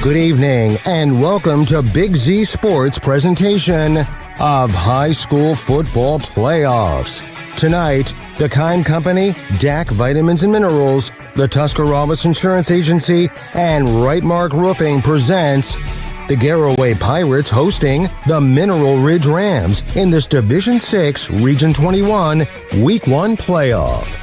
Good evening, and welcome to Big Z Sports presentation of high school football playoffs. Tonight, the Kind Company, DAC Vitamins and Minerals, the Tuscarawas Insurance Agency, and Rightmark Roofing presents the Garaway Pirates hosting the Mineral Ridge Rams in this Division VI Region 21 Week 1 playoff.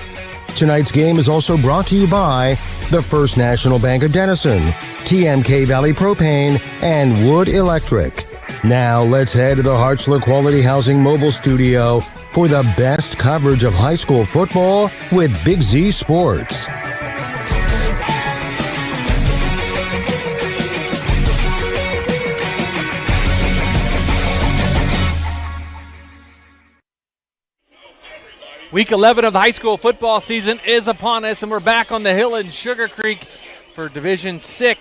Tonight's game is also brought to you by the First National Bank of Denison, TMK Valley Propane, and Wood Electric. Now let's head to the Hartzler Quality Housing Mobile Studio for the best coverage of high school football with Big Z Sports. Week 11 of the high school football season is upon us, and we're back on the hill in Sugarcreek for Division VI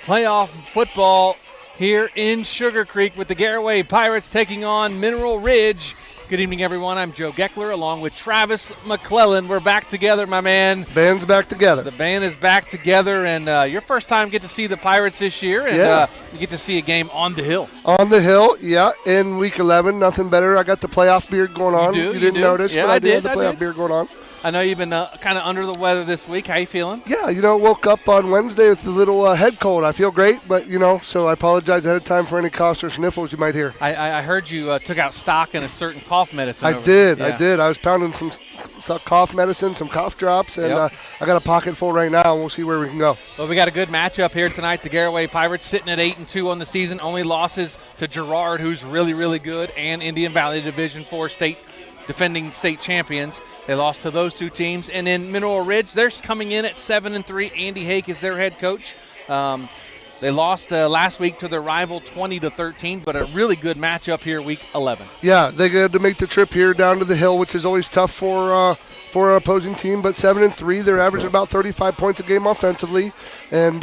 playoff football here in Sugarcreek with the Garaway Pirates taking on Mineral Ridge. Good evening, everyone. I'm Joe Geckler along with Travis McClellan. We're back together, my man. Band's back together. The band is back together, and your first time get to see the Pirates this year, and you get to see a game on the hill. On the hill, yeah, in Week 11, nothing better. I got the playoff beard going on. You didn't notice, yeah, but I did have the playoff beard going on. I know you've been kind of under the weather this week. How you feeling? Yeah, woke up on Wednesday with a little head cold. I feel great, but, so I apologize ahead of time for any coughs or sniffles you might hear. I heard you took out stock in a certain cough medicine. I did. I was pounding some cough medicine, some cough drops, and I got a pocket full right now, and we'll see where we can go. Well, we got a good matchup here tonight. The Garaway Pirates sitting at 8-2 on the season. Only losses to Girard, who's really, really good, and Indian Valley Division IV defending state champions. They lost to those two teams. And then Mineral Ridge, they're coming in at 7-3. Andy Hake is their head coach. They lost last week to their rival 20-13, but a really good matchup here week 11. Yeah, they had to make the trip here down to the hill, which is always tough for an opposing team. But 7-3, they're averaging about 35 points a game offensively, and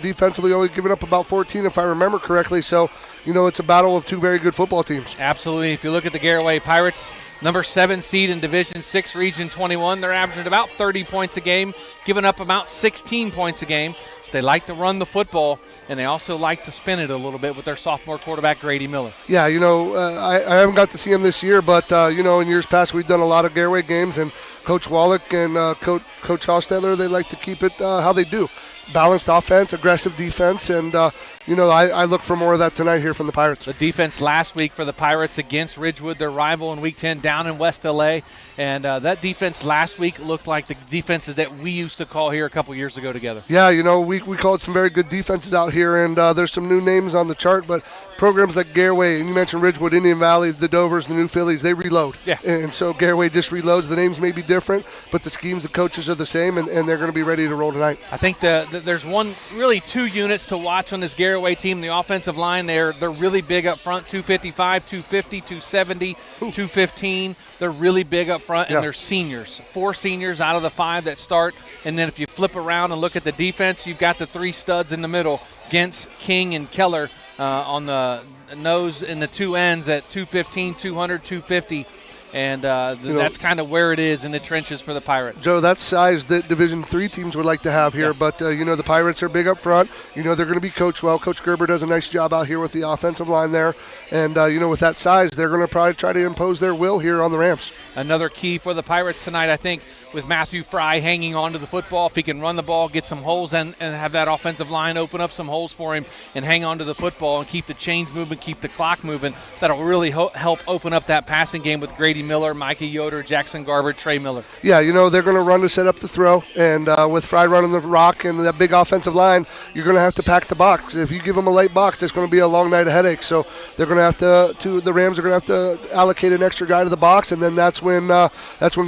defensively only giving up about 14 if I remember correctly. So it's a battle of two very good football teams. Absolutely. If you look at the Garaway Pirates, number 7 seed in Division VI Region 21, they're averaging about 30 points a game, giving up about 16 points a game. They like to run the football, and they also like to spin it a little bit with their sophomore quarterback, Grady Miller. Yeah, I haven't got to see him this year, but, in years past we've done a lot of Garaway games, and Coach Wallach and Coach Hostetler, they like to keep it how they do. Balanced offense, aggressive defense, and, I look for more of that tonight here from the Pirates. The defense last week for the Pirates against Ridgewood, their rival in Week 10 down in West L.A., and that defense last week looked like the defenses that we used to call here a couple years ago together. Yeah, we called some very good defenses out here, and there's some new names on the chart, but programs like Garaway, and you mentioned Ridgewood, Indian Valley, the Dovers, the New Phillies, they reload. Yeah. And so Garaway just reloads. The names may be different, but the schemes, the coaches are the same, and they're going to be ready to roll tonight. I think there's really two units to watch on this Garaway team. The offensive line, they're really big up front, 255, 250, 270, 215. They're really big up front, and they're seniors. 4 seniors out of the 5 that start. And then if you flip around and look at the defense, you've got the 3 studs in the middle, Gentz, King, and Keller on the nose and the 2 ends at 215, 200, 250. And that's kind of where it is in the trenches for the Pirates. Joe, that's size that Division III teams would like to have here. But, the Pirates are big up front. They're going to be coached well. Coach Gerber does a nice job out here with the offensive line there. And, with that size, they're going to probably try to impose their will here on the Rams. Another key for the Pirates tonight, I think, with Matthew Fry hanging on to the football. If he can run the ball, get some holes, and have that offensive line open up some holes for him and hang on to the football and keep the chains moving, keep the clock moving, that'll really help open up that passing game with Grady Miller, Micah Yoder, Jackson Garber, Trey Miller. Yeah, they're going to run to set up the throw, and with Fry running the rock and that big offensive line, you're going to have to pack the box. If you give them a late box, it's going to be a long night of headaches. So they're going to have the Rams are going to have to allocate an extra guy to the box, and then that's when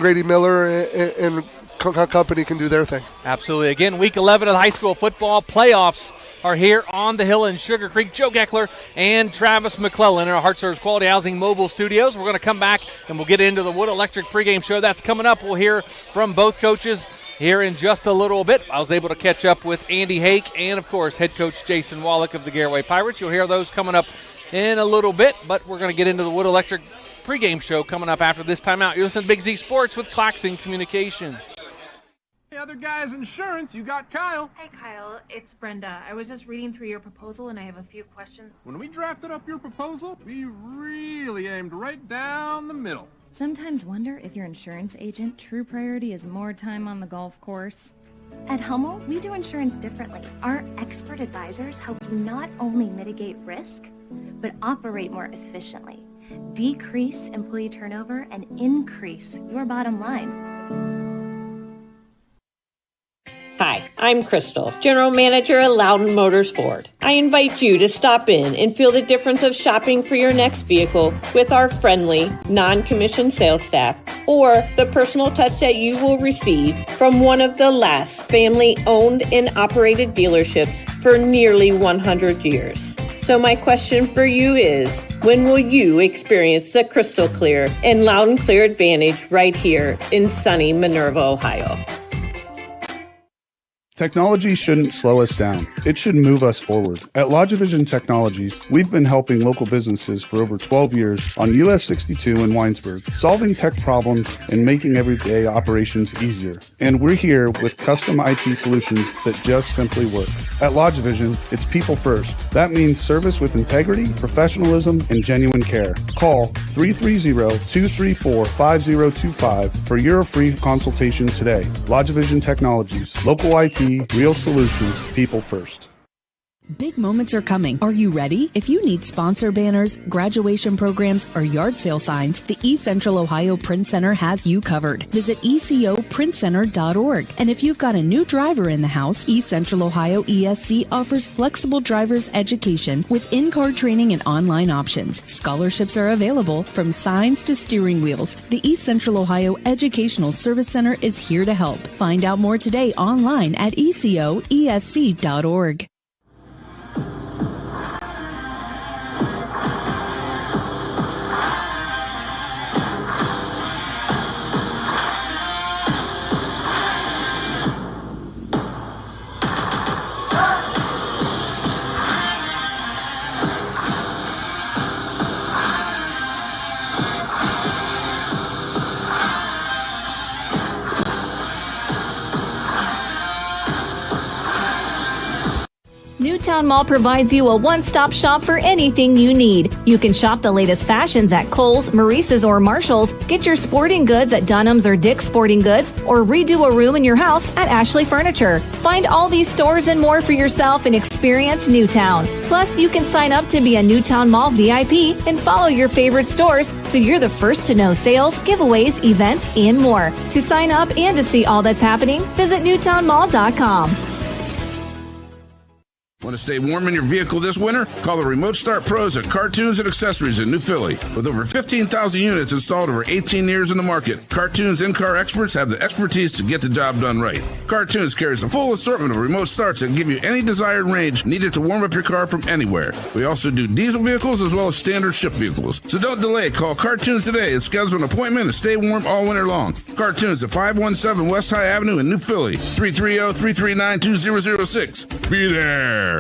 Grady Miller and company can do their thing. Absolutely. Again, Week 11 of the high school football playoffs are here on the hill in Sugarcreek. Joe Geckler and Travis McClellan in our Hartzler's Quality Housing Mobile Studios. We're going to come back and we'll get into the Wood Electric pregame show. That's coming up. We'll hear from both coaches here in just a little bit. I was able to catch up with Andy Hake and, of course, head coach Jason Wallach of the Garaway Pirates. You'll hear those coming up in a little bit, but we're going to get into the Wood Electric pregame show coming up after this timeout. You're listening to Big Z Sports with Claxon Communications. Hey, other guys, insurance, you got Kyle. Hey, Kyle, it's Brenda. I was just reading through your proposal, and I have a few questions. When we drafted up your proposal, we really aimed right down the middle. Sometimes wonder if your insurance agent true priority is more time on the golf course. At Hummel, we do insurance differently. Our expert advisors help you not only mitigate risk, but operate more efficiently, decrease employee turnover, and increase your bottom line. Hi, I'm Crystal, General Manager at Loudon Motors Ford. I invite you to stop in and feel the difference of shopping for your next vehicle with our friendly, non-commissioned sales staff, or the personal touch that you will receive from one of the last family-owned and operated dealerships for nearly 100 years. So my question for you is, when will you experience the crystal clear and loud and clear advantage right here in sunny Minerva, Ohio? Technology shouldn't slow us down. It should move us forward. At Logivision Technologies, we've been helping local businesses for over 12 years on US 62 in Winesburg, solving tech problems and making everyday operations easier. And we're here with custom IT solutions that just simply work. At Logivision, it's people first. That means service with integrity, professionalism, and genuine care. Call 330-234-5025 for your free consultation today. Logivision Technologies, local IT, real solutions, people first. Big moments are coming. Are you ready? If you need sponsor banners, graduation programs, or yard sale signs, the East Central Ohio Print Center has you covered. Visit ecoprintcenter.org. And if you've got a new driver in the house, East Central Ohio ESC offers flexible driver's education with in-car training and online options. Scholarships are available from signs to steering wheels. The East Central Ohio Educational Service Center is here to help. Find out more today online at ecoesc.org. Newtown Mall provides you a one-stop shop for anything you need. You can shop the latest fashions at Kohl's, Maurice's, or Marshall's, get your sporting goods at Dunham's or Dick's Sporting Goods, or redo a room in your house at Ashley Furniture. Find all these stores and more for yourself and experience Newtown. Plus, you can sign up to be a Newtown Mall VIP and follow your favorite stores so you're the first to know sales, giveaways, events, and more. To sign up and to see all that's happening, visit newtownmall.com. Want to stay warm in your vehicle this winter? Call the Remote Start Pros at Cartoons and Accessories in New Philly. With over 15,000 units installed over 18 years in the market, Cartoons in-car experts have the expertise to get the job done right. Cartoons carries a full assortment of remote starts that give you any desired range needed to warm up your car from anywhere. We also do diesel vehicles as well as standard ship vehicles. So don't delay. Call Cartoons today and schedule an appointment to stay warm all winter long. Cartoons at 517 West High Avenue in New Philly. 330-339-2006. Be there.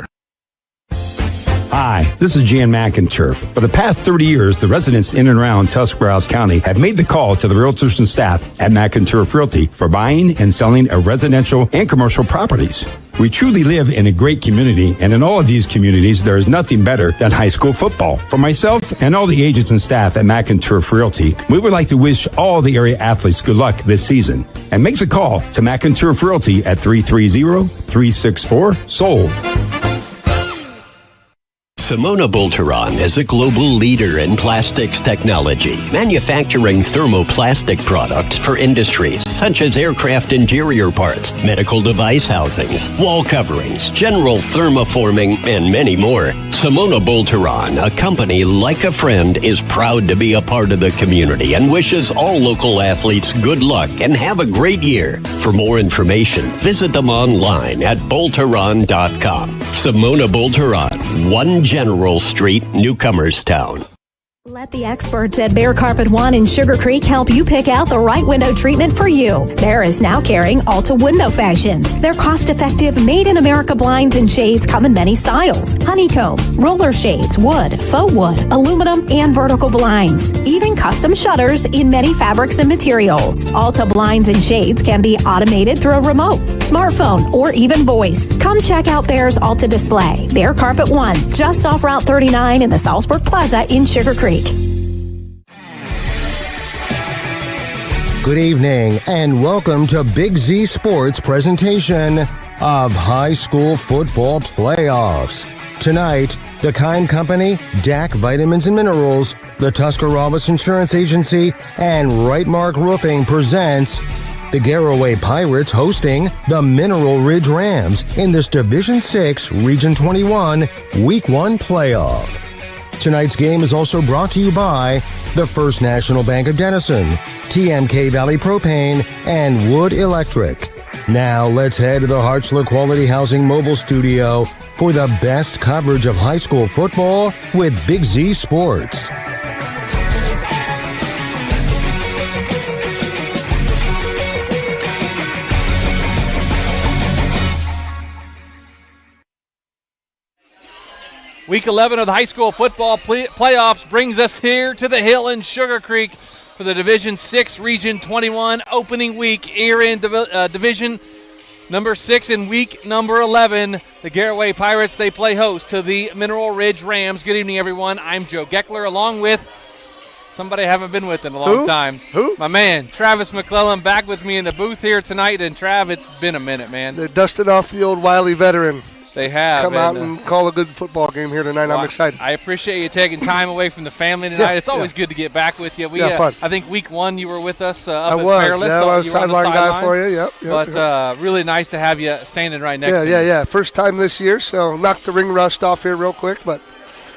Hi, this is Jan McInturf. For the past 30 years, the residents in and around Tuscarawas County have made the call to the realtors and staff at McInturf Realty for buying and selling of residential and commercial properties. We truly live in a great community, and in all of these communities, there is nothing better than high school football. For myself and all the agents and staff at McInturf Realty, we would like to wish all the area athletes good luck this season. And make the call to McInturf Realty at 330-364-SOLD. Simona Bolteron is a global leader in plastics technology, manufacturing thermoplastic products for industries such as aircraft interior parts, medical device housings, wall coverings, general thermoforming, and many more. Simona Bolteron, a company like a friend, is proud to be a part of the community and wishes all local athletes good luck and have a great year. For more information, visit them online at Bolteron.com. Simona Bolteron, 1 General Street, Newcomerstown. Let the experts at Bear Carpet One in Sugarcreek help you pick out the right window treatment for you. Bear is now carrying Alta window fashions. Their cost-effective, made-in-America blinds and shades come in many styles. Honeycomb, roller shades, wood, faux wood, aluminum, and vertical blinds. Even custom shutters in many fabrics and materials. Alta blinds and shades can be automated through a remote, smartphone, or even voice. Come check out Bear's Alta display. Bear Carpet One, just off Route 39 in the Salzburg Plaza in Sugarcreek. Good evening and welcome to Big Z Sports presentation of high school football playoffs. Tonight, the Kind Company, DAC Vitamins and Minerals, the Tuscarawas Insurance Agency, and Rightmark Roofing presents the Garaway Pirates hosting the Mineral Ridge Rams in this Division VI Region 21 Week 1 playoff. Tonight's game is also brought to you by the First National Bank of Denison, TMK Valley Propane, and Wood Electric. Now let's head to the Hartzler Quality Housing Mobile Studio for the best coverage of high school football with Big Z Sports. Week 11 of the high school football playoffs brings us here to the Hill in Sugarcreek for the Division VI Region 21 opening week here in Division number 6 in week number 11. The Garaway Pirates, they play host to the Mineral Ridge Rams. Good evening, everyone. I'm Joe Geckler, along with somebody I haven't been with in a long time. Who? My man, Travis McClellan, back with me in the booth here tonight. And, Trav, it's been a minute, man. They're dusting off the old wily veteran. They have. Come out and call a good football game here tonight. Well, I'm excited. I appreciate you taking time away from the family tonight. It's always good to get back with you. Fun. I think week 1 you were with us up I at was. Fairless. Yeah, I was sideline guy for you. Yep. But really nice to have you standing right next to me. Yeah. First time this year, so knocked the ring rust off here real quick, but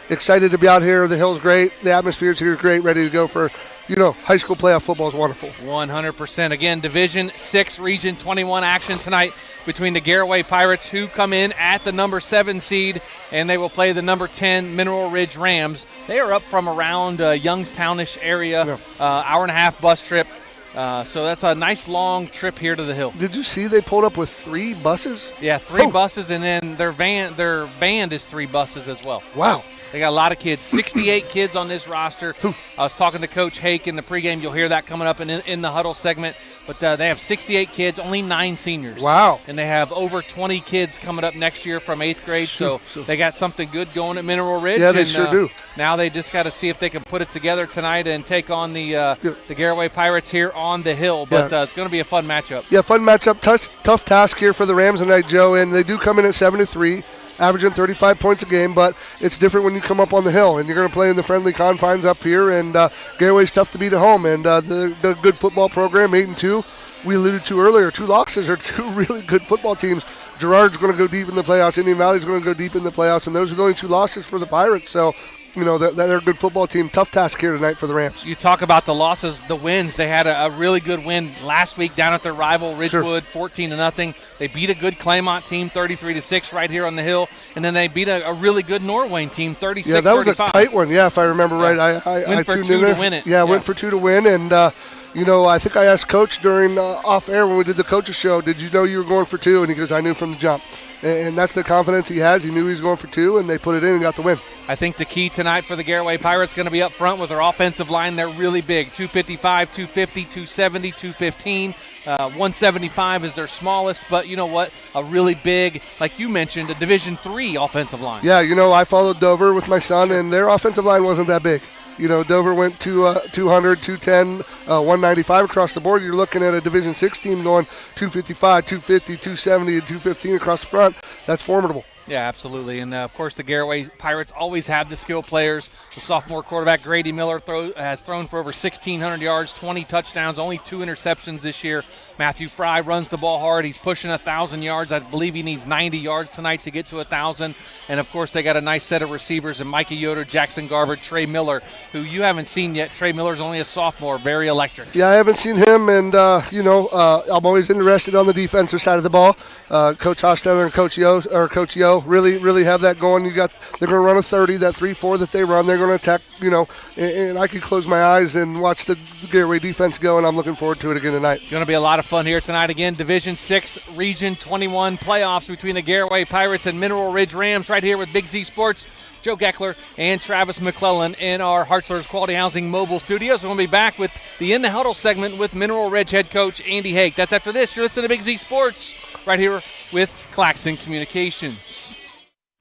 excited to be out here. The Hill's great. The atmosphere's here great. Ready to go for, high school playoff football is wonderful. 100%. Again, Division 6 Region 21 action tonight between the Garaway Pirates, who come in at the number 7 seed, and they will play the number 10 Mineral Ridge Rams. They are up from around Youngstownish area, hour and a half bus trip. So that's a nice long trip here to the Hill. Did you see they pulled up with 3 buses? Yeah, 3 buses, and then their band is 3 buses as well. Wow. They got a lot of kids, 68 kids on this roster. I was talking to Coach Hake in the pregame. You'll hear that coming up in the huddle segment. But they have 68 kids, only 9 seniors. Wow. And they have over 20 kids coming up next year from 8th grade. So they got something good going at Mineral Ridge. Yeah, they sure do. Now they just got to see if they can put it together tonight and take on the Garaway Pirates here on the Hill. But it's going to be a fun matchup. Yeah, fun matchup. Tough task here for the Rams tonight, Joe. And they do come in at 7-3. Averaging 35 points a game, but it's different when you come up on the hill, and you're going to play in the friendly confines up here, and Garaway's tough to beat at home, and the good football program, 8-2. We alluded to earlier, 2 losses are 2 really good football teams. Girard's going to go deep in the playoffs. Indian Valley's going to go deep in the playoffs, and those are the only 2 losses for the Pirates, so they're a good football team. Tough task here tonight for the Rams. You talk about the losses, the wins. They had a really good win last week down at their rival Ridgewood, 14-0. They beat a good Claymont team, 33-6, right here on the Hill, and then they beat a really good Norwayne team, 36-35. Yeah, that was a tight one. Yeah, if I remember right, I went for tuned 2 in there. to win it. Yeah, went for 2 to win, and I think I asked Coach during off air when we did the coaches show, did you know you were going for 2? And he goes, I knew from the jump. And that's the confidence he has. He knew he was going for 2, and they put it in and got the win. I think the key tonight for the Garaway Pirates is going to be up front with their offensive line. They're really big, 255, 250, 270, 215. 175 is their smallest, but you know what? A really big, like you mentioned, a Division III offensive line. Yeah, I followed Dover with my son, and their offensive line wasn't that big. Dover went to 200, 210, 195 across the board. You're looking at a Division VI team going 255, 250, 270, and 215 across the front. That's formidable. Yeah, absolutely. And, of course, the Garaway Pirates always have the skill players. The sophomore quarterback, Grady Miller, has thrown for over 1,600 yards, 20 touchdowns, only 2 interceptions this year. Matthew Fry runs the ball hard. He's pushing 1,000 yards. I believe he needs 90 yards tonight to get to 1,000. And, of course, they got a nice set of receivers in Micah Yoder, Jackson Garber, Trey Miller, who you haven't seen yet. Trey Miller's only a sophomore, very electric. Yeah, I haven't seen him, and, I'm always interested on the defensive side of the ball. Coach Hostetter and Coach Yo go. Really have that going. They're going to run a 30, that 3-4 that they run. They're going to attack, and I can close my eyes and watch the Garaway defense go, and I'm looking forward to it again tonight. Going to be a lot of fun here tonight. Again, Division VI, Region 21 playoffs between the Garaway Pirates and Mineral Ridge Rams right here with Big Z Sports. Joe Geckler and Travis McClellan in our Hartzler's Quality Housing mobile studios. We're going to be back with the In the Huddle segment with Mineral Ridge head coach Andy Hake. That's after this. You're listening to Big Z Sports right here with Claxon Communications.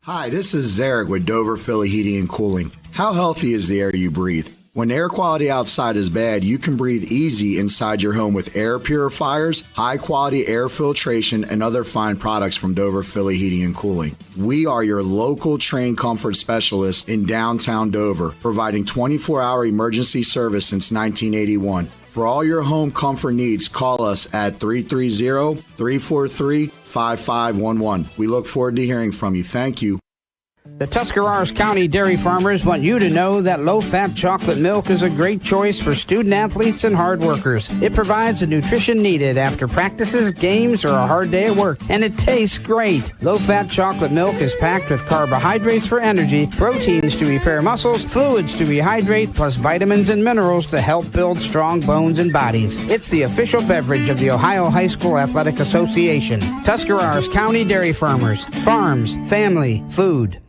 Hi, this is Zarek with Dover Philly Heating and Cooling. How healthy is the air you breathe? When air quality outside is bad, you can breathe easy inside your home with air purifiers, high-quality air filtration, and other fine products from Dover Philly Heating and Cooling. We are your local trained comfort specialists in downtown Dover, providing 24-hour emergency service since 1981. For all your home comfort needs, call us at 330-343-5511. We look forward to hearing from you. Thank you. The Tuscarawas County dairy farmers want you to know that low-fat chocolate milk is a great choice for student-athletes and hard workers. It provides the nutrition needed after practices, games, or a hard day at work, and it tastes great. Low-fat chocolate milk is packed with carbohydrates for energy, proteins to repair muscles, fluids to rehydrate, plus vitamins and minerals to help build strong bones and bodies. It's the official beverage of the Ohio High School Athletic Association. Tuscarawas County Dairy Farmers. Farms, family, food.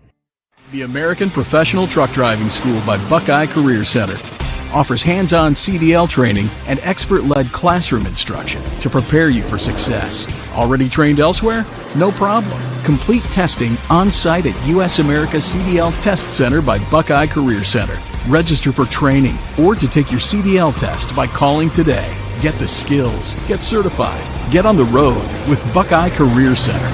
The American Professional Truck Driving School by Buckeye Career Center offers hands-on CDL training and expert-led classroom instruction to prepare you for success. Already trained elsewhere? No problem. Complete testing on-site at U.S. America CDL Test Center by Buckeye Career Center. Register for training or to take your CDL test by calling today. Get the skills. Get certified. Get on the road with Buckeye Career Center.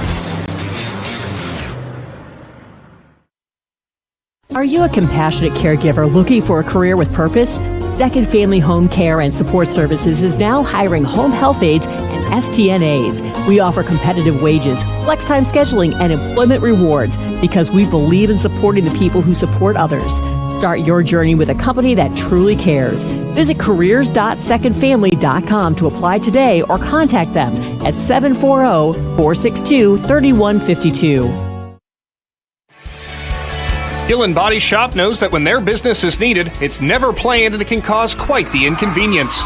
Are you a compassionate caregiver looking for a career with purpose? Second Family Home Care and Support Services is now hiring home health aides and STNAs. We offer competitive wages, flex time scheduling, and employment rewards because we believe in supporting the people who support others. Start your journey with a company that truly cares. Visit careers.secondfamily.com to apply today or contact them at 740-462-3152. Gillen Body Shop knows that when their business is needed, it's never planned and it can cause quite the inconvenience.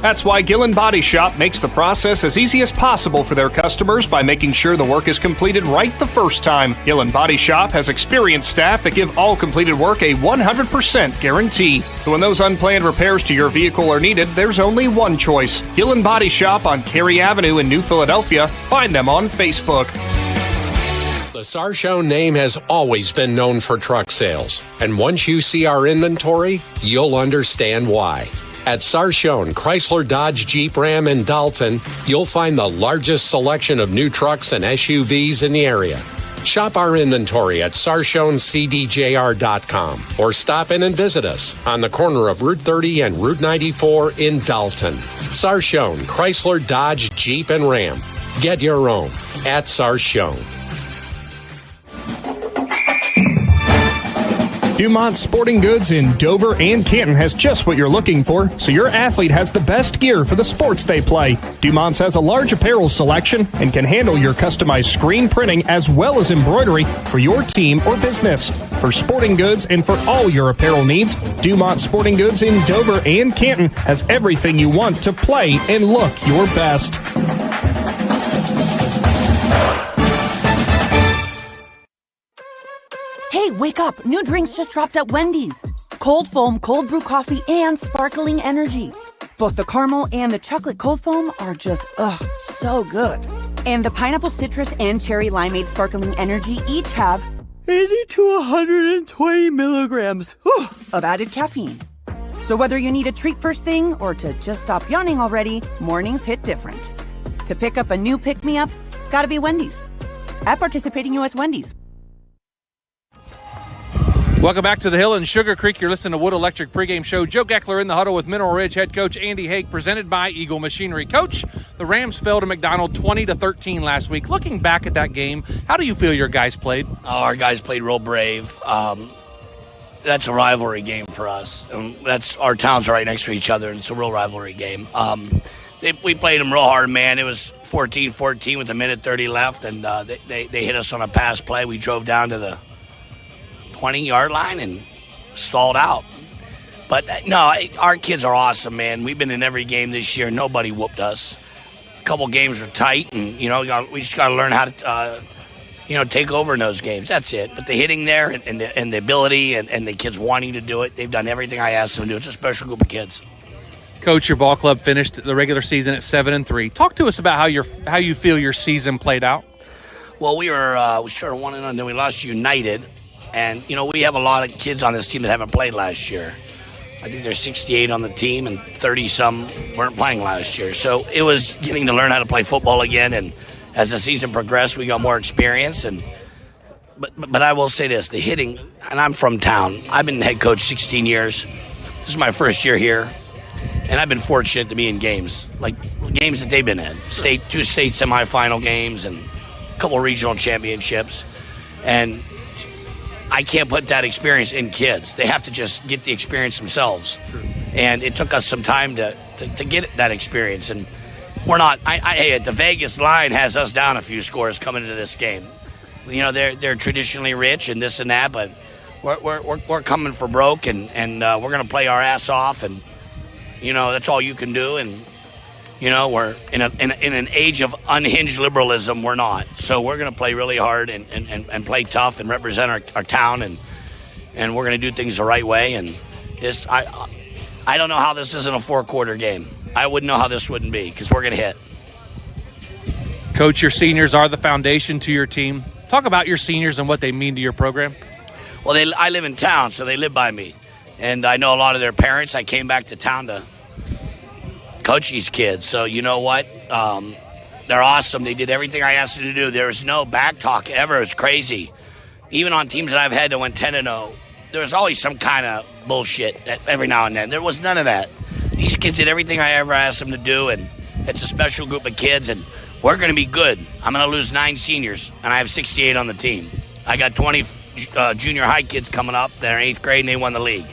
That's why Gillen Body Shop makes the process as easy as possible for their customers by making sure the work is completed right the first time. Gillen Body Shop has experienced staff that give all completed work a 100% guarantee. So when those unplanned repairs to your vehicle are needed, there's only one choice. Gillen Body Shop on Cary Avenue in New Philadelphia. Find them on Facebook. The Sarchone name has always been known for truck sales, and once you see our inventory, you'll understand why. At Sarchone Chrysler Dodge Jeep Ram in Dalton, you'll find the largest selection of new trucks and SUVs in the area. Shop our inventory at SarchoneCDJR.com or stop in and visit us on the corner of Route 30 and Route 94 in Dalton. Sarchone Chrysler Dodge Jeep and Ram. Get your own at Sarchone. Dumont Sporting Goods in Dover and Canton has just what you're looking for, so your athlete has the best gear for the sports they play. Dumont's has a large apparel selection and can handle your customized screen printing as well as embroidery for your team or business. For sporting goods and for all your apparel needs, Dumont Sporting Goods in Dover and Canton has everything you want to play and look your best. Hey, wake up. New drinks just dropped at Wendy's. Cold foam, cold brew coffee, and sparkling energy. Both the caramel and the chocolate cold foam are just, so good. And the pineapple citrus and cherry limeade sparkling energy each have 80 to 120 milligrams of added caffeine. So whether you need a treat first thing or to just stop yawning already, mornings hit different. To pick up a new pick-me-up, gotta be Wendy's. At participating U.S. Wendy's. Welcome back to the Hill and Sugarcreek. You're listening to Wood Electric Pregame Show. Joe Geckler in the huddle with Mineral Ridge head coach Andy Hake, presented by Eagle Machinery. Coach, the Rams fell to McDonald 20-13 last week. Looking back at that game, how do you feel your guys played? Our guys played real brave. That's a rivalry game for us. Our towns are right next to each other, and it's a real rivalry game. We played them real hard, man. It was 14-14 with a minute 30 left, and they hit us on a pass play. We drove down to the 20-yard line and stalled out. But, no, our kids are awesome, man. We've been in every game this year. Nobody whooped us. A couple games were tight, and, we just got to learn how to, take over in those games. That's it. But the hitting there and the ability and the kids wanting to do it, they've done everything I asked them to do. It's a special group of kids. Coach, your ball club finished the regular season at 7-3. Talk to us about how you feel your season played out. Well, we started 1-0, and then we lost United. And, we have a lot of kids on this team that haven't played last year. I think there's 68 on the team, and 30-some weren't playing last year. So it was getting to learn how to play football again. And as the season progressed, we got more experience. But I will say this, the hitting, and I'm from town. I've been head coach 16 years. This is my first year here. And I've been fortunate to be in games, like games that they've been in. Two state semifinal games and a couple regional championships. And I can't put that experience in kids. They have to just get the experience themselves. Sure. And it took us some time to get that experience. And we're not, the Vegas line has us down a few scores coming into this game. They're traditionally rich and this and that, but we're coming for broke, and we're going to play our ass off, and that's all you can do. And we're in an age of unhinged liberalism. We're not, so we're going to play really hard and play tough and represent our town, and we're going to do things the right way. And this, I don't know how this isn't a 4-quarter game. I wouldn't know how this wouldn't be, because we're going to hit. Coach, your seniors are the foundation to your team. Talk about your seniors and what they mean to your program. Well, I live in town, so they live by me. And I know a lot of their parents. I came back to town to coach these kids. So you know what? They're awesome. They did everything I asked them to do. There was no back talk ever. It's crazy. Even on teams that I've had that went 10-0, there was always some kind of bullshit every now and then. There was none of that. These kids did everything I ever asked them to do, and it's a special group of kids, and we're going to be good. I'm going to lose 9 seniors, and I have 68 on the team. I got 20 junior high kids coming up. They're in 8th grade, and they won the league.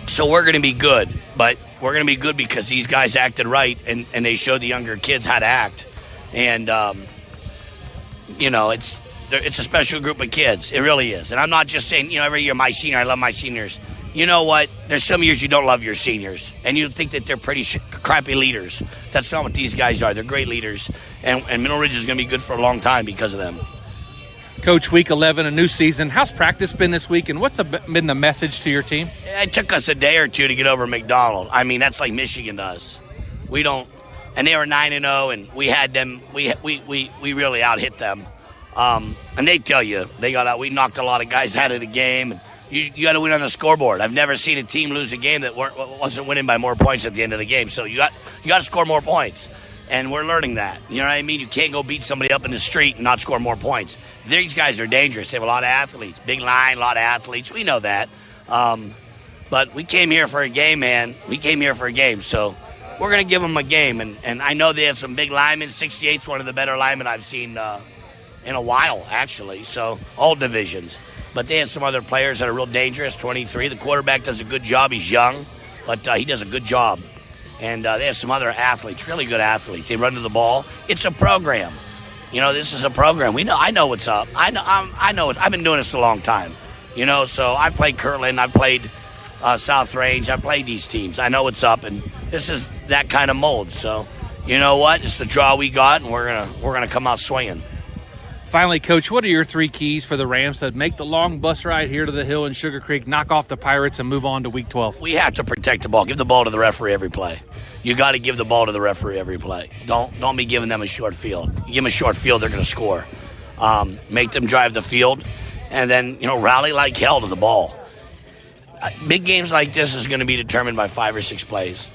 So we're going to be good, but we're going to be good because these guys acted right, and they showed the younger kids how to act. And, it's a special group of kids. It really is. And I'm not just saying, every year my senior, I love my seniors. You know what? There's some years you don't love your seniors, and you think that they're pretty crappy leaders. That's not what these guys are. They're great leaders, and Middle Ridge is going to be good for a long time because of them. Coach, week 11, a new season. How's practice been this week, and what's been the message to your team? It took us a day or two to get over McDonald. I mean, that's like Michigan does. We don't, and they were 9-0, and we had them. We really out-hit them. And they tell you they got out. We knocked a lot of guys out of the game. You got to win on the scoreboard. I've never seen a team lose a game that wasn't winning by more points at the end of the game. So you got to score more points, and we're learning that. You know what I mean? You can't go beat somebody up in the street and not score more points. These guys are dangerous. They have a lot of athletes, big line, a lot of athletes. We know that. But we came here for a game, man. We came here for a game. So we're going to give them a game, and I know they have some big linemen. 68's one of the better linemen I've seen in a while, actually. So all divisions. But they have some other players that are real dangerous. 23, the quarterback does a good job. He's young, but he does a good job. And they have some other athletes, really good athletes. They run to the ball. It's a program. This is a program. I know what's up. I know it. I've been doing this a long time. So I played Kirtland. I played South Range. I played these teams. I know what's up, and this is that kind of mold. So you know what? It's the draw we got, and we're gonna come out swinging. Finally, Coach, what are your 3 keys for the Rams to make the long bus ride here to the Hill in Sugarcreek, knock off the Pirates, and move on to Week 12? We have to protect the ball. Give the ball to the referee every play. You got to give the ball to the referee every play. Don't be giving them a short field. You give them a short field, they're going to score. Make them drive the field, and then rally like hell to the ball. Big games like this is going to be determined by 5 or 6 plays.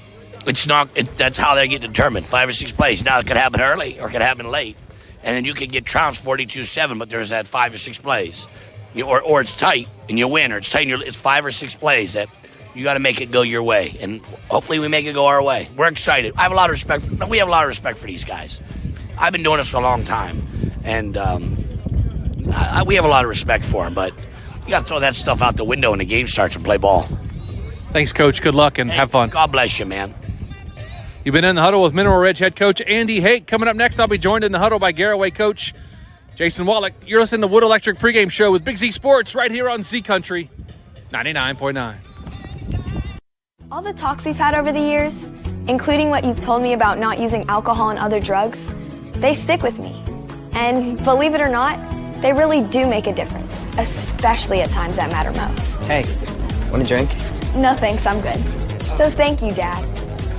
It's not. That's how they get determined. 5 or 6 plays. Now it could happen early or it could happen late. And then you could get trounced 42-7, but there's that 5 or 6 plays. Or it's tight and you win, or it's tight and it's 5 or 6 plays that you got to make it go your way. And hopefully we make it go our way. We're excited. We have a lot of respect for these guys. I've been doing this for a long time. And we have a lot of respect for them, but you got to throw that stuff out the window when the game starts and play ball. Thanks, Coach. Good luck and have fun. God bless you, man. You've been in the huddle with Mineral Ridge head coach Andy Hake. Coming up next, I'll be joined in the huddle by Garaway coach Jason Wallach. You're listening to Wood Electric pregame show with Big Z Sports right here on Z Country 99.9. All the talks we've had over the years, including what you've told me about not using alcohol and other drugs, they stick with me. And believe it or not, they really do make a difference, especially at times that matter most. Hey, want a drink? No thanks, I'm good. So thank you, Dad,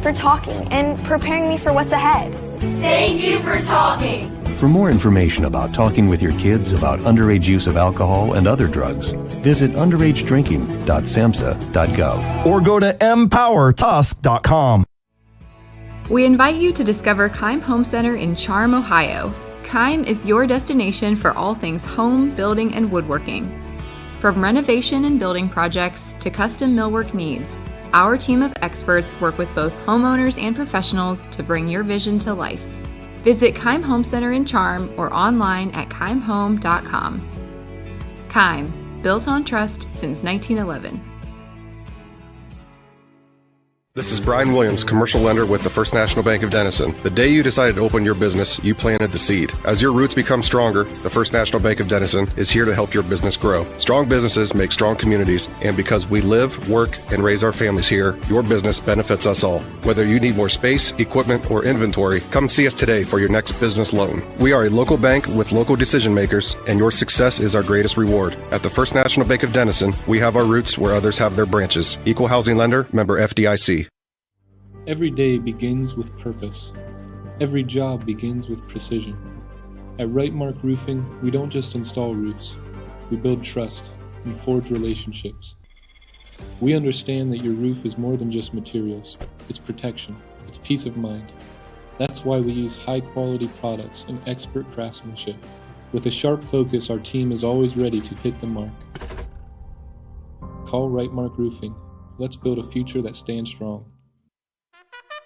for talking and preparing me for what's ahead. Thank you for talking. For more information about talking with your kids about underage use of alcohol and other drugs, visit underagedrinking.samhsa.gov or go to empowertusk.com. We invite you to discover Keim Home Center in Charm, Ohio. Keim is your destination for all things home, building, and woodworking. From renovation and building projects to custom millwork needs, our team of experts work with both homeowners and professionals to bring your vision to life. Visit Keim Home Center in Charm or online at keimhome.com. Keim, built on trust since 1911. This is Brian Williams, commercial lender with the First National Bank of Denison. The day you decided to open your business, you planted the seed. As your roots become stronger, the First National Bank of Denison is here to help your business grow. Strong businesses make strong communities, and because we live, work, and raise our families here, your business benefits us all. Whether you need more space, equipment, or inventory, come see us today for your next business loan. We are a local bank with local decision makers, and your success is our greatest reward. At the First National Bank of Denison, we have our roots where others have their branches. Equal housing lender, member FDIC. Every day begins with purpose. Every job begins with precision. At Rightmark Roofing, we don't just install roofs. We build trust and forge relationships. We understand that your roof is more than just materials. It's protection. It's peace of mind. That's why we use high-quality products and expert craftsmanship. With a sharp focus, our team is always ready to hit the mark. Call Rightmark Roofing. Let's build a future that stands strong.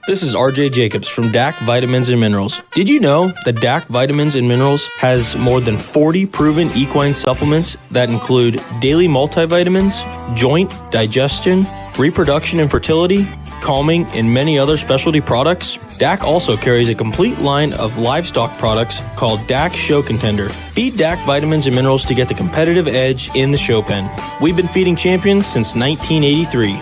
This is RJ Jacobs from DAC Vitamins and Minerals. Did you know that DAC Vitamins and Minerals has more than 40 proven equine supplements that include daily multivitamins, joint, digestion, reproduction and fertility, calming, and many other specialty products? DAC also carries a complete line of livestock products called DAC Show Contender. Feed DAC Vitamins and Minerals to get the competitive edge in the show pen. We've been feeding champions since 1983.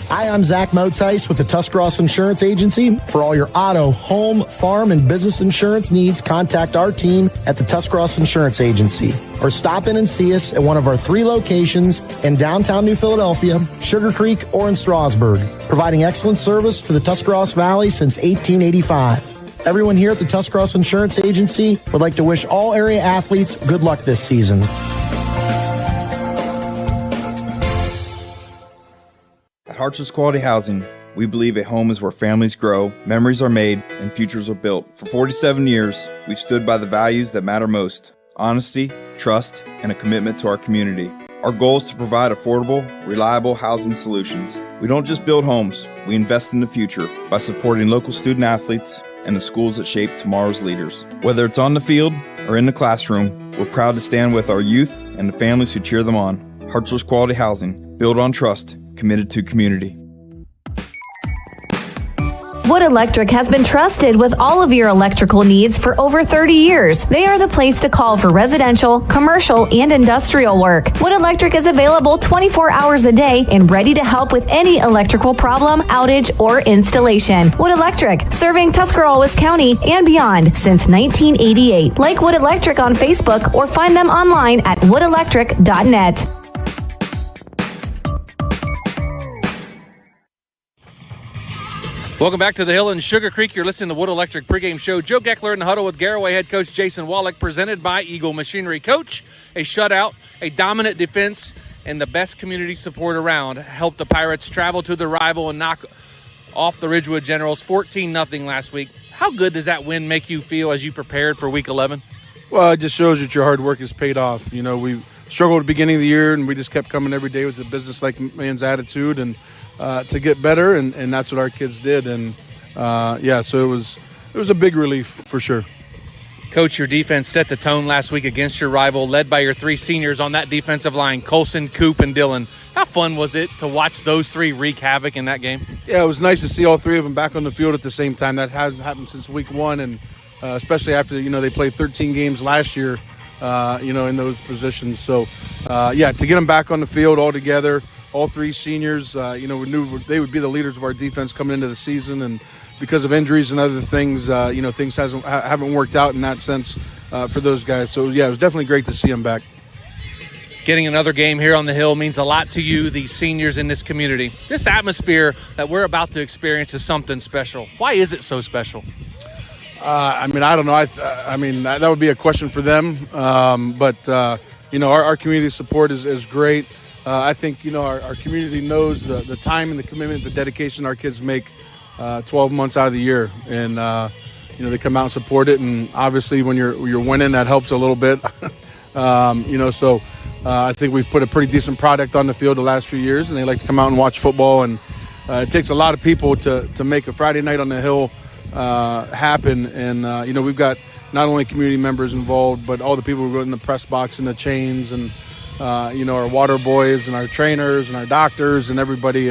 Hi, I'm Zach Motice with the Tuscarawas Insurance Agency. For all your auto, home, farm, and business insurance needs, contact our team at the Tuscarawas Insurance Agency. Or stop in and see us at one of our 3 locations in downtown New Philadelphia, Sugarcreek, or in Strasburg, providing excellent service to the Tuscarawas Valley since 1885. Everyone here at the Tuscarawas Insurance Agency would like to wish all area athletes good luck this season. At Harts's Quality Housing, we believe a home is where families grow, memories are made, and futures are built. For 47 years, we've stood by the values that matter most: honesty, trust, and a commitment to our community. Our goal is to provide affordable, reliable housing solutions. We don't just build homes, we invest in the future by supporting local student athletes and the schools that shape tomorrow's leaders. Whether it's on the field or in the classroom, we're proud to stand with our youth and the families who cheer them on. Harts's Quality Housing, built on trust, committed to community. Wood Electric has been trusted with all of your electrical needs for over 30 years. They are the place to call for residential, commercial, and industrial work. Wood Electric is available 24 hours a day and ready to help with any electrical problem, outage, or installation. Wood Electric, serving Tuscarawas County and beyond since 1988. Like Wood Electric on Facebook or find them online at woodelectric.net. Welcome back to the Hill in Sugarcreek. You're listening to Wood Electric pregame show. Joe Geckler in the huddle with Garaway head coach Jason Wallach, presented by Eagle Machinery. Coach, a shutout, a dominant defense, and the best community support around helped the Pirates travel to the rival and knock off the Ridgewood Generals 14-0 last week. How good does that win make you feel as you prepared for Week 11? Well, it just shows that your hard work has paid off. You know, we struggled at the beginning of the year, and we just kept coming every day with the business-like man's attitude and to get better, and that's what our kids did. And, so it was a big relief for sure. Coach, your defense set the tone last week against your rival, led by your 3 seniors on that defensive line, Colson, Coop, and Dillon. How fun was it to watch those 3 wreak havoc in that game? Yeah, it was nice to see all 3 of them back on the field at the same time. That hasn't happened since week 1, and especially after, they played 13 games last year, in those positions. So, to get them back on the field all together, all 3 seniors, we knew they would be the leaders of our defense coming into the season, and because of injuries and other things, things haven't worked out in that sense for those guys. So, it was definitely great to see them back. Getting another game here on the Hill means a lot to you, these seniors in this community. This atmosphere that we're about to experience is something special. Why is it so special? I don't know. That would be a question for them. But our community support is great. I think, our community knows the time and the commitment, the dedication our kids make 12 months out of the year, and they come out and support it, and obviously when you're winning, that helps a little bit. So I think we've put a pretty decent product on the field the last few years, and they like to come out and watch football, and it takes a lot of people to make a Friday night on the Hill happen, and we've got not only community members involved, but all the people who go in the press box and the chains, and our water boys and our trainers and our doctors and everybody.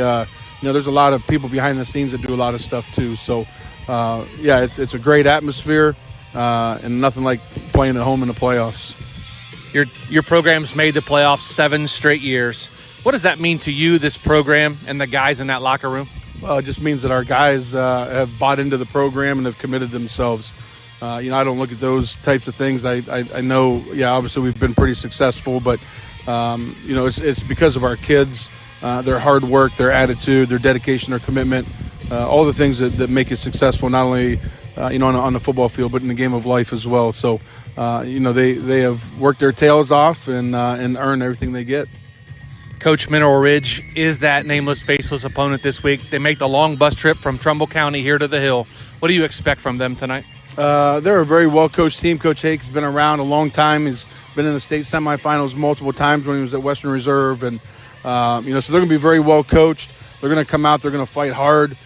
There's a lot of people behind the scenes that do a lot of stuff too. So, it's a great atmosphere, and nothing like playing at home in the playoffs. Your program's made the playoffs 7 straight years. What does that mean to you, this program, and the guys in that locker room? Well, it just means that our guys have bought into the program and have committed themselves. I don't look at those types of things. I know, obviously we've been pretty successful, but, it's because of our kids. Their hard work, their attitude, their dedication, their commitment, all the things that make you successful, not only on the football field, but in the game of life as well. So, they have worked their tails off and earned everything they get. Coach, Mineral Ridge is that nameless, faceless opponent this week. They make the long bus trip from Trumbull County here to the Hill. What do you expect from them tonight? They're a very well-coached team. Coach Hake's been around a long time. He's been in the state semifinals multiple times when he was at Western Reserve, and so they're going to be very well coached. They're going to come out. They're going to fight hard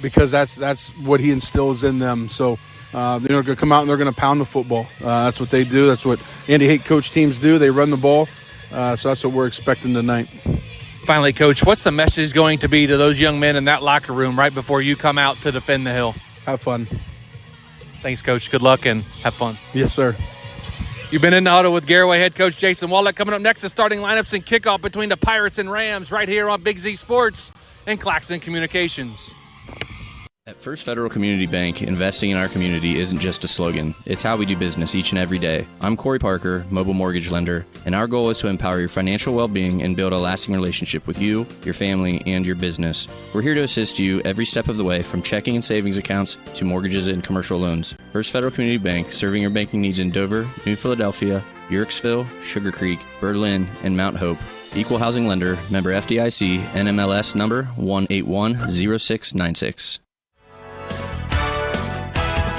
because that's what he instills in them. So they're going to come out and they're going to pound the football. That's what they do. That's what Andy Hake coach teams do. They run the ball. So that's what we're expecting tonight. Finally, Coach, what's the message going to be to those young men in that locker room right before you come out to defend the Hill? Have fun. Thanks, Coach. Good luck and have fun. Yes, sir. You've been in the huddle with Garaway head coach Jason Wallach. Coming up next, the starting lineups and kickoff between the Pirates and Rams right here on Big Z Sports and Claxon Communications. At First Federal Community Bank, investing in our community isn't just a slogan. It's how we do business each and every day. I'm Corey Parker, mobile mortgage lender, and our goal is to empower your financial well-being and build a lasting relationship with you, your family, and your business. We're here to assist you every step of the way, from checking and savings accounts to mortgages and commercial loans. First Federal Community Bank, serving your banking needs in Dover, New Philadelphia, Yorksville, Sugarcreek, Berlin, and Mount Hope. Equal housing lender, member FDIC, NMLS number 1810696.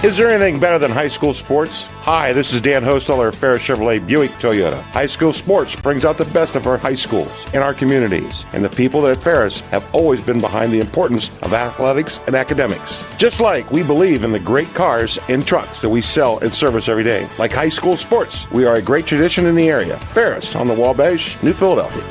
Is there anything better than high school sports? Hi, this is Dan Hosteller of Ferris Chevrolet Buick Toyota. High school sports brings out the best of our high schools and our communities, and the people at Ferris have always been behind the importance of athletics and academics. Just like we believe in the great cars and trucks that we sell and service every day. Like high school sports, we are a great tradition in the area. Ferris on the Wabash, New Philadelphia.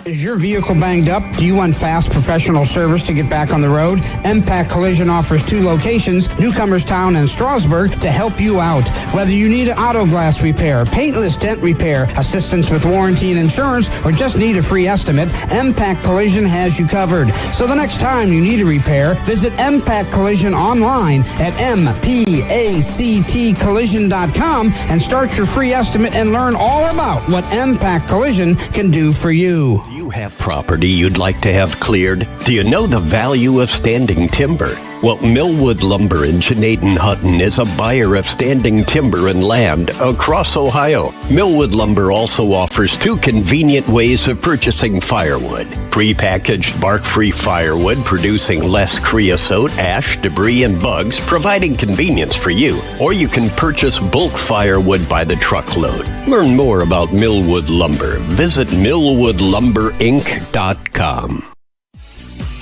Is your vehicle banged up? Do you want fast professional service to get back on the road? Impact Collision offers 2 locations, Newcomerstown and Strasburg, to help you out. Whether you need auto glass repair, paintless dent repair, assistance with warranty and insurance, or just need a free estimate, Impact Collision has you covered. So the next time you need a repair, visit Impact Collision online at mpactcollision.com and start your free estimate and learn all about what Impact Collision can do for you. You have property you'd like to have cleared? Do you know the value of standing timber? Well, Millwood Lumber in Jeanette Hutton is a buyer of standing timber and land across Ohio. Millwood Lumber also offers 2 convenient ways of purchasing firewood. Prepackaged bark-free firewood producing less creosote, ash, debris, and bugs, providing convenience for you. Or you can purchase bulk firewood by the truckload. Learn more about Millwood Lumber. Visit millwoodlumberinc.com.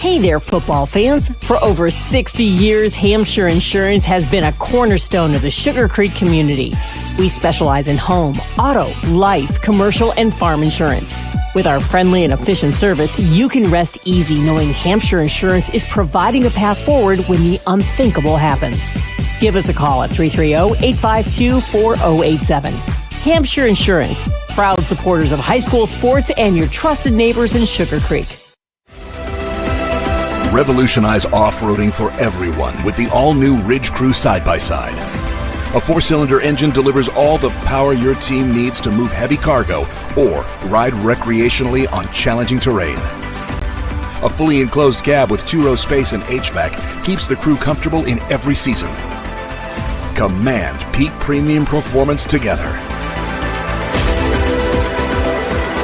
Hey there, football fans. For over 60 years, Hampshire Insurance has been a cornerstone of the Sugarcreek community. We specialize in home, auto, life, commercial, and farm insurance. With our friendly and efficient service, you can rest easy knowing Hampshire Insurance is providing a path forward when the unthinkable happens. Give us a call at 330-852-4087. Hampshire Insurance, proud supporters of high school sports and your trusted neighbors in Sugarcreek. Revolutionize off-roading for everyone with the all-new Ridge Crew side-by-side. A 4-cylinder engine delivers all the power your team needs to move heavy cargo or ride recreationally on challenging terrain. A fully enclosed cab with 2-row space and HVAC keeps the crew comfortable in every season. Command peak premium performance together.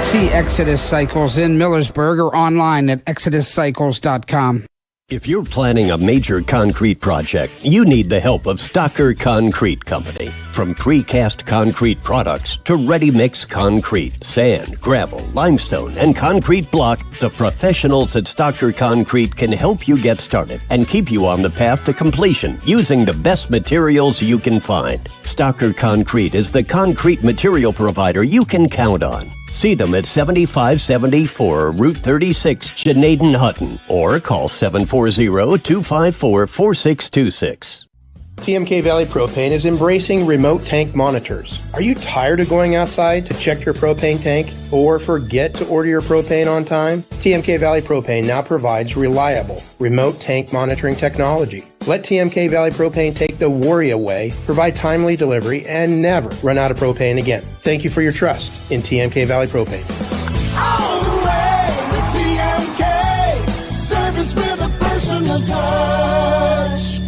See Exodus Cycles in Millersburg or online at exoduscycles.com. If you're planning a major concrete project, you need the help of Stocker Concrete Company. From precast concrete products to ready-mix concrete, sand, gravel, limestone, and concrete block, the professionals at Stocker Concrete can help you get started and keep you on the path to completion using the best materials you can find. Stocker Concrete is the concrete material provider you can count on. See them at 7574 Route 36, Genaden-Hutton, or call 740-254-4626. TMK Valley Propane is embracing remote tank monitors. Are you tired of going outside to check your propane tank or forget to order your propane on time? TMK Valley Propane now provides reliable remote tank monitoring technology. Let TMK Valley Propane take the worry away, provide timely delivery, and never run out of propane again. Thank you for your trust in TMK Valley Propane. All the way with TMK, service with a personal touch.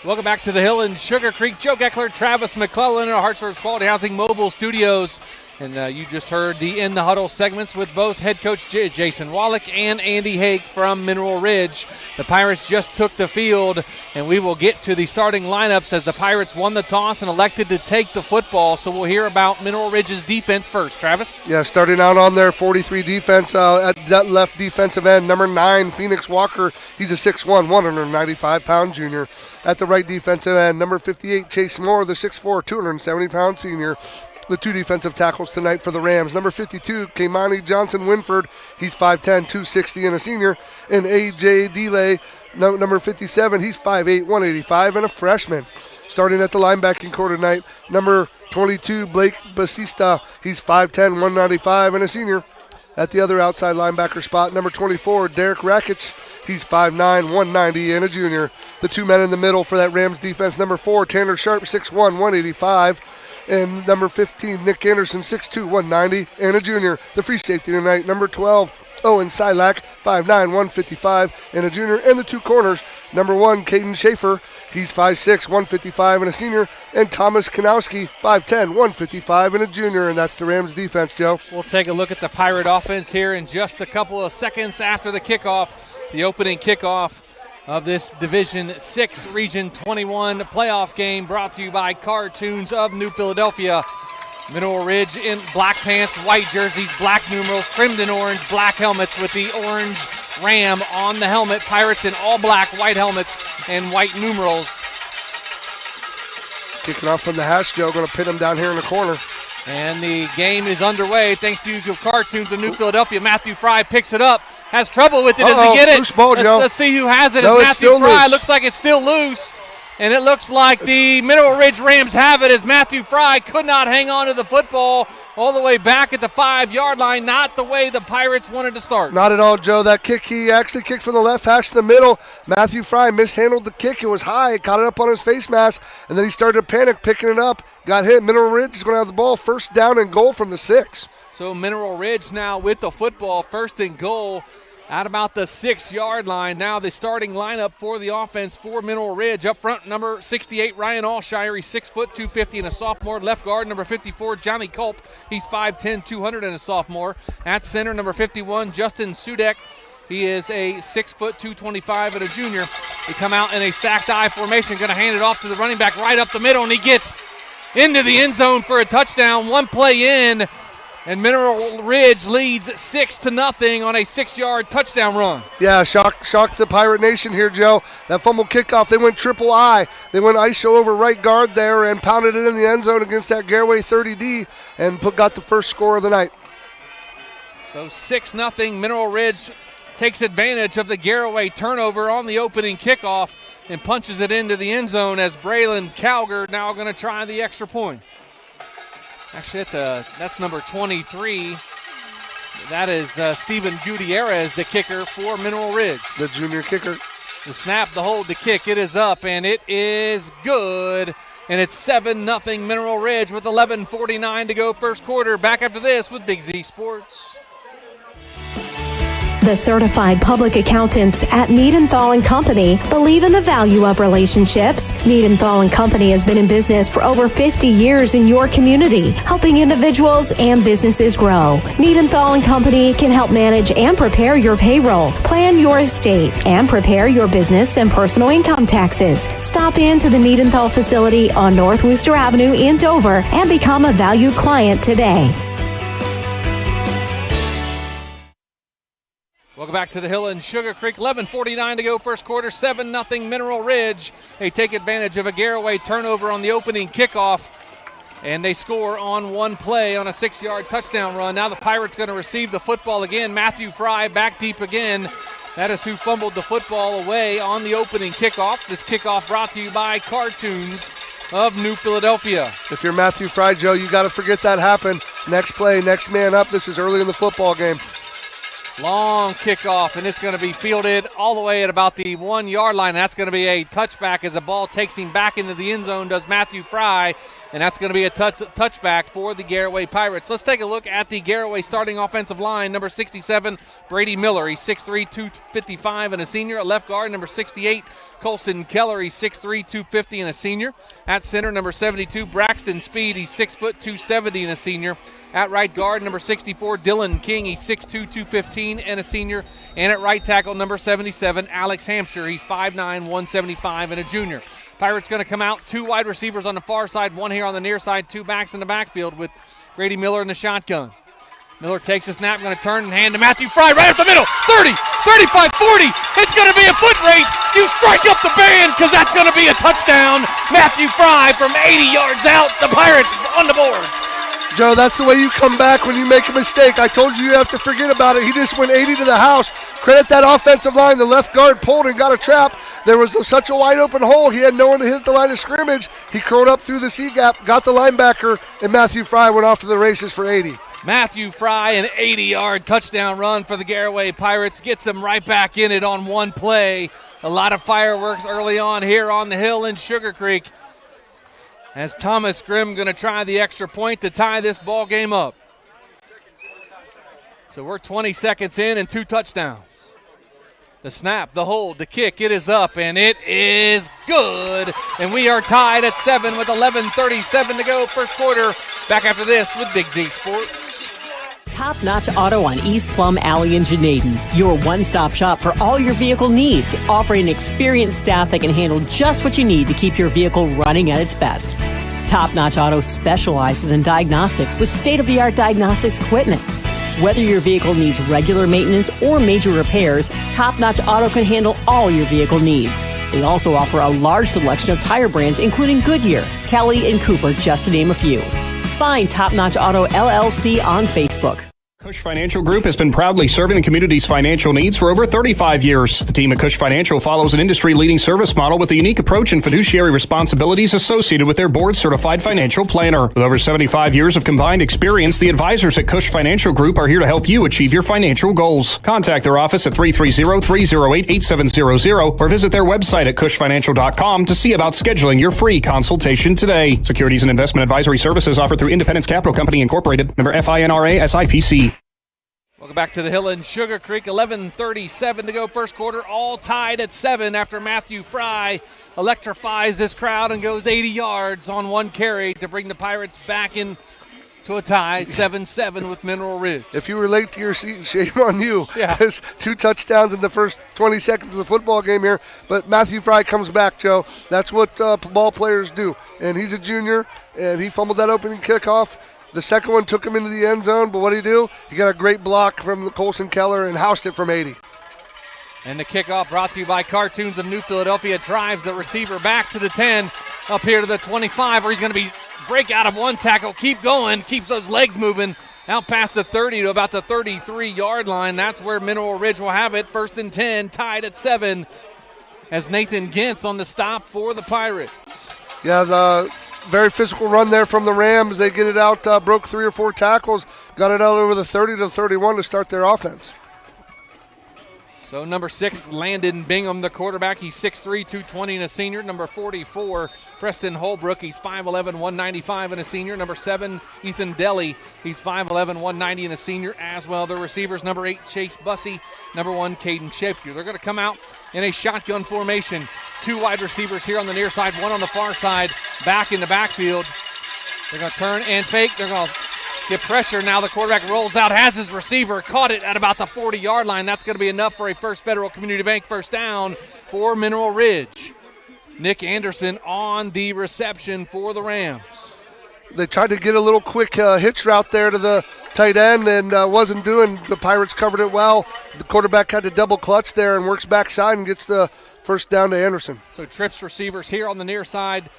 Welcome back to the Hill in Sugarcreek. Joe Geckler, Travis McClellan in our Hartsville's Quality Housing Mobile Studios. And you just heard the In the Huddle segments with both head coach Jason Wallach and Andy Hake from Mineral Ridge. The Pirates just took the field, and we will get to the starting lineups as the Pirates won the toss and elected to take the football. So we'll hear about Mineral Ridge's defense first. Travis? Yeah, starting out on their 43 defense at that left defensive end, number 9, Phoenix Walker. He's a 6'1", 195-pound junior. At the right defensive end, number 58, Chase Moore, the 6'4", 270-pound senior. The 2 defensive tackles tonight for the Rams. Number 52, Kamani Johnson-Winford. He's 5'10", 260 and a senior. And A.J. Delay, number 57, he's 5'8", 185 and a freshman. Starting at the linebacking core tonight, number 22, Blake Basista. He's 5'10", 195 and a senior. At the other outside linebacker spot, number 24, Derek Rakic. He's 5'9", 190 and a junior. The 2 men in the middle for that Rams defense, number 4, Tanner Sharp, 6'1", 185. And number 15, Nick Anderson, 6'2", 190, and a junior. The free safety tonight, number 12, Owen Silak, 5'9", 155, and a junior. And the 2 corners, number 1, Caden Schaefer, he's 5'6", 155, and a senior. And Thomas Kanowski, 5'10", 155, and a junior. And that's the Rams defense, Joe. We'll take a look at the Pirate offense here in just a couple of seconds after the kickoff, the opening kickoff of this Division VI Region 21 playoff game, brought to you by Cartoons of New Philadelphia. Mineral Ridge in black pants, white jerseys, black numerals, trimmed in orange, black helmets with the orange ram on the helmet. Pirates in all black, white helmets, and white numerals. Kicking off from the hash, Joe. Going to pin him down here in the corner. And the game is underway thanks to Cartoons of New Philadelphia. Matthew Fry picks it up. Has trouble with it. Does he get it? Loose ball, Joe. Let's see who has it. No, it's Matthew Fry. Loose. Looks like it's still loose. And it looks like the Mineral Ridge Rams have it as Matthew Fry could not hang on to the football all the way back at the 5-yard line. Not the way the Pirates wanted to start. Not at all, Joe. That kick, he actually kicked from the left hash to the middle. Matthew Fry mishandled the kick. It was high. Caught it up on his face mask. And then he started to panic, picking it up. Got hit. Mineral Ridge is going to have the ball. First down and goal from the 6. So Mineral Ridge now with the football. First and goal at about the 6-yard line. Now the starting lineup for the offense for Mineral Ridge. Up front, number 68, Ryan Alshire. He's 6', 250 and a sophomore. Left guard, number 54, Johnny Culp. He's 5'10", 200 and a sophomore. At center, number 51, Justin Sudek. He is a 6', 225 and a junior. They come out in a stacked I formation. Going to hand it off to the running back right up the middle, and he gets into the end zone for a touchdown. One play in, And Mineral Ridge leads 6-0 on a 6-yard touchdown run. Yeah, shocked the Pirate Nation here, Joe. That fumble kickoff, they went triple I. They went ISO over right guard there and pounded it in the end zone against that Garaway 30D and got the first score of the night. So 6-0, Mineral Ridge takes advantage of the Garaway turnover on the opening kickoff and punches it into the end zone as Braylon Calger now going to try the extra point. Actually, that's number 23. That is Steven Gutierrez, the kicker for Mineral Ridge. The junior kicker. The snap, the hold, the kick. It is up, and it is good. And it's 7-0 Mineral Ridge with 11:49 to go first quarter. Back after this with Big Z Sports. The certified public accountants at Niedenthal & Company believe in the value of relationships. Niedenthal & Company has been in business for over 50 years in your community, helping individuals and businesses grow. Niedenthal & Company can help manage and prepare your payroll, plan your estate, and prepare your business and personal income taxes. Stop into the Niedenthal facility on North Worcester Avenue in Dover and become a valued client today. Welcome back to the Hill and Sugarcreek. 11:49 to go first quarter. 7-0 Mineral Ridge. They take advantage of a Garaway turnover on the opening kickoff, and they score on one play on a 6-yard touchdown run. Now the Pirates going to receive the football again. Matthew Fry back deep again. That is who fumbled the football away on the opening kickoff. This kickoff brought to you by Cartoons of New Philadelphia. If you're Matthew Fry, Joe, you got to forget that happened. Next play, next man up. This is early in the football game. Long kickoff, and it's going to be fielded all the way at about the 1-yard line. That's going to be a touchback as the ball takes him back into the end zone, does Matthew Fry, and that's going to be a touchback for the Garaway Pirates. Let's take a look at the Garaway starting offensive line. Number 67, Brady Miller. He's 6'3", 255 and a senior. At left guard, number 68, Colson Keller. He's 6'3", 250 and a senior. At center, number 72, Braxton Speed. He's 6 foot 270 and a senior. At right guard, number 64, Dylan King. He's 6'2", 215 and a senior. And at right tackle, number 77, Alex Hampshire. He's 5'9", 175 and a junior. Pirates going to come out, 2 wide receivers on the far side, 1 here on the near side, 2 backs in the backfield with Brady Miller in the shotgun. Miller takes a snap, going to turn and hand to Matthew Fry right up the middle. 30, 35, 40. It's going to be a foot race. You strike up the band because that's going to be a touchdown. Matthew Fry from 80 yards out. The Pirates on the board. Joe, that's the way you come back when you make a mistake. I told you have to forget about it. He just went 80 to the house. Credit that offensive line. The left guard pulled and got a trap. There was such a wide open hole. He had no one to hit the line of scrimmage. He curled up through the C-gap, got the linebacker, and Matthew Fry went off to the races for 80. Matthew Fry, an 80-yard touchdown run for the Garaway Pirates. Gets them right back in it on one play. A lot of fireworks early on here on the Hill in Sugarcreek, as Thomas Grimm going to try the extra point to tie this ball game up. So we're 20 seconds in and 2 touchdowns. The snap, the hold, the kick, it is up, and it is good. And we are tied at 7 with 11:37 to go first quarter. Back after this with Big Z Sports. Top Notch Auto on East Plum Alley in Genaden. Your one-stop shop for all your vehicle needs, offering experienced staff that can handle just what you need to keep your vehicle running at its best. Top Notch Auto specializes in diagnostics with state-of-the-art diagnostics equipment. Whether your vehicle needs regular maintenance or major repairs, Top Notch Auto can handle all your vehicle needs. They also offer a large selection of tire brands, including Goodyear, Kelly, and Cooper, just to name a few. Find Top Notch Auto LLC on Facebook. Cush Financial Group has been proudly serving the community's financial needs for over 35 years. The team at Cush Financial follows an industry-leading service model with a unique approach and fiduciary responsibilities associated with their board-certified financial planner. With over 75 years of combined experience, the advisors at Cush Financial Group are here to help you achieve your financial goals. Contact their office at 330-308-8700 or visit their website at cushfinancial.com to see about scheduling your free consultation today. Securities and investment advisory services offered through Independence Capital Company Incorporated, member FINRA SIPC. Welcome back to the Hill in Sugarcreek. 11:37 to go first quarter. All tied at 7 after Matthew Fry electrifies this crowd and goes 80 yards on one carry to bring the Pirates back in to a tie, 7-7 with Mineral Ridge. If you were late to your seat, shame on you. Yeah. 2 touchdowns in the first 20 seconds of the football game here. But Matthew Fry comes back, Joe. That's what ball players do. And he's a junior, and he fumbled that opening kickoff. The second one took him into the end zone, but what did he do? He got a great block from the Colson Keller and housed it from 80. And the kickoff brought to you by Cartoons of New Philadelphia drives the receiver back to the 10, up here to the 25, where he's going to break out of one tackle, keep going, keeps those legs moving, out past the 30 to about the 33-yard line. That's where Mineral Ridge will have it. 1st and 10, tied at 7, as Nathan Gintz on the stop for the Pirates. Yeah, the very physical run there from the Rams. They get it out, broke 3 or 4 tackles, got it out over the 30 to 31 to start their offense. So number 6, Landon Bingham, the quarterback. He's 6'3", 220 and a senior. Number 44, Preston Holbrook. He's 5'11", 195 and a senior. Number 7, Ethan Deli. He's 5'11", 190 and a senior as well. The receivers, number 8, Chase Bussey. Number 1, Caden Shafter. They're going to come out in a shotgun formation. 2 wide receivers here on the near side, 1 on the far side, back in the backfield. They're going to turn and fake. They're going to get pressure. Now the quarterback rolls out, has his receiver, caught it at about the 40-yard line. That's going to be enough for a First Federal Community Bank first down for Mineral Ridge. Nick Anderson on the reception for the Rams. They tried to get a little quick hitch route there to the tight end and wasn't doing. The Pirates covered it well. The quarterback had to double clutch there and works backside and gets the first down to Anderson. So trips receivers here on the near side.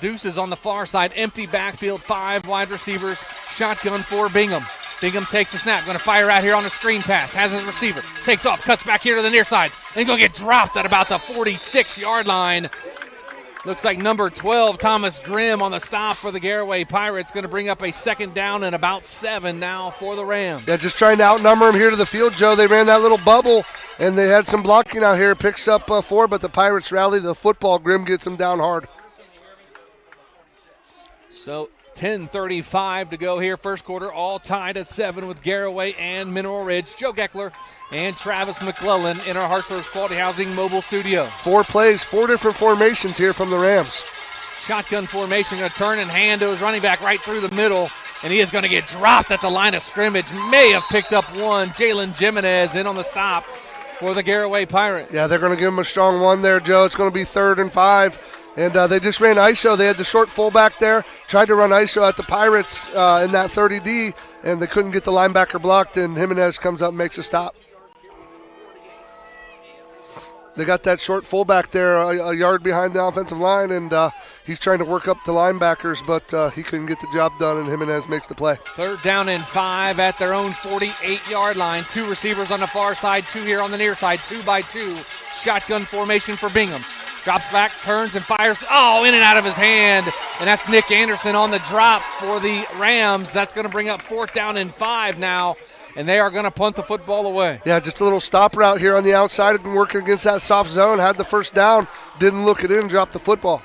Deuces on the far side, empty backfield, 5 wide receivers, shotgun for Bingham. Bingham takes the snap, going to fire out here on a screen pass, has his receiver, takes off, cuts back here to the near side, and going to get dropped at about the 46-yard line. Looks like number 12, Thomas Grimm, on the stop for the Garaway Pirates, going to bring up a 2nd down and about 7 now for the Rams. Yeah, just trying to outnumber them here to the field, Joe. They ran that little bubble, and they had some blocking out here, picks up 4, but the Pirates rallied the football. Grimm gets them down hard. So 10:35 to go here, first quarter, all tied at 7 with Garaway and Mineral Ridge. Joe Geckler and Travis McClellan in our Hartsburg Quality Housing mobile studio. 4 plays, 4 different formations here from the Rams. Shotgun formation, going to turn and hand to his running back right through the middle, and he is going to get dropped at the line of scrimmage. May have picked up one. Jalen Jimenez in on the stop for the Garaway Pirates. Yeah, they're going to give him a strong one there, Joe. It's going to be 3rd and 5. And they just ran ISO. They had the short fullback there, tried to run ISO at the Pirates in that 30D, and they couldn't get the linebacker blocked, and Jimenez comes up and makes a stop. They got that short fullback there a yard behind the offensive line, and he's trying to work up the linebackers, but he couldn't get the job done, and Jimenez makes the play. 3rd down and 5 at their own 48-yard line. 2 receivers on the far side, 2 here on the near side, 2 by 2. Shotgun formation for Bingham. Drops back, turns, and fires. Oh, in and out of his hand. And that's Nick Anderson on the drop for the Rams. That's going to bring up 4th down and 5 now. And they are going to punt the football away. Yeah, just a little stop route here on the outside. Been working against that soft zone. Had the first down. Didn't look it in. Dropped the football.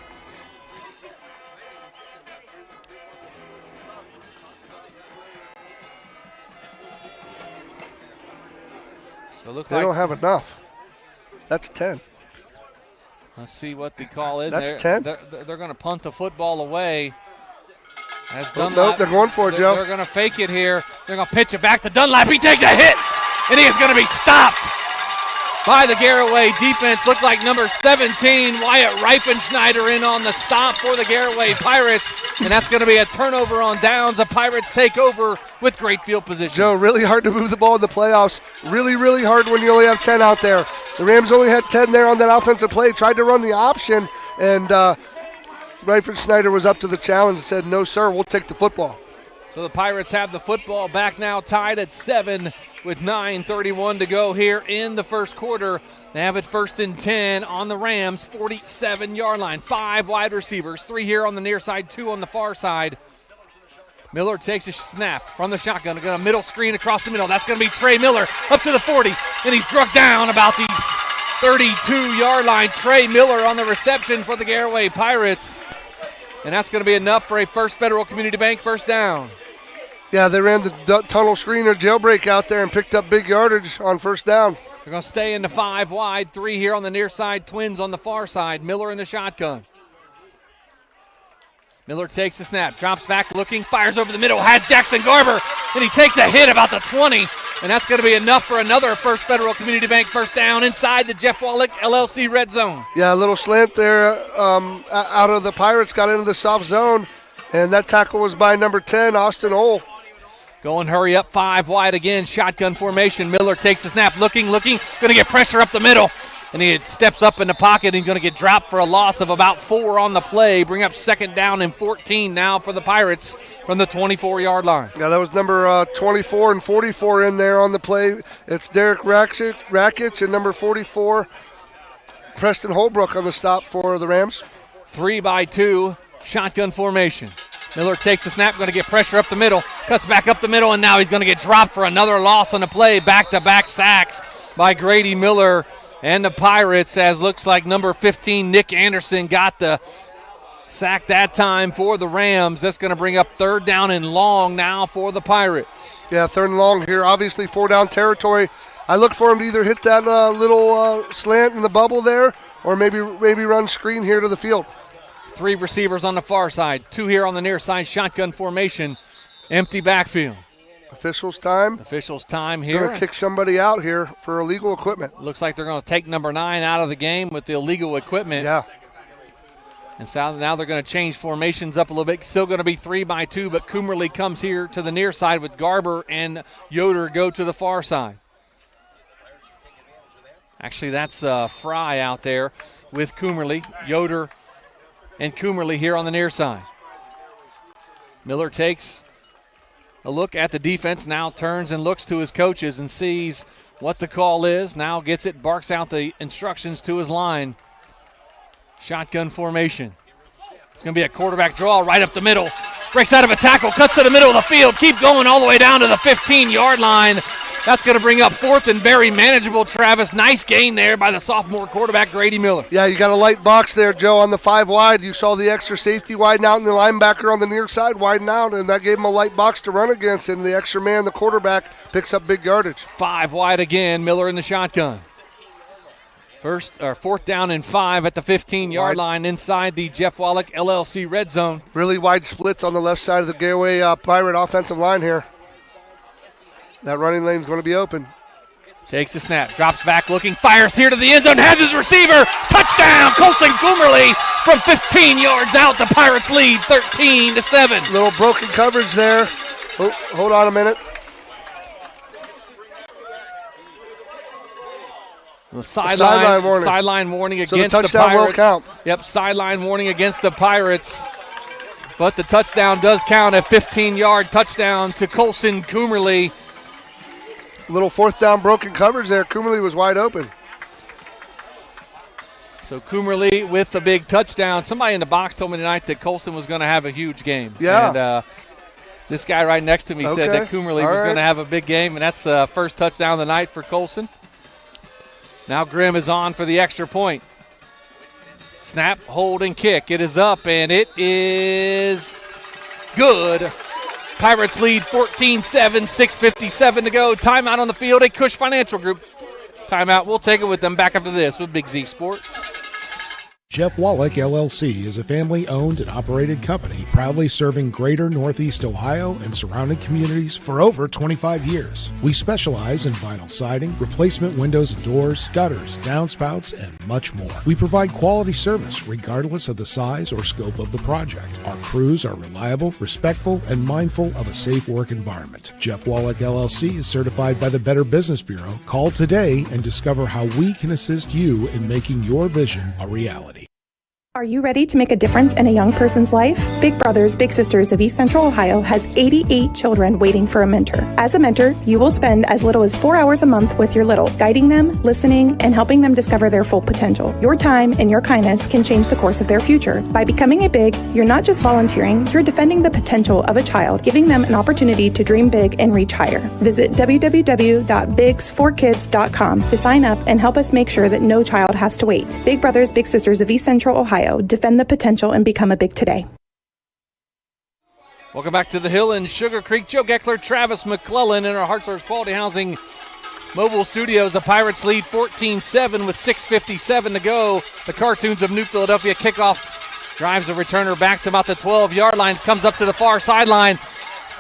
So they don't have enough. That's 10. Let's see what the call is. That's 10. They're going to punt the football away. Nope, they're going for it, Joe. They're going to fake it here. They're going to pitch it back to Dunlap. He takes a hit, and he is going to be stopped by the Garaway defense. Looked like number 17, Wyatt Reifenschneider, in on the stop for the Garaway Pirates, and that's going to be a turnover on downs. The Pirates take over with great field position. Joe, really hard to move the ball in the playoffs. Really, really hard when you only have 10 out there. The Rams only had 10 there on that offensive play. Tried to run the option, and Reifenschneider was up to the challenge and said, no, sir, we'll take the football. So the Pirates have the football back now, tied at 7 with 9:31 to go here in the first quarter. They have it 1st and 10 on the Rams' 47-yard line. 5 wide receivers, 3 here on the near side, 2 on the far side. Miller takes a snap from the shotgun. Going to middle screen across the middle. That's going to be Trey Miller up to the 40, and he's struck down about the 32-yard line. Trey Miller on the reception for the Garaway Pirates, and that's going to be enough for a First Federal Community Bank first down. Yeah, they ran the tunnel screen or jailbreak out there and picked up big yardage on first down. They're going to stay in the 5 wide, 3 here on the near side, Twins on the far side. Miller in the shotgun. Miller takes the snap, drops back looking, fires over the middle, had Jackson Garber, and he takes a hit about the 20, and that's going to be enough for another First Federal Community Bank first down inside the Jeff Wallach LLC red zone. Yeah, a little slant there out of the Pirates, got into the soft zone, And that tackle was by number 10, Austin Ole. Going hurry up, 5 wide again, shotgun formation. Miller takes a snap, looking, going to get pressure up the middle. And he steps up in the pocket. He's going to get dropped for a loss of about 4 on the play. Bring up 2nd down and 14 now for the Pirates from the 24-yard line. Yeah, that was number 24 and 44 in there on the play. It's Derek Rakic and number 44, Preston Holbrook on the stop for the Rams. 3-by-2, shotgun formation. Miller takes a snap, going to get pressure up the middle, cuts back up the middle, and now he's going to get dropped for another loss on the play. Back-to-back sacks by Grady Miller and the Pirates, as looks like number 15, Nick Anderson, got the sack that time for the Rams. That's going to bring up 3rd down and long now for the Pirates. Yeah, 3rd and long here. Obviously 4-down territory. I look for him to either hit that little slant in the bubble there or maybe run screen here to the field. 3 receivers on the far side, 2 here on the near side, shotgun formation, empty backfield. Officials time here. Going to kick somebody out here for illegal equipment. Looks like they're going to take number 9 out of the game with the illegal equipment. Yeah. And so now they're going to change formations up a little bit. Still going to be 3-by-2, but Coomerly comes here to the near side with Garber and Yoder go to the far side. Actually, that's Fry out there with Coomerly. Yoder and Coomerly here on the near side. Miller takes a look at the defense, now turns and looks to his coaches and sees what the call is. Now gets it, barks out the instructions to his line. Shotgun formation. It's going to be a quarterback draw right up the middle. Breaks out of a tackle, cuts to the middle of the field, keep going all the way down to the 15-yard line. That's going to bring up 4th and very manageable, Travis. Nice gain there by the sophomore quarterback, Grady Miller. Yeah, you got a light box there, Joe, on the 5 wide. You saw the extra safety widen out and the linebacker on the near side widen out, and that gave him a light box to run against, and the extra man, the quarterback, picks up big yardage. 5 wide again, Miller in the shotgun. 4th down and 5 at the 15-yard line inside the Jeff Wallach LLC red zone. Really wide splits on the left side of the Garaway Pirate offensive line here. That running lane's going to be open. Takes a snap, drops back looking, fires here to the end zone, has his receiver. Touchdown, Colson Coomerly from 15 yards out. The Pirates lead 13-7. Little broken coverage there. Oh, hold on a minute. The sideline warning against the Pirates. Will count. Yep, sideline warning against the Pirates. But the touchdown does count, a 15-yard touchdown to Colson Coomerly. Little 4th down broken coverage there. Coomerly was wide open. So Coomerly with the big touchdown. Somebody in the box told me tonight that Colson was going to have a huge game. Yeah. And this guy right next to me said that Coomerly was going to have a big game, and that's the first touchdown of the night for Colson. Now Grimm is on for the extra point. Snap, hold, and kick. It is up, and it is good. Pirates lead 14-7, 6:57 to go. Timeout on the field at Cush Financial Group. Timeout. We'll take it with them back after this with Big Z Sports. Jeff Wallach LLC is a family-owned and operated company proudly serving greater Northeast Ohio and surrounding communities for over 25 years. We specialize in vinyl siding, replacement windows and doors, gutters, downspouts, and much more. We provide quality service regardless of the size or scope of the project. Our crews are reliable, respectful, and mindful of a safe work environment. Jeff Wallach LLC is certified by the Better Business Bureau. Call today and discover how we can assist you in making your vision a reality. Are you ready to make a difference in a young person's life? Big Brothers Big Sisters of East Central Ohio has 88 children waiting for a mentor. As a mentor, you will spend as little as 4 hours a month with your little, guiding them, listening, and helping them discover their full potential. Your time and your kindness can change the course of their future. By becoming a Big, you're not just volunteering, you're defending the potential of a child, giving them an opportunity to dream big and reach higher. Visit www.bigs4kids.com to sign up and help us make sure that no child has to wait. Big Brothers Big Sisters of East Central Ohio. Defend the potential and become a Big today. Welcome back to the Hill in Sugarcreek. Joe Geckler, Travis McClellan in our Hartzler's Quality Housing mobile studios. The Pirates lead 14-7 with 6:57 to go. The Cartoons of New Philadelphia kickoff drives a returner back to about the 12-yard line. Comes up to the far sideline.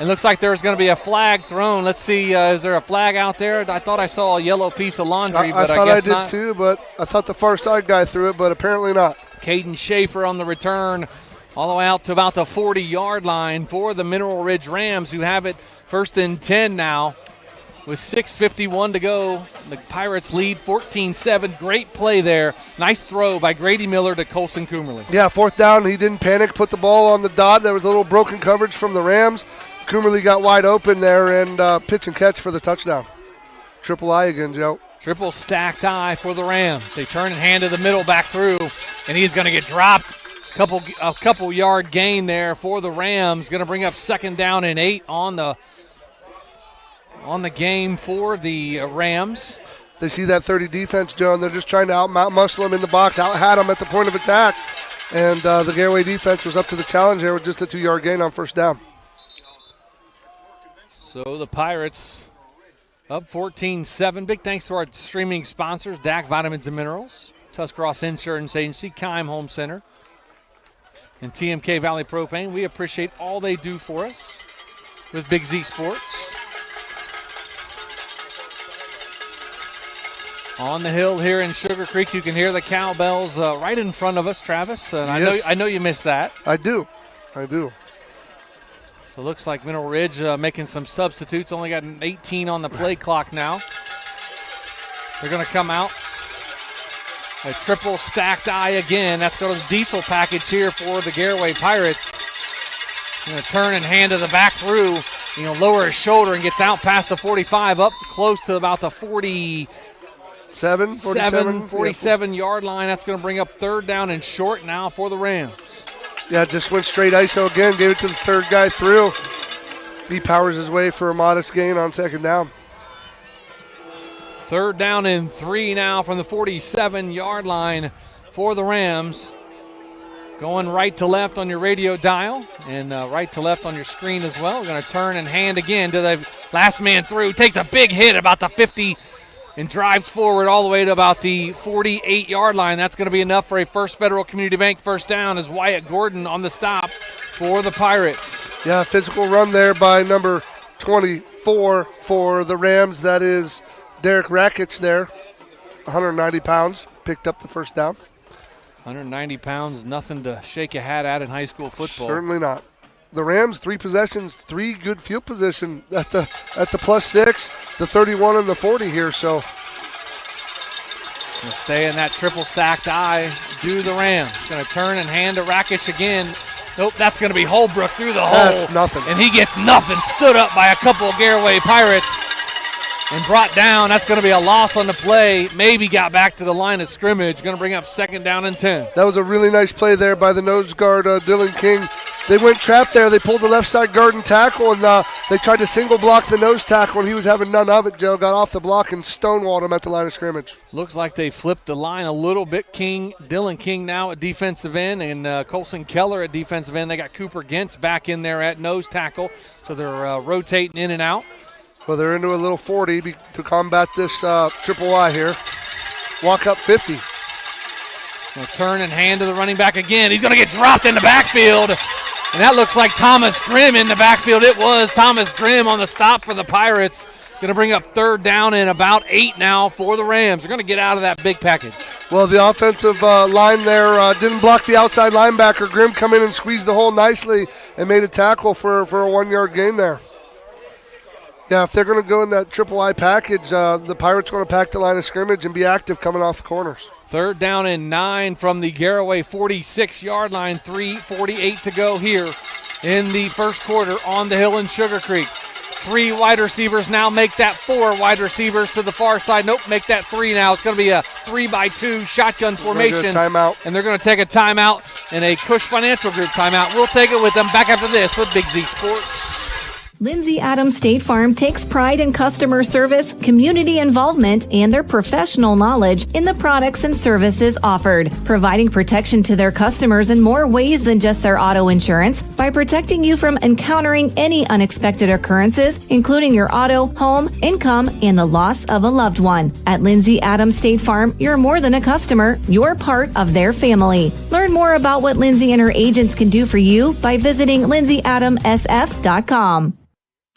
It looks like there's going to be a flag thrown. Let's see, is there a flag out there? I thought I saw a yellow piece of laundry, but I guess not. I thought I did too, but I thought the far side guy threw it, but apparently not. Caden Schaefer on the return all the way out to about the 40-yard line for the Mineral Ridge Rams, who have it 1st and 10 now with 6:51 to go. The Pirates lead 14-7. Great play there. Nice throw by Grady Miller to Colson Coomerly. Yeah, 4th down. He didn't panic, put the ball on the dot. There was a little broken coverage from the Rams. Coomerly got wide open there and pitch and catch for the touchdown. Triple I again, Joe. Triple stacked I for the Rams. They turn and hand to the middle back through, and he's going to get dropped. A couple yard gain there for the Rams. Going to bring up 2nd down and 8 on the game for the Rams. They see that 30 defense, Joe, and they're just trying to out-muscle them in the box, out-hat them at the point of attack. And the Garaway defense was up to the challenge there with just a 2-yard gain on 1st down. So the Pirates up 14-7. Big thanks to our streaming sponsors, DAC Vitamins and Minerals, Tuscarawas Insurance Agency, Keim Home Center, and TMK Valley Propane. We appreciate all they do for us with Big Z Sports. On the hill here in Sugarcreek, you can hear the cowbells right in front of us, Travis. And yes. I know you missed that. I do. So it looks like Mineral Ridge making some substitutes. Only got an 18 on the play clock now. They're going to come out. A triple stacked I again. That's going to the diesel package here for the Garaway Pirates. Going to turn and hand to the back through. Lower his shoulder and gets out past the 45, up close to about the 47-yard line. That's going to bring up 3rd down and short now for the Rams. Yeah, just went straight ISO again, gave it to the 3rd guy through. He powers his way for a modest gain on 2nd down. 3rd down and 3 now from the 47-yard line for the Rams. Going right to left on your radio dial and right to left on your screen as well. We're going to turn and hand again to the last man through. Takes a big hit about the 50 and drives forward all the way to about the 48-yard line. That's going to be enough for a First Federal Community Bank 1st down as Wyatt Gordon on the stop for the Pirates. Yeah, physical run there by number 24 for the Rams. That is Derek Rakic there, 190 pounds, picked up the 1st down. 190 pounds, nothing to shake a hat at in high school football. Certainly not. The Rams, 3 possessions, 3 good field position at the +6, the 31 and the 40 here. So Gonna stay in that triple stacked I. Do the Rams. Going to turn and hand to Rakic again. Nope, that's going to be Holbrook through the hole. That's nothing. And he gets nothing. Stood up by a couple of Garaway Pirates and brought down. That's going to be a loss on the play. Maybe got back to the line of scrimmage. Going to bring up 2nd down and 10. That was a really nice play there by the nose guard, Dylan King. They went trap there. They pulled the left side guard and tackle, and they tried to single block the nose tackle, and he was having none of it, Joe. Got off the block and stonewalled him at the line of scrimmage. Looks like they flipped the line a little bit. Dylan King now at defensive end, and Colson Keller at defensive end. They got Cooper Gentz back in there at nose tackle, so they're rotating in and out. Well, they're into a little 40 to combat this triple I here. Walk up 50. Gonna turn and hand to the running back again. He's going to get dropped in the backfield. And that looks like Thomas Grimm in the backfield. It was Thomas Grimm on the stop for the Pirates. Going to bring up 3rd down and about 8 now for the Rams. They're going to get out of that big package. Well, the offensive line there didn't block the outside linebacker. Grimm come in and squeezed the hole nicely and made a tackle for a 1-yard gain there. Yeah, if they're going to go in that triple I package, the Pirates going to pack the line of scrimmage and be active coming off the corners. 3rd down and 9 from the Garaway 46-yard line. 3:48 to go here in the first quarter on the hill in Sugarcreek. 3 wide receivers now make that 4 wide receivers to the far side. Nope, make that 3 now. It's going to be a 3-by-2 shotgun formation. Timeout. And they're going to take a timeout and a Cush Financial Group timeout. We'll take it with them back after this with Big Z Sports. Lindsay Adams State Farm takes pride in customer service, community involvement, and their professional knowledge in the products and services offered, providing protection to their customers in more ways than just their auto insurance by protecting you from encountering any unexpected occurrences, including your auto, home, income, and the loss of a loved one. At Lindsay Adams State Farm, you're more than a customer, you're part of their family. Learn more about what Lindsay and her agents can do for you by visiting lindsayadamsf.com.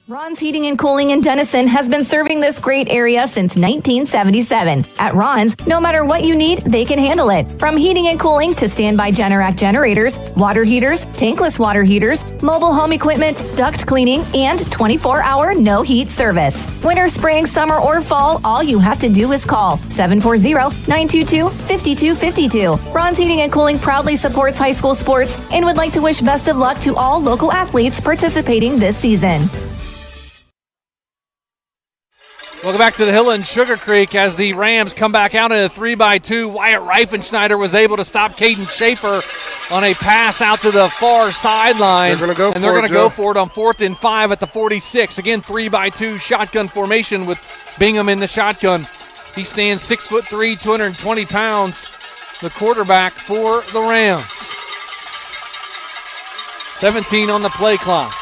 Ron's Heating and Cooling in Denison has been serving this great area since 1977. At Ron's, no matter what you need, they can handle it. From heating and cooling to standby Generac generators, water heaters, tankless water heaters, mobile home equipment, duct cleaning, and 24-hour no-heat service. Winter, spring, summer, or fall, all you have to do is call 740-922-5252. Ron's Heating and Cooling proudly supports high school sports and would like to wish best of luck to all local athletes participating this season. Welcome back to the Hill and Sugarcreek as the Rams come back out in a 3-by-2. Wyatt Reifenschneider was able to stop Caden Schaefer on a pass out to the far sideline. They're going to go for it on 4th and 5 at the 46. Again, 3-by-2 shotgun formation with Bingham in the shotgun. He stands 6'3", 220 pounds, the quarterback for the Rams. 17 on the play clock.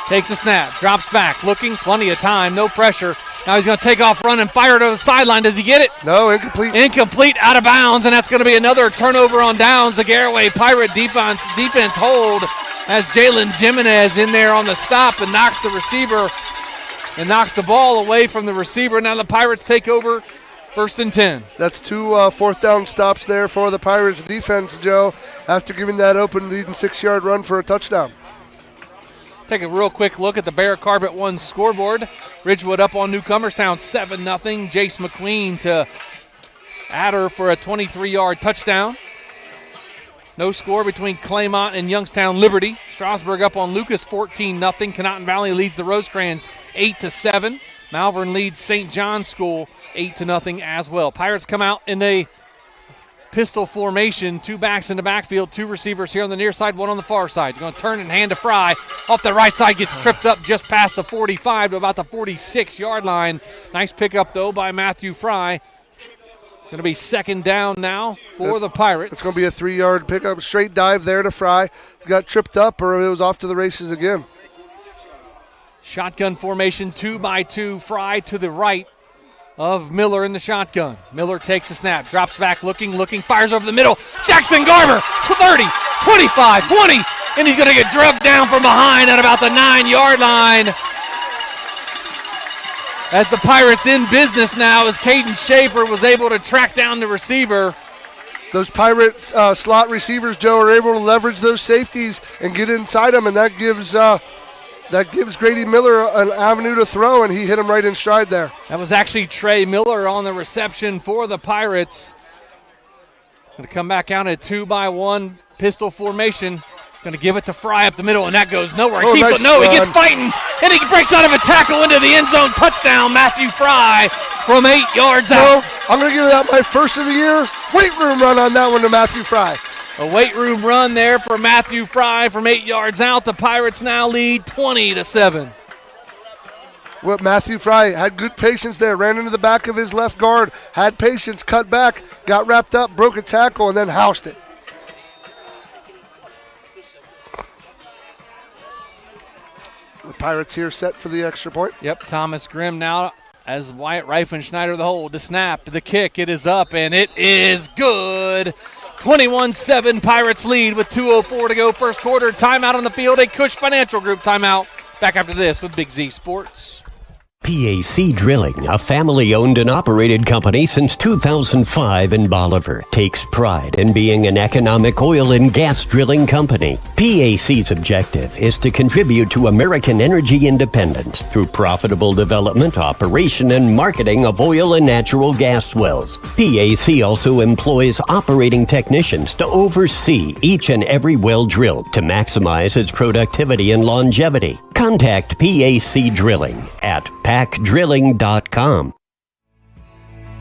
Takes a snap, drops back, looking, plenty of time, no pressure. Now he's going to take off, run, and fire to the sideline. Does he get it? No, incomplete. Incomplete, out of bounds, and that's going to be another turnover on downs. The Garaway Pirate defense hold as Jalen Jimenez in there on the stop and knocks the receiver and knocks the ball away from the receiver. Now the Pirates take over 1st and 10. That's 2 fourth down stops there for the Pirates defense, Joe, after giving that open leading 6-yard run for a touchdown. Take a real quick look at the Bear Carpet 1 scoreboard. Ridgewood up on Newcomerstown 7-0. Jace McQueen to Adder for a 23-yard touchdown. No score between Claymont and Youngstown Liberty. Strasburg up on Lucas 14-0. Conotton Valley leads the Rosecrans 8-7. Malvern leads St. John's School 8-0 as well. Pirates come out in a pistol formation, 2 backs in the backfield, 2 receivers here on the near side, 1 on the far side. Going to turn and hand to Fry. Off the right side, gets tripped up just past the 45 to about the 46-yard line. Nice pickup, though, by Matthew Fry. Going to be 2nd down now for the Pirates. It's going to be a 3-yard pickup. Straight dive there to Fry. Got tripped up, or it was off to the races again. Shotgun formation, 2-by-2. Fry to the right of Miller in the shotgun. Miller takes a snap, drops back, looking, fires over the middle. Jackson Garber, 30, 25, 20, and he's going to get drugged down from behind at about the 9-yard line. As the Pirates in business now, as Caden Schaefer was able to track down the receiver. Those Pirate slot receivers, Joe, are able to leverage those safeties and get inside them, and that gives Grady Miller an avenue to throw, and he hit him right in stride there. That was actually Trey Miller on the reception for the Pirates. Going to come back out at 2-by-1 pistol formation. Going to give it to Fry up the middle, and that goes nowhere. He gets fighting, and he breaks out of a tackle into the end zone. Touchdown, Matthew Fry from 8 yards out. I'm going to give that my first of the year weight room run on that one to Matthew Fry. A weight room run there for Matthew Fry from 8 yards out. The Pirates now lead 20-7. Well, Matthew Fry had good patience there, ran into the back of his left guard, had patience, cut back, got wrapped up, broke a tackle, and then housed it. The Pirates here set for the extra point. Yep, Thomas Grimm now as Wyatt Reifenschneider the hold. The snap, the kick, it is up, and it is good. 21-7 Pirates lead with 2:04 to go first quarter. Timeout on the field, a Cush Financial Group timeout. Back after this with Big Z Sports. PAC Drilling, a family-owned and operated company since 2005 in Bolivar, takes pride in being an economic oil and gas drilling company. PAC's objective is to contribute to American energy independence through profitable development, operation, and marketing of oil and natural gas wells. PAC also employs operating technicians to oversee each and every well drilled to maximize its productivity and longevity. Contact PAC Drilling at pacdrilling.com.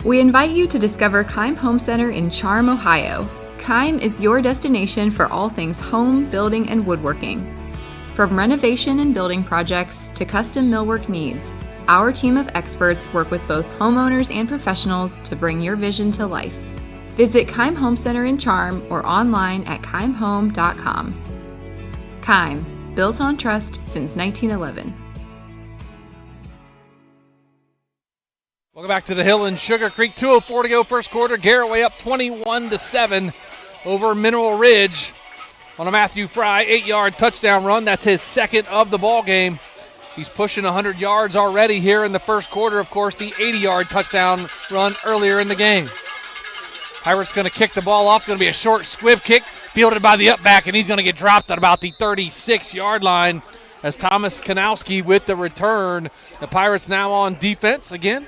We invite you to discover Keim Home Center in Charm, Ohio. Keim is your destination for all things home, building, and woodworking. From renovation and building projects to custom millwork needs, our team of experts work with both homeowners and professionals to bring your vision to life. Visit Keim Home Center in Charm or online at keimhome.com. Keim, built on trust since 1911. Welcome back to the Hill and Sugarcreek. 2:04 to go first quarter. Garaway up 21-7 over Mineral Ridge on a Matthew Fry 8-yard touchdown run. That's his second of the ball game. He's pushing 100 yards already here in the first quarter. Of course, the 80-yard touchdown run earlier in the game. Pirates going to kick the ball off. Going to be a short squib kick, fielded by the up back, and he's going to get dropped at about the 36-yard line as Thomas Kanowski with the return. The Pirates now on defense again.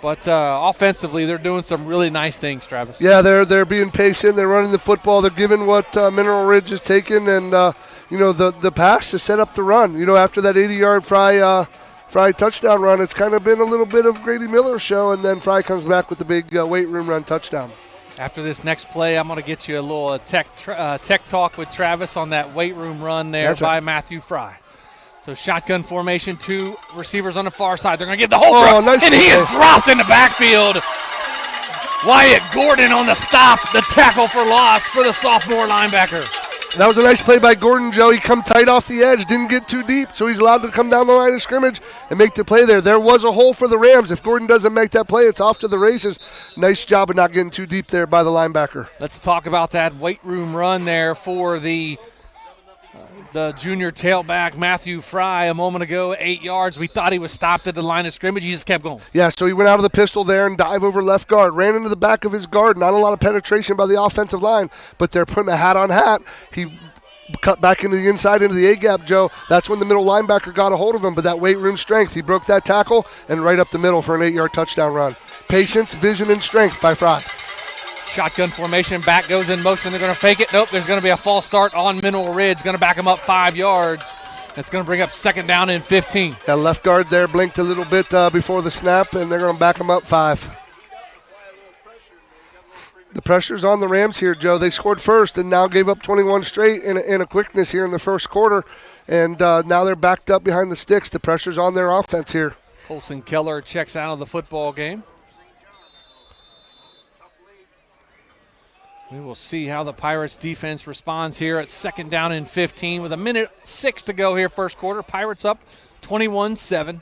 But offensively, they're doing some really nice things, Travis. Yeah, they're being patient. They're running the football. They're giving what Mineral Ridge has taken, and the pass to set up the run. After that 80-yard Fry touchdown run, it's kind of been a little bit of Grady Miller's show, and then Fry comes back with the big weight room run touchdown. After this next play, I'm going to get you a little tech talk with Travis on that weight room run there. That's by right. Matthew Fry. So shotgun formation, 2 receivers on the far side. They're going to get the whole drop, nice and he is dropped in the backfield. Wyatt Gordon on the stop, the tackle for loss for the sophomore linebacker. That was a nice play by Gordon, Joe. He come tight off the edge, didn't get too deep, so he's allowed to come down the line of scrimmage and make the play there. There was a hole for the Rams. If Gordon doesn't make that play, it's off to the races. Nice job of not getting too deep there by the linebacker. Let's talk about that weight room run there for the junior tailback, Matthew Fry, a moment ago, 8 yards. We thought he was stopped at the line of scrimmage. He just kept going. Yeah, so he went out of the pistol there and dive over left guard, ran into the back of his guard. Not a lot of penetration by the offensive line, but they're putting a hat on hat. He cut back into the inside, into the A-gap, Joe. That's when the middle linebacker got a hold of him, but that weight room strength, he broke that tackle and right up the middle for an 8-yard touchdown run. Patience, vision, and strength by Fry. Shotgun formation, back goes in motion. They're going to fake it. Nope, there's going to be a false start on Mineral Ridge. Going to back him up 5 yards. That's going to bring up 2nd down and 15. That left guard there blinked a little bit before the snap, and they're going to back him up 5. The pressure's on the Rams here, Joe. They scored first and now gave up 21 straight in a quickness here in the first quarter, and now they're backed up behind the sticks. The pressure's on their offense here. Colson Keller checks out of the football game. We will see how the Pirates defense responds here at 2nd down and 15 with 1:06 to go here first quarter. Pirates up 21-7.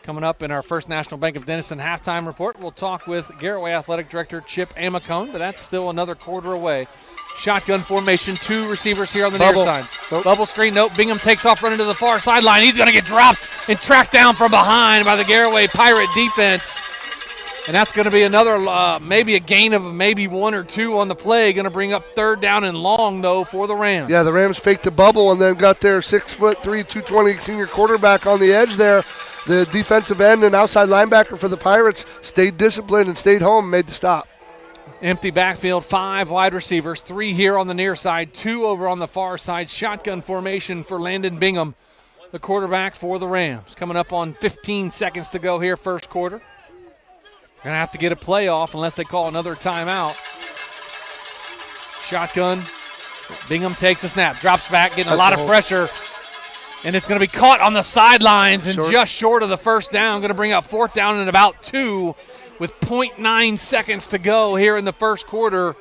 Coming up in our First National Bank of Denison halftime report, we'll talk with Garaway Athletic Director Chip Amicone, but that's still another quarter away. Shotgun formation, 2 receivers here on the near side. Nope. Bubble screen, nope. Bingham takes off running to the far sideline. He's going to get dropped and tracked down from behind by the Garaway Pirate defense. And that's going to be another, maybe a gain of maybe 1 or 2 on the play. Going to bring up 3rd down and long, though, for the Rams. Yeah, the Rams faked the bubble and then got their 6'3", 220 senior quarterback on the edge there. The defensive end and outside linebacker for the Pirates stayed disciplined and stayed home and made the stop. Empty backfield, 5 wide receivers, 3 here on the near side, 2 over on the far side. Shotgun formation for Landon Bingham, the quarterback for the Rams. Coming up on 15 seconds to go here first quarter. Going to have to get a play off unless they call another timeout. Shotgun. Bingham takes a snap, drops back, getting a lot of pressure. And it's going to be caught on the sidelines and just short of the first down. Going to bring up 4th down and about 2 with 0.9 seconds to go here in the first quarter.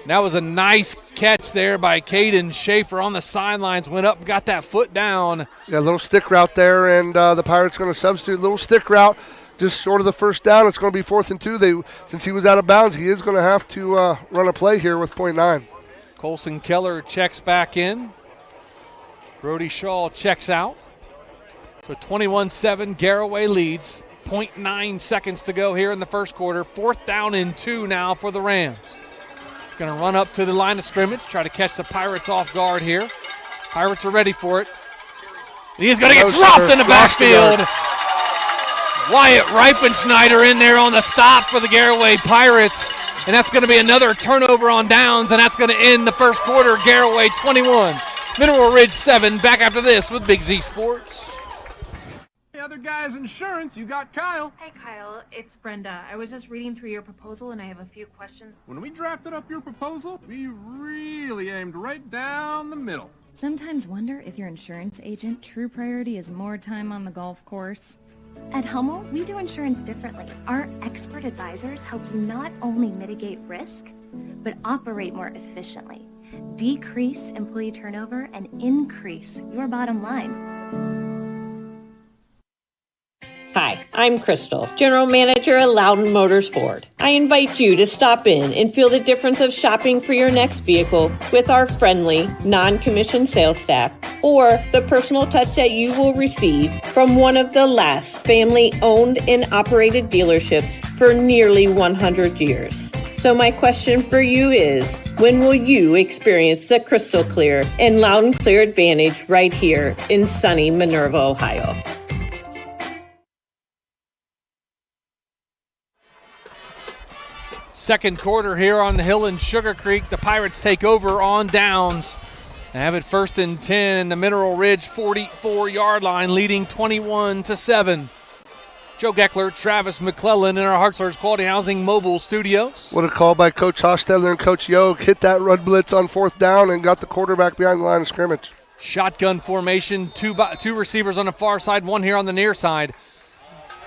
That was a nice catch there by Caden Schaefer on the sidelines. Went up and got that foot down. Yeah, a little stick route there, and the Pirates going to substitute a little stick route. Just short of the first down, it's going to be 4th and 2. Since he was out of bounds, he is going to have to run a play here with 0.9. Colson Keller checks back in. Brody Shaw checks out. So 21-7, Garaway leads. 0.9 seconds to go here in the first quarter. 4th down and 2 now for the Rams. Going to run up to the line of scrimmage, try to catch the Pirates off guard here. Pirates are ready for it. He's going to get dropped in the backfield. Wyatt Reifenschneider in there on the stop for the Garaway Pirates. And that's going to be another turnover on downs, and that's going to end the first quarter. Garaway 21, Mineral Ridge 7. Back after this with Big Z Sports. The other guy's insurance, you got Kyle. Hey Kyle, it's Brenda. I was just reading through your proposal and I have a few questions. When we drafted up your proposal, we really aimed right down the middle. Sometimes wonder if your insurance agent true priority is more time on the golf course. At Hummel, we do insurance differently. Our expert advisors help you not only mitigate risk, but operate more efficiently, decrease employee turnover, and increase your bottom line. Hi, I'm Crystal, General Manager at Loudon Motors Ford. I invite you to stop in and feel the difference of shopping for your next vehicle with our friendly, non-commissioned sales staff, or the personal touch that you will receive from one of the last family-owned and operated dealerships for nearly 100 years. So my question for you is, when will you experience the crystal clear and Loud and Clear advantage right here in sunny Minerva, Ohio? Second quarter here on the hill in Sugarcreek. The Pirates take over on downs. They have it 1st and 10 in the Mineral Ridge 44-yard line, leading 21-7. Joe Geckler, Travis McClellan in our Hartzler's Quality Housing mobile studios. What a call by Coach Hostetler and Coach Yoke. Hit that run blitz on 4th down and got the quarterback behind the line of scrimmage. Shotgun formation, two receivers on the far side, one here on the near side.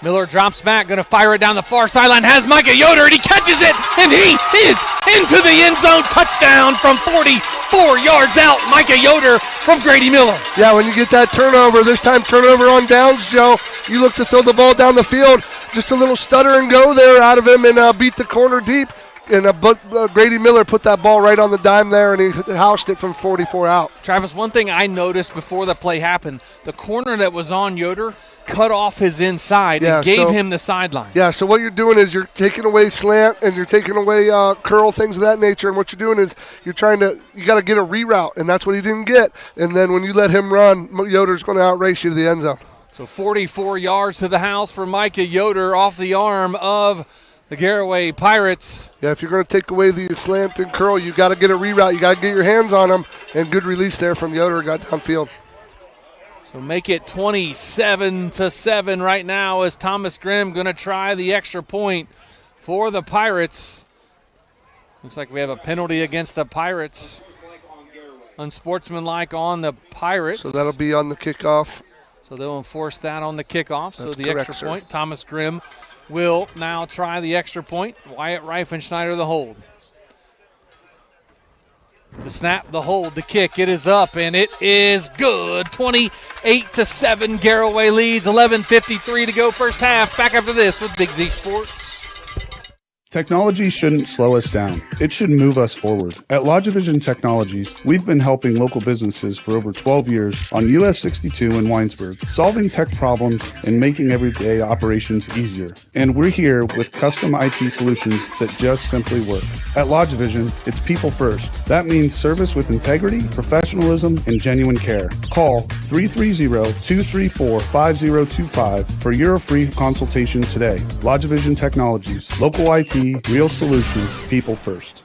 Miller drops back, going to fire it down the far sideline, has Micah Yoder, and he catches it, and he is into the end zone. Touchdown from 44 yards out, Micah Yoder from Grady Miller. Yeah, when you get that turnover, this time turnover on downs, Joe, you look to throw the ball down the field, just a little stutter and go there out of him and beat the corner deep. And Grady Miller put that ball right on the dime there, and he housed it from 44 out. Travis, one thing I noticed before the play happened, the corner that was on Yoder cut off his inside and gave him the sideline. Yeah, so what you're doing is you're taking away slant and you're taking away curl, things of that nature. And what you're doing is you got to get a reroute, and that's what he didn't get. And then when you let him run, Yoder's going to outrace you to the end zone. So 44 yards to the house for Micah Yoder off the arm of the Garaway Pirates. Yeah, if you're going to take away the slant and curl, you got to get a reroute. You got to get your hands on him, and good release there from Yoder, got downfield. So make it 27-7 right now as Thomas Grimm going to try the extra point for the Pirates. Looks like we have a penalty against the Pirates. Unsportsmanlike on the Pirates. So that'll be on the kickoff. So they'll enforce that on the kickoff. That's so the correct, extra point, Thomas Grimm will now try the extra point. Wyatt Reifenschneider the hold. The snap, the hold, the kick, it is up, and it is good. 28-7, Garaway leads, 11:53 to go first half. Back after this with Big Z Sports. Technology shouldn't slow us down. It should move us forward. At Law Division Technologies, we've been helping local businesses for over 12 years on US 62 in Winesburg, solving tech problems and making everyday operations easier. And we're here with custom IT solutions that just simply work. At Law Division, it's people first. That means service with integrity, professionalism, and genuine care. Call 330-234-5025 for your free consultation today. Law Division Technologies, local IT, real solutions, people first.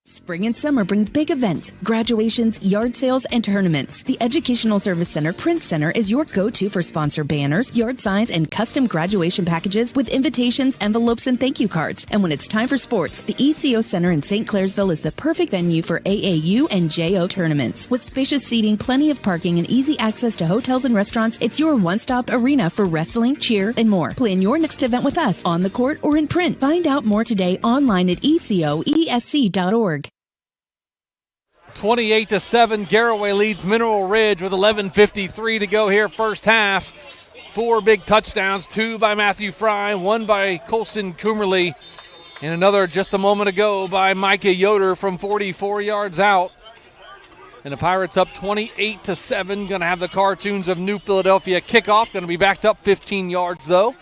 Spring and summer bring big events, graduations, yard sales, and tournaments. The Educational Service Center Print Center is your go-to for sponsor banners, yard signs, and custom graduation packages with invitations, envelopes, and thank you cards. And when it's time for sports, the ECO Center in St. Clairsville is the perfect venue for AAU and JO tournaments. With spacious seating, plenty of parking, and easy access to hotels and restaurants, it's your one-stop arena for wrestling, cheer, and more. Plan your next event with us on the court or in print. Find out more today online at ecoesc.org. 28-7, Garaway leads Mineral Ridge with 11:53 to go here first half. 4 big touchdowns, 2 by Matthew Fry, 1 by Colson Coomerly, and another just a moment ago by Micah Yoder from 44 yards out. And the Pirates up 28-7, going to have the cartoons of New Philadelphia kickoff. Going to be backed up 15 yards, though,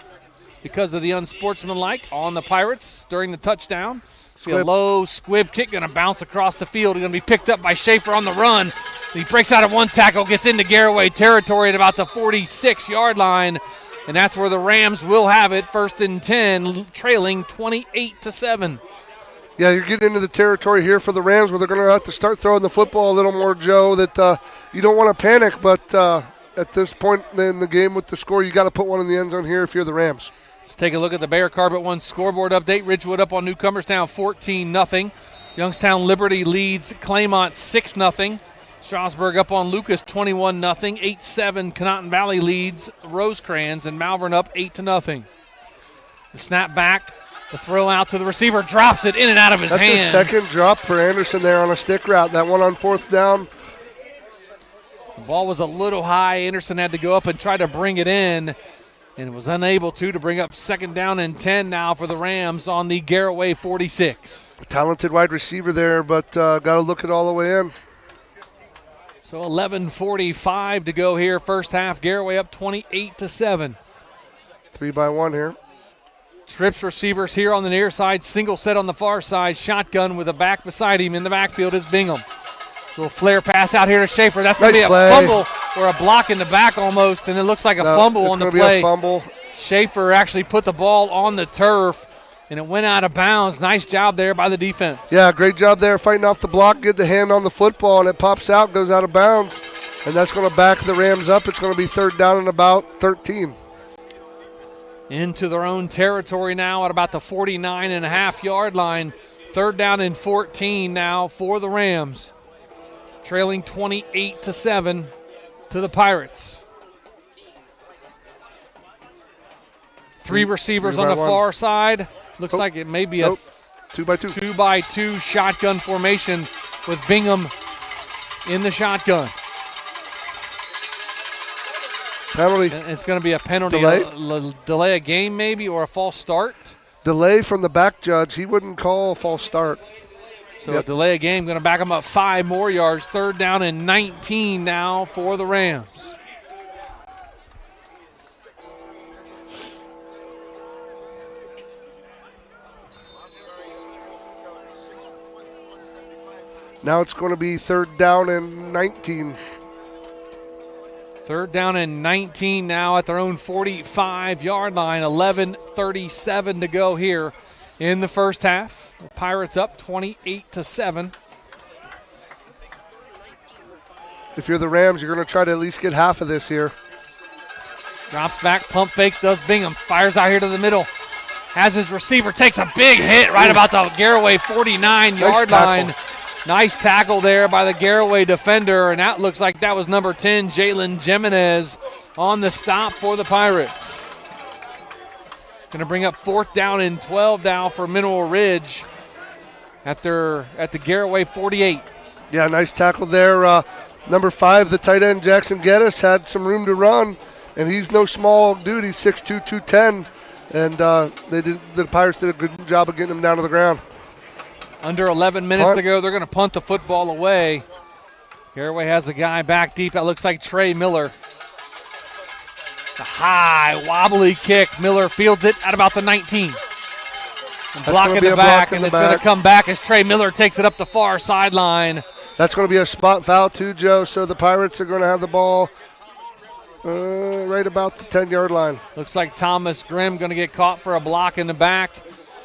because of the unsportsmanlike on the Pirates during the touchdown. See a low squib kick going to bounce across the field. Going to be picked up by Schaefer on the run. He breaks out of one tackle, gets into Garaway territory at about the 46-yard line, and that's where the Rams will have it. 1st and 10, trailing 28-7. Yeah, you're getting into the territory here for the Rams where they're going to have to start throwing the football a little more, Joe, that you don't want to panic, but at this point in the game with the score, you got to put one in the end zone here if you're the Rams. Let's take a look at the Bear Carpet 1 scoreboard update. Ridgewood up on Newcomerstown 14-0. Youngstown Liberty leads Claymont 6-0. Strasburg up on Lucas 21-0. 8-7 Conotton Valley leads Rosecrans, and Malvern up 8-0. The snap back, the throw out to the receiver, drops it in and out of his hands. That's a second drop for Anderson there on a stick route. That one on 4th down. The ball was a little high. Anderson had to go up and try to bring it in. and was unable to bring up 2nd down and 10 now for the Rams on the Garaway 46. Talented wide receiver there, but got to look it all the way in. So 11:45 to go here, first half. Garaway up 28-7. 3-by-1 here. Trips receivers here on the near side, single set on the far side, shotgun with a back beside him. In the backfield is Bingham. Little flare pass out here to Schaefer. That's going to be a fumble or a block in the back almost, and it looks like a fumble on the play. Be a fumble. Schaefer actually put the ball on the turf, and it went out of bounds. Nice job there by the defense. Yeah, great job there fighting off the block, get the hand on the football, and it pops out, goes out of bounds, and that's going to back the Rams up. It's going to be 3rd down and about 13. Into their own territory now at about the 49.5-yard line. 3rd down and 14 now for the Rams. Trailing 28-7 to the Pirates. 3 receivers on the far side. Looks like it may be a 2-by-2. 2-by-2 shotgun formation with Bingham in the shotgun. Penalty. It's going to be a penalty. Delay a game maybe, or a false start. Delay from the back judge. He wouldn't call a false start. So a delay a game, going to back them up 5 more yards. 3rd down and 19 now for the Rams. Now it's going to be 3rd down and 19. 3rd down and 19 now at their own 45-yard line. 11:37 to go here in the first half. The Pirates up 28-7. If you're the Rams, you're going to try to at least get half of this here. Drops back, pump fakes, does Bingham. Fires out here to the middle. Has his receiver, takes a big hit right about the Garaway 49-yard line. Nice tackle there by the Garaway defender, and that looks like that was number 10, Jalen Jimenez, on the stop for the Pirates. Going to bring up 4th down and 12 now for Mineral Ridge at the Garaway 48. Yeah, nice tackle there. Number 5, the tight end, Jackson Geddes, had some room to run, and he's no small dude. He's 6'2", 210, and the Pirates did a good job of getting him down to the ground. Under 11 minutes to go, they're going to punt the football away. Garaway has a guy back deep. That looks like Trey Miller. The high, wobbly kick. Miller fields it at about the 19. And block in the back, and it's going to come back as Trey Miller takes it up the far sideline. That's going to be a spot foul too, Joe, so the Pirates are going to have the ball right about the 10-yard line. Looks like Thomas Grimm going to get caught for a block in the back.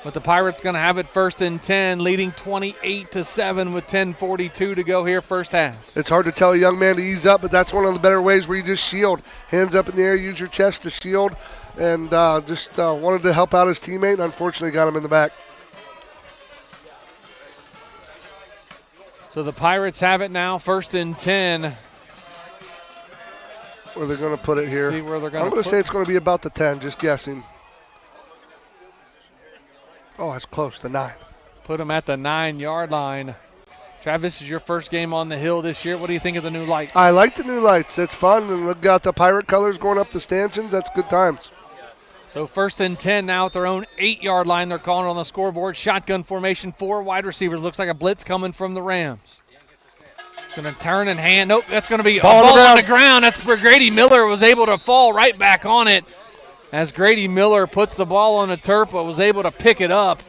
But the Pirates going to have it 1st and 10, leading 28-7 with 10:42 to go here first half. It's hard to tell a young man to ease up, but that's one of the better ways where you just shield. Hands up in the air, use your chest to shield, and just wanted to help out his teammate, and unfortunately got him in the back. So the Pirates have it now, 1st and 10. Where they're going to put it here. See where they're I'm going to say it's going to be about the 10, just guessing. Oh, that's close, the 9. Put them at the 9-yard line. Travis, this is your first game on the hill this year. What do you think of the new lights? I like the new lights. It's fun, and we've got the Pirate colors going up the stanchions. That's good times. So 1st and 10 now at their own 8-yard line. They're calling on the scoreboard. Shotgun formation, 4 wide receivers. Looks like a blitz coming from the Rams. Going to turn and hand. Nope, that's going to be a ball on the ground. That's where Grady Miller was able to fall right back on it. As Grady Miller puts the ball on the turf, but was able to pick it up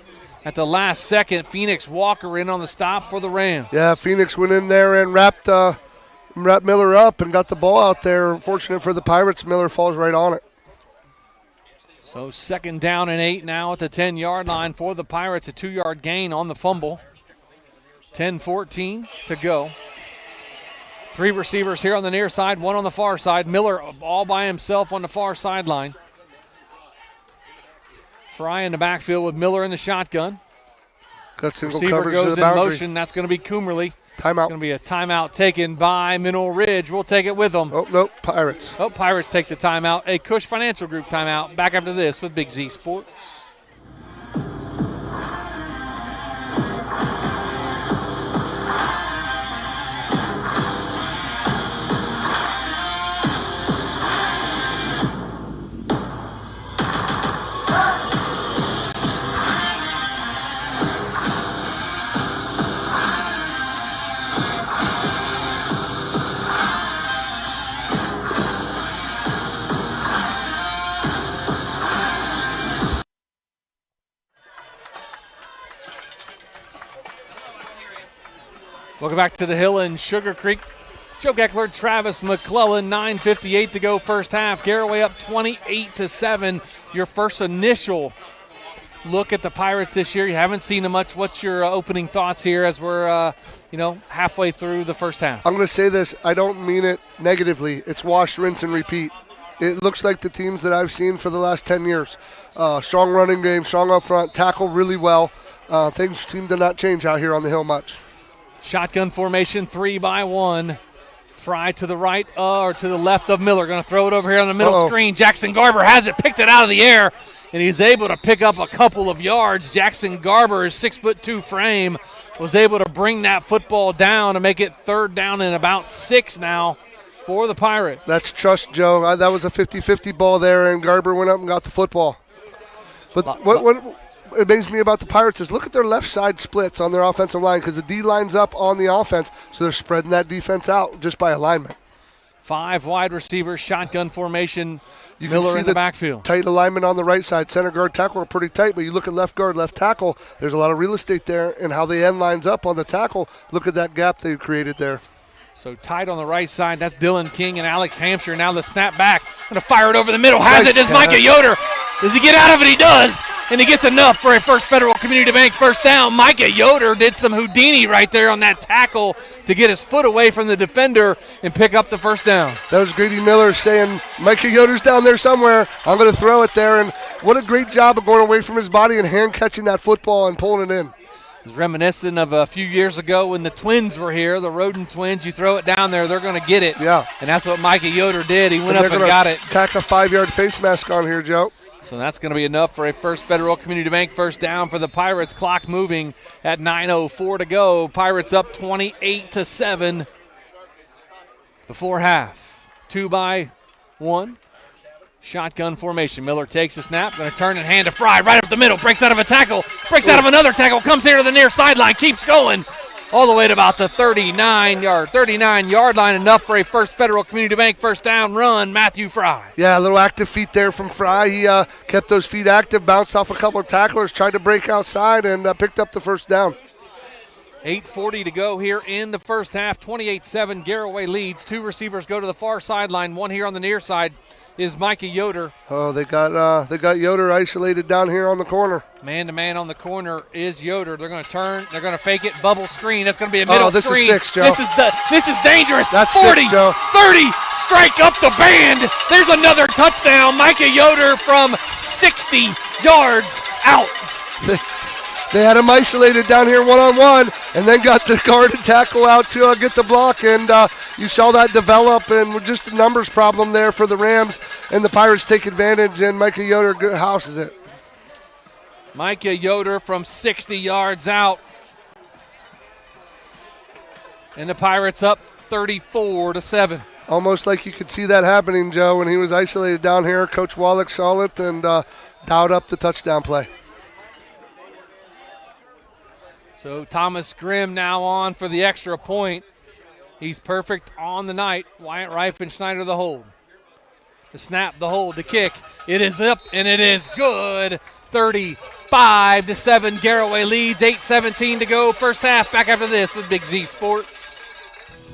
at the last second. Phoenix Walker in on the stop for the Rams. Yeah, Phoenix went in there and wrapped Miller up and got the ball out there. Fortunate for the Pirates, Miller falls right on it. So 2nd down and 8 now at the 10-yard line for the Pirates. A 2-yard gain on the fumble. 10-14 to go. 3 receivers here on the near side, 1 on the far side. Miller all by himself on the far sideline. Fry in the backfield with Miller in the shotgun. Got single receiver coverage goes to the in boundary. motion. That's going to be Coomerly. Timeout. It's going to be a timeout taken by Mineral Ridge. We'll take it with them. Oh, nope, Pirates. Oh, Pirates take the timeout. A Cush Financial Group timeout. Back after this with Big Z Sports. Welcome back to the Hill in Sugarcreek. Joe Geckler, Travis McClellan, 9:58 to go first half. Garaway up 28-7. Your first initial look at the Pirates this year. You haven't seen them much. What's your opening thoughts here as we're halfway through the first half? I'm going to say this. I don't mean it negatively. It's wash, rinse, and repeat. It looks like the teams that I've seen for the last 10 years. Strong running game, strong up front, tackle really well. Things seem to not change out here on the Hill much. Shotgun formation, 3-by-1. Fry to the right or to the left of Miller. Going to throw it over here on the middle screen. Jackson Garber has it, picked it out of the air, and he's able to pick up a couple of yards. Jackson Garber, his 6'2" frame, was able to bring that football down to make it third down and about 6 now for the Pirates. That's trust, Joe. That was a 50-50 ball there, and Garber went up and got the football. But what amazes me about the Pirates is look at their left side splits on their offensive line because the D line's up on the offense, so they're spreading that defense out just by alignment. 5 wide receivers, shotgun formation. Miller in the backfield. Tight alignment on the right side. Center guard, tackle are pretty tight, but you look at left guard, left tackle, there's a lot of real estate there, and how the end lines up on the tackle. Look at that gap they created there. So tight on the right side. That's Dylan King and Alex Hampshire. Now the snap back. Going to fire it over the middle. Has it. Does Micah Yoder. Does he get out of it? He does. And he gets enough for a First Federal Community Bank first down. Micah Yoder did some Houdini right there on that tackle to get his foot away from the defender and pick up the first down. That was Grady Miller saying, Micah Yoder's down there somewhere. I'm going to throw it there. And what a great job of going away from his body and hand catching that football and pulling it in. It's reminiscent of a few years ago when the Twins were here, the Roden Twins. You throw it down there, they're going to get it. Yeah. And that's what Micah Yoder did. He went up and got it. Tack a 5-yard face mask on here, Joe. So that's going to be enough for a First Federal Community Bank first down for the Pirates. Clock moving at 9:04 to go. Pirates up 28-7 before half. 2-by-1. Shotgun formation. Miller takes a snap, going to turn and hand to Fry right up the middle. Breaks out of a tackle, breaks out of another tackle, comes here to the near sideline, keeps going all the way to about the 39-yard line. Enough for a First Federal Community Bank first down run. Matthew Fry. Yeah, a little active feet there from Fry. He kept those feet active, bounced off a couple of tacklers, tried to break outside, and picked up the first down. 8:40 to go here in the first half. 28-7. Garaway leads. 2 receivers go to the far sideline. One here on the near side is Micah Yoder. Oh, they got Yoder isolated down here on the corner. Man-to-man on the corner is Yoder. They're going to turn. They're going to fake it. Bubble screen. That's going to be a middle this screen. Is 6, Joe. This is dangerous. That's 40, 6, Joe. 30. Strike up the band. There's another touchdown. Micah Yoder from 60 yards out. They had him isolated down here one-on-one and then got the guard and tackle out to get the block, and you saw that develop, and just a numbers problem there for the Rams, and the Pirates take advantage, and Micah Yoder houses it. Micah Yoder from 60 yards out. And the Pirates up 34-7. Almost like you could see that happening, Joe, when he was isolated down here. Coach Wallach saw it and dialed up the touchdown play. So Thomas Grimm now on for the extra point. He's perfect on the night. Wyatt Reifenschneider the hold. The snap, the hold, the kick. It is up and it is good. 35-7. Garaway leads. 8:17 to go. First half. Back after this with Big Z Sports.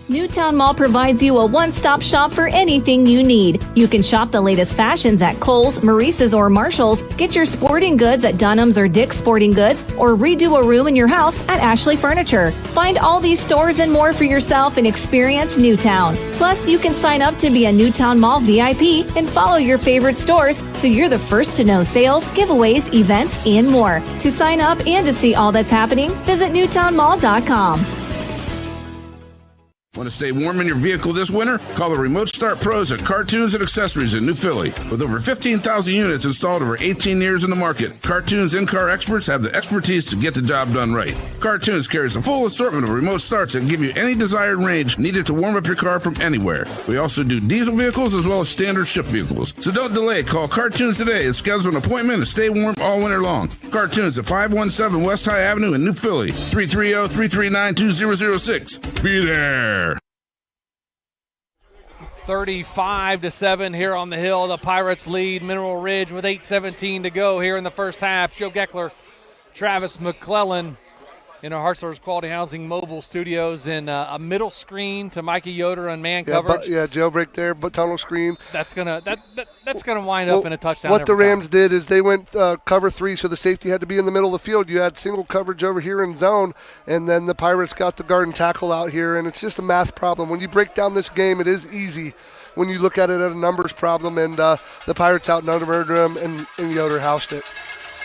Newtown Mall provides you a one-stop shop for anything you need. You can shop the latest fashions at Kohl's, Maurice's, or Marshall's. Get your sporting goods at Dunham's or Dick's Sporting Goods, or redo a room in your house at Ashley Furniture. Find all these stores and more for yourself and experience Newtown. Plus, you can sign up to be a Newtown Mall VIP and follow your favorite stores so you're the first to know sales, giveaways, events, and more. To sign up and to see all that's happening, visit newtownmall.com. Want to stay warm in your vehicle this winter? Call the Remote Start Pros at Cartoons and Accessories in New Philly. With over 15,000 units installed over 18 years in the market, Cartoons in-car experts have the expertise to get the job done right. Cartoons carries a full assortment of remote starts that give you any desired range needed to warm up your car from anywhere. We also do diesel vehicles as well as standard shift vehicles. So don't delay. Call Cartoons today and schedule an appointment and stay warm all winter long. Cartoons at 517 West High Avenue in New Philly. 330-339-2006. Be there. 35-7 here on the Hill. The Pirates lead Mineral Ridge with 8:17 to go here in the first half. Joe Geckler, Travis McClellan in our Hartzler's Quality Housing mobile studios, in a middle screen to Micah Yoder on man coverage. Jailbreak there, but tunnel screen. That's gonna wind up in a touchdown. What the Rams did is they went cover 3, so the safety had to be in the middle of the field. You had single coverage over here in zone, and then the Pirates got the guard and tackle out here, and it's just a math problem. When you break down this game, it is easy when you look at it as a numbers problem, and the Pirates outnumbered them, and Yoder housed it.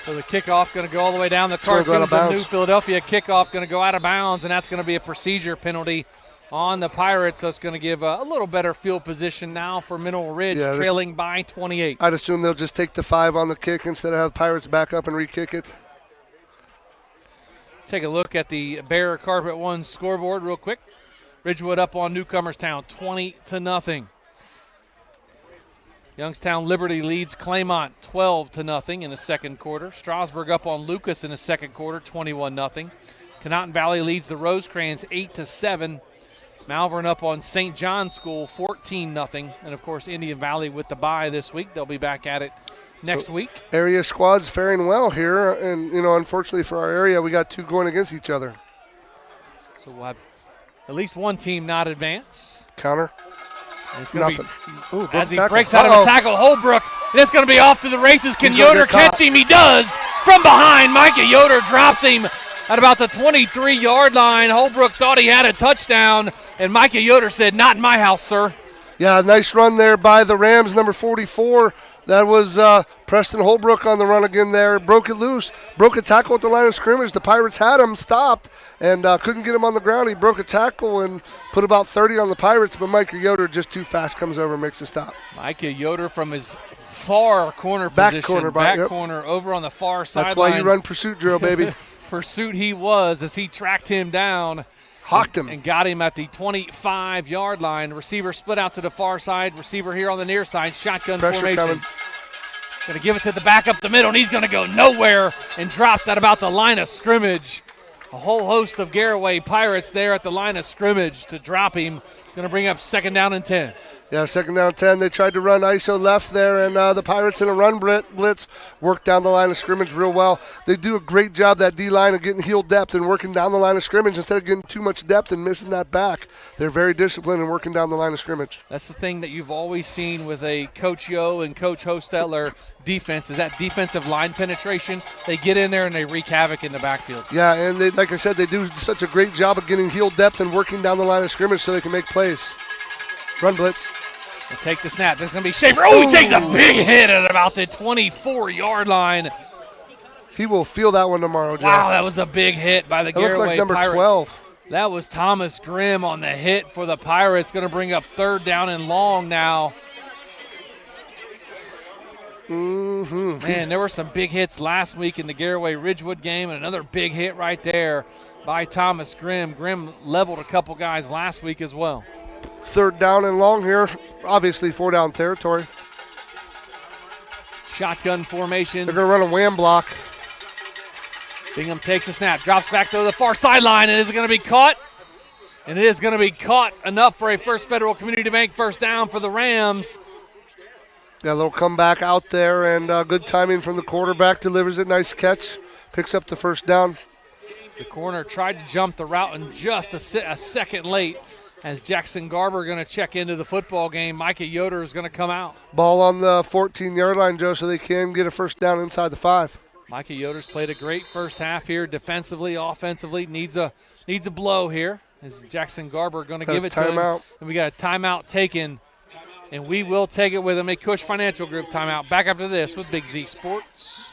So the kickoff going to go all the way down the Cartoons of New Philadelphia. Kickoff going to go out of bounds, and that's going to be a procedure penalty on the Pirates. So it's going to give a little better field position now for Mineral Ridge, trailing by 28. I'd assume they'll just take the 5 on the kick instead of have Pirates back up and re-kick it. Take a look at the Bear Carpet 1 scoreboard real quick. Ridgewood up on Newcomerstown, 20-0. Youngstown Liberty leads Claymont 12-0 in the second quarter. Strasburg up on Lucas in the second quarter, 21-0. Conotton Valley leads the Rosecrans 8-7. Malvern up on St. John's School 14-0. And, of course, Indian Valley with the bye this week. They'll be back at it next week. Area squads faring well here. And, unfortunately for our area, we got 2 going against each other. So we'll have at least one team not advance. Counter. Nothing. As he breaks out of a tackle, Holbrook, and it's going to be off to the races. Can Yoder catch him? He does. From behind, Micah Yoder drops him at about the 23-yard line. Holbrook thought he had a touchdown, and Micah Yoder said, "Not in my house, sir." Yeah, nice run there by the Rams, number 44. That was Preston Holbrook on the run again there. Broke it loose. Broke a tackle at the line of scrimmage. The Pirates had him stopped and couldn't get him on the ground. He broke a tackle and put about 30 on the Pirates, but Micah Yoder just too fast comes over and makes the stop. Micah Yoder from his far corner position. Corner over on the far sideline. That's why you run pursuit drill, baby. Pursuit he was as he tracked him down. Hawked him. And got him at the 25-yard line. Receiver split out to the far side. Receiver here on the near side. Shotgun formation. Going to give it to the back up the middle, and he's going to go nowhere and drops at about the line of scrimmage. A whole host of Garaway Pirates there at the line of scrimmage to drop him. Going to bring up 2nd down and 10. Yeah, 2nd down 10. They tried to run ISO left there, and the Pirates in a run blitz worked down the line of scrimmage real well. They do a great job, that D-line, of getting heel depth and working down the line of scrimmage instead of getting too much depth and missing that back. They're very disciplined and working down the line of scrimmage. That's the thing that you've always seen with a Coach Yo and Coach Hostetler defense, is that defensive line penetration. They get in there and they wreak havoc in the backfield. Yeah, and they, like I said, they do such a great job of getting heel depth and working down the line of scrimmage so they can make plays. Run blitz. They take the snap. There's going to be Schaefer. Oh, he takes a big hit at about the 24-yard line. He will feel that one tomorrow, Joe. Wow, that was a big hit by the Garaway looked like number Pirates. 12. That was Thomas Grimm on the hit for the Pirates. Going to bring up 3rd down and long now. Mm-hmm. Man, there were some big hits last week in the Garaway-Ridgewood game, and another big hit right there by Thomas Grimm. Grimm leveled a couple guys last week as well. 3rd down and long here. Obviously 4-down territory. Shotgun formation. They're going to run a wham block. Bingham takes a snap, drops back to the far sideline, and is it going to be caught? And it is going to be caught enough for a First Federal Community Bank first down for the Rams. Yeah, a little comeback out there, and good timing from the quarterback. Delivers it, nice catch. Picks up the first down. The corner tried to jump the route and just a second late. As Jackson Garber going to check into the football game, Micah Yoder is going to come out. Ball on the 14-yard line, Joe, so they can get a first down inside the 5. Micah Yoder's played a great first half here defensively, offensively. Needs a blow here. As Jackson Garber going to give it to him. And we got a timeout taken, and we will take it with him. A Cush Financial Group timeout. Back after this with Big Z Sports.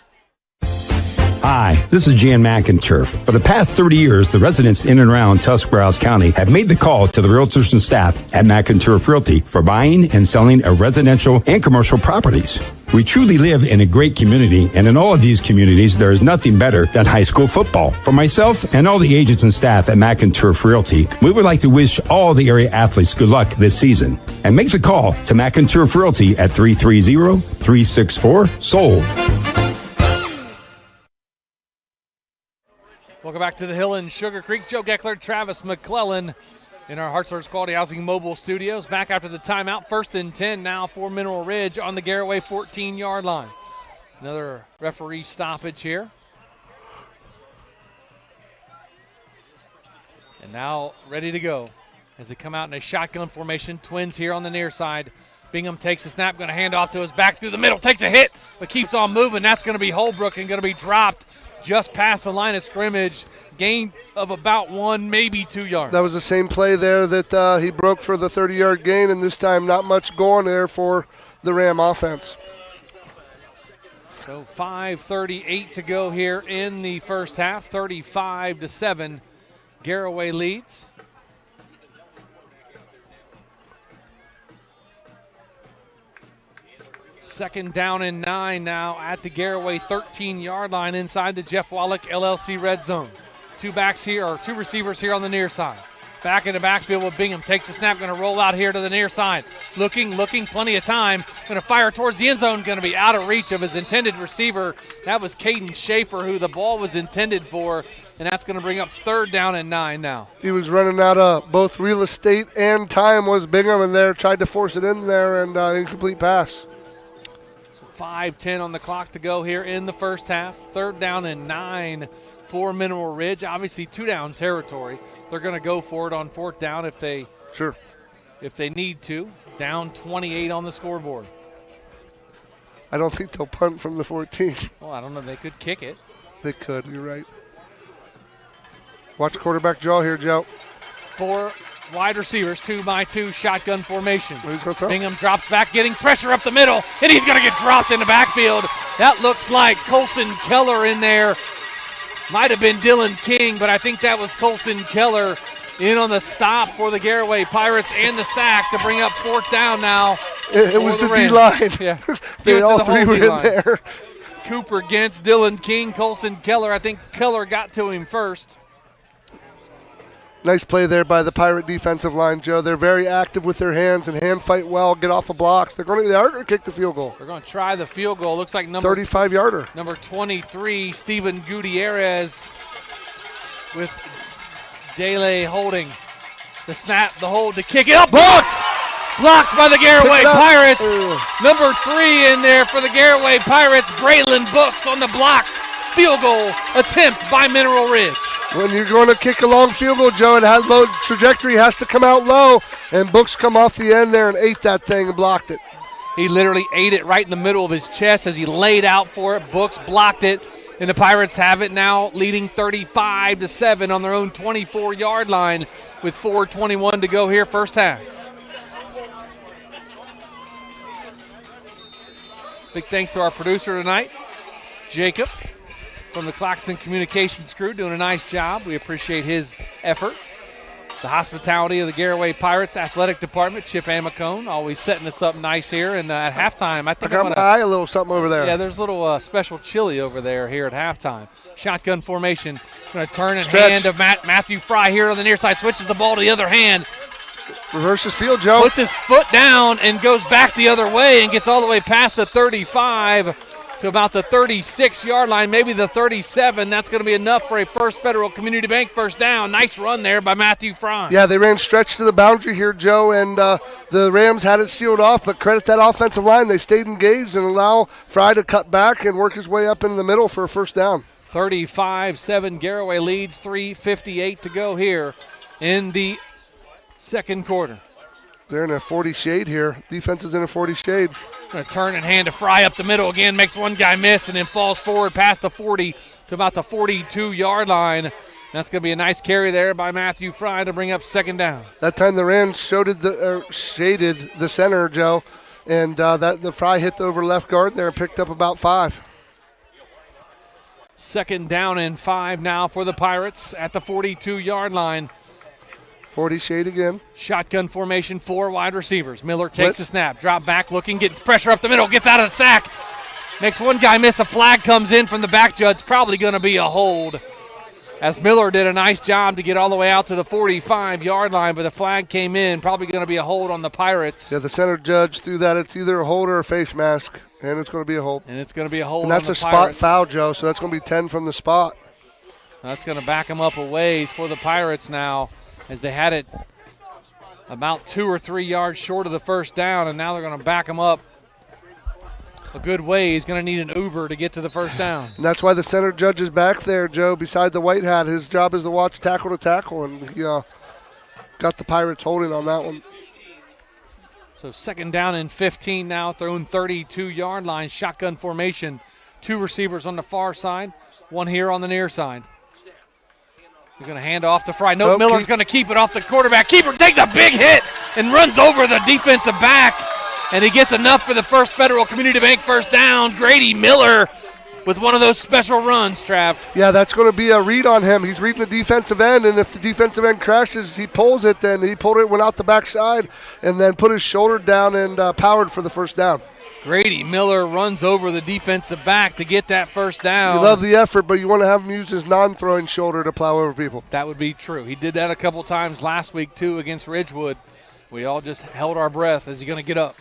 Hi, this is Jan McInturf. For the past 30 years, the residents in and around Tuscarawas County have made the call to the realtors and staff at McInturf Realty for buying and selling of residential and commercial properties. We truly live in a great community, and in all of these communities, there is nothing better than high school football. For myself and all the agents and staff at McInturf Realty, we would like to wish all the area athletes good luck this season. And make the call to McInturf Realty at 330-364-SOLD. Welcome back to the Hill in Sugarcreek. Joe Geckler, Travis McClellan in our Hartzler's Quality Housing mobile studios. Back after the timeout. 1st and 10 now for Mineral Ridge on the Garaway 14-yard line. Another referee stoppage here. And now ready to go as they come out in a shotgun formation. Twins here on the near side. Bingham takes a snap, going to hand off to his back through the middle, takes a hit, but keeps on moving. That's going to be Holbrook and going to be dropped just past the line of scrimmage. Gain of about 1, maybe 2 yards. That was the same play there that he broke for the 30-yard gain, and this time not much going there for the Ram offense. So 5:38 to go here in the first half. 35-7, Garaway leads. Second down and 9 now at the Garaway 13-yard line inside the Jeff Wallach LLC red zone. Two receivers here on the near side. Back in the backfield with Bingham. Takes the snap, going to roll out here to the near side. Looking, plenty of time. Going to fire towards the end zone. Going to be out of reach of his intended receiver. That was Caden Schaefer, who the ball was intended for, and that's going to bring up third down and 9 now. He was running out of both real estate and time was Bingham in there. Tried to force it in there, and incomplete pass. 5:10 on the clock to go here in the first half. Third down and 9 for Mineral Ridge. Obviously 2-down territory. They're going to go for it on fourth down if they need to. Down 28 on the scoreboard. I don't think they'll punt from the 14. Well, I don't know. They could kick it. They could. You're right. Watch quarterback draw here, Joe. 4 wide receivers, 2x2 shotgun formation. Throw? Bingham drops back, getting pressure up the middle, and he's going to get dropped in the backfield. That looks like Colson Keller in there. Might have been Dylan King, but I think that was Colson Keller in on the stop for the Garaway Pirates and the sack to bring up fourth down now. It was the D-line. Yeah. They all three were in there. Cooper Gentz, Dylan King, Colson Keller. I think Keller got to him first. Nice play there by the Pirate defensive line, Joe. They're very active with their hands and hand fight well, get off of blocks. They are going to kick the field goal. They're going to try the field goal. Looks like number 35-yarder. Number 23, Steven Gutierrez with Dele holding the snap, the hold to kick it up. Blocked by the Garaway Pirates. Number 3 in there for the Garaway Pirates. Braylon Books on the block. Field goal attempt by Mineral Ridge. When you're going to kick a long field goal, Joe, it has low trajectory, has to come out low, and Books come off the end there and ate that thing and blocked it. He literally ate it right in the middle of his chest as he laid out for it. Books blocked it, and the Pirates have it now, leading 35-7 on their own 24-yard line with 4:21 to go here, first half. Big thanks to our producer tonight, Jacob, from the Claxon Communications crew, doing a nice job. We appreciate his effort. The hospitality of the Garaway Pirates Athletic Department, Chip Amicone, always setting us up nice here. And at halftime, I think I got my eye a little something over there. Yeah, there's a little special chili over there here at halftime. Shotgun formation. Going to turn and hand of Matthew Fry here on the near side. Switches the ball to the other hand. Reverses field, Joe. Puts his foot down and goes back the other way and gets all the way past the 35 to about the 36-yard line, maybe the 37. That's going to be enough for a First Federal Community Bank first down. Nice run there by Matthew Fry. Yeah, they ran stretch to the boundary here, Joe, and the Rams had it sealed off, but credit that offensive line. They stayed engaged and allow Fry to cut back and work his way up into the middle for a first down. 35-7, Garaway leads, 3:58 to go here in the second quarter. They're in a 40 shade here. Defense is in a 40 shade. Going to turn and hand to Fry up the middle again. Makes one guy miss and then falls forward past the 40 to about the 42-yard line. That's going to be a nice carry there by Matthew Fry to bring up second down. That time the Rams shaded the center, Joe, and the Fry hit the over left guard there and picked up about 5. Second down and 5 now for the Pirates at the 42-yard line. 40 shade again. Shotgun formation, 4 wide receivers. Miller takes a snap, drop back, looking, gets pressure up the middle, gets out of the sack. Makes one guy miss. A flag comes in from the back judge. Probably going to be a hold, as Miller did a nice job to get all the way out to the 45-yard line, but the flag came in. Probably going to be a hold on the Pirates. Yeah, the center judge threw that. It's either a hold or a face mask, and it's going to be a hold. And it's going to be a hold on the Pirates. And that's a spot foul, Joe, so that's going to be 10 from the spot. That's going to back them up a ways for the Pirates now, as they had it about 2 or 3 yards short of the first down, and now they're going to back them up a good way. He's going to need an Uber to get to the first down. And that's why the center judge is back there, Joe, beside the white hat. His job is to watch tackle to tackle, and got the Pirates holding on that one. So 2nd down and 15 now, thrown 32-yard line, shotgun formation. 2 receivers on the far side, 1 here on the near side. He's going to hand off to Fry. Nope, Miller's going to keep it off the quarterback. Keeper takes a big hit and runs over the defensive back, and he gets enough for the First Federal Community Bank first down. Grady Miller with one of those special runs, Trav. Yeah, that's going to be a read on him. He's reading the defensive end, and if the defensive end crashes, he pulls it. Then he pulled it, went out the backside, and then put his shoulder down and powered for the first down. Grady Miller runs over the defensive back to get that first down. You love the effort, but you want to have him use his non-throwing shoulder to plow over people. That would be true. He did that a couple times last week, too, against Ridgewood. We all just held our breath. Is he going to get up?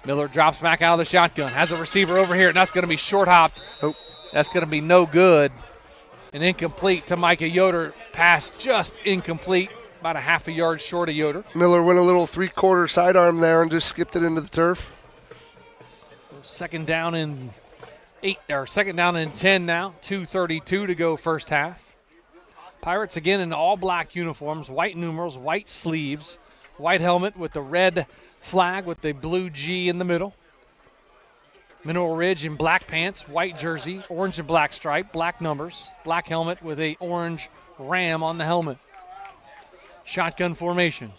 Miller drops back out of the shotgun. Has a receiver over here, and that's going to be short-hopped. Oh. That's going to be no good. And incomplete to Micah Yoder. Pass just incomplete, about a half a yard short of Yoder. Miller went a little 3/4 sidearm there and just skipped it into the turf. 2nd down and 2nd down and 10 now. 2:32 to go first half. Pirates again in all black uniforms, white numerals, white sleeves, white helmet with the red flag with the blue G in the middle. Mineral Ridge in black pants, white jersey, orange and black stripe, black numbers, black helmet with a orange ram on the helmet. Shotgun formation.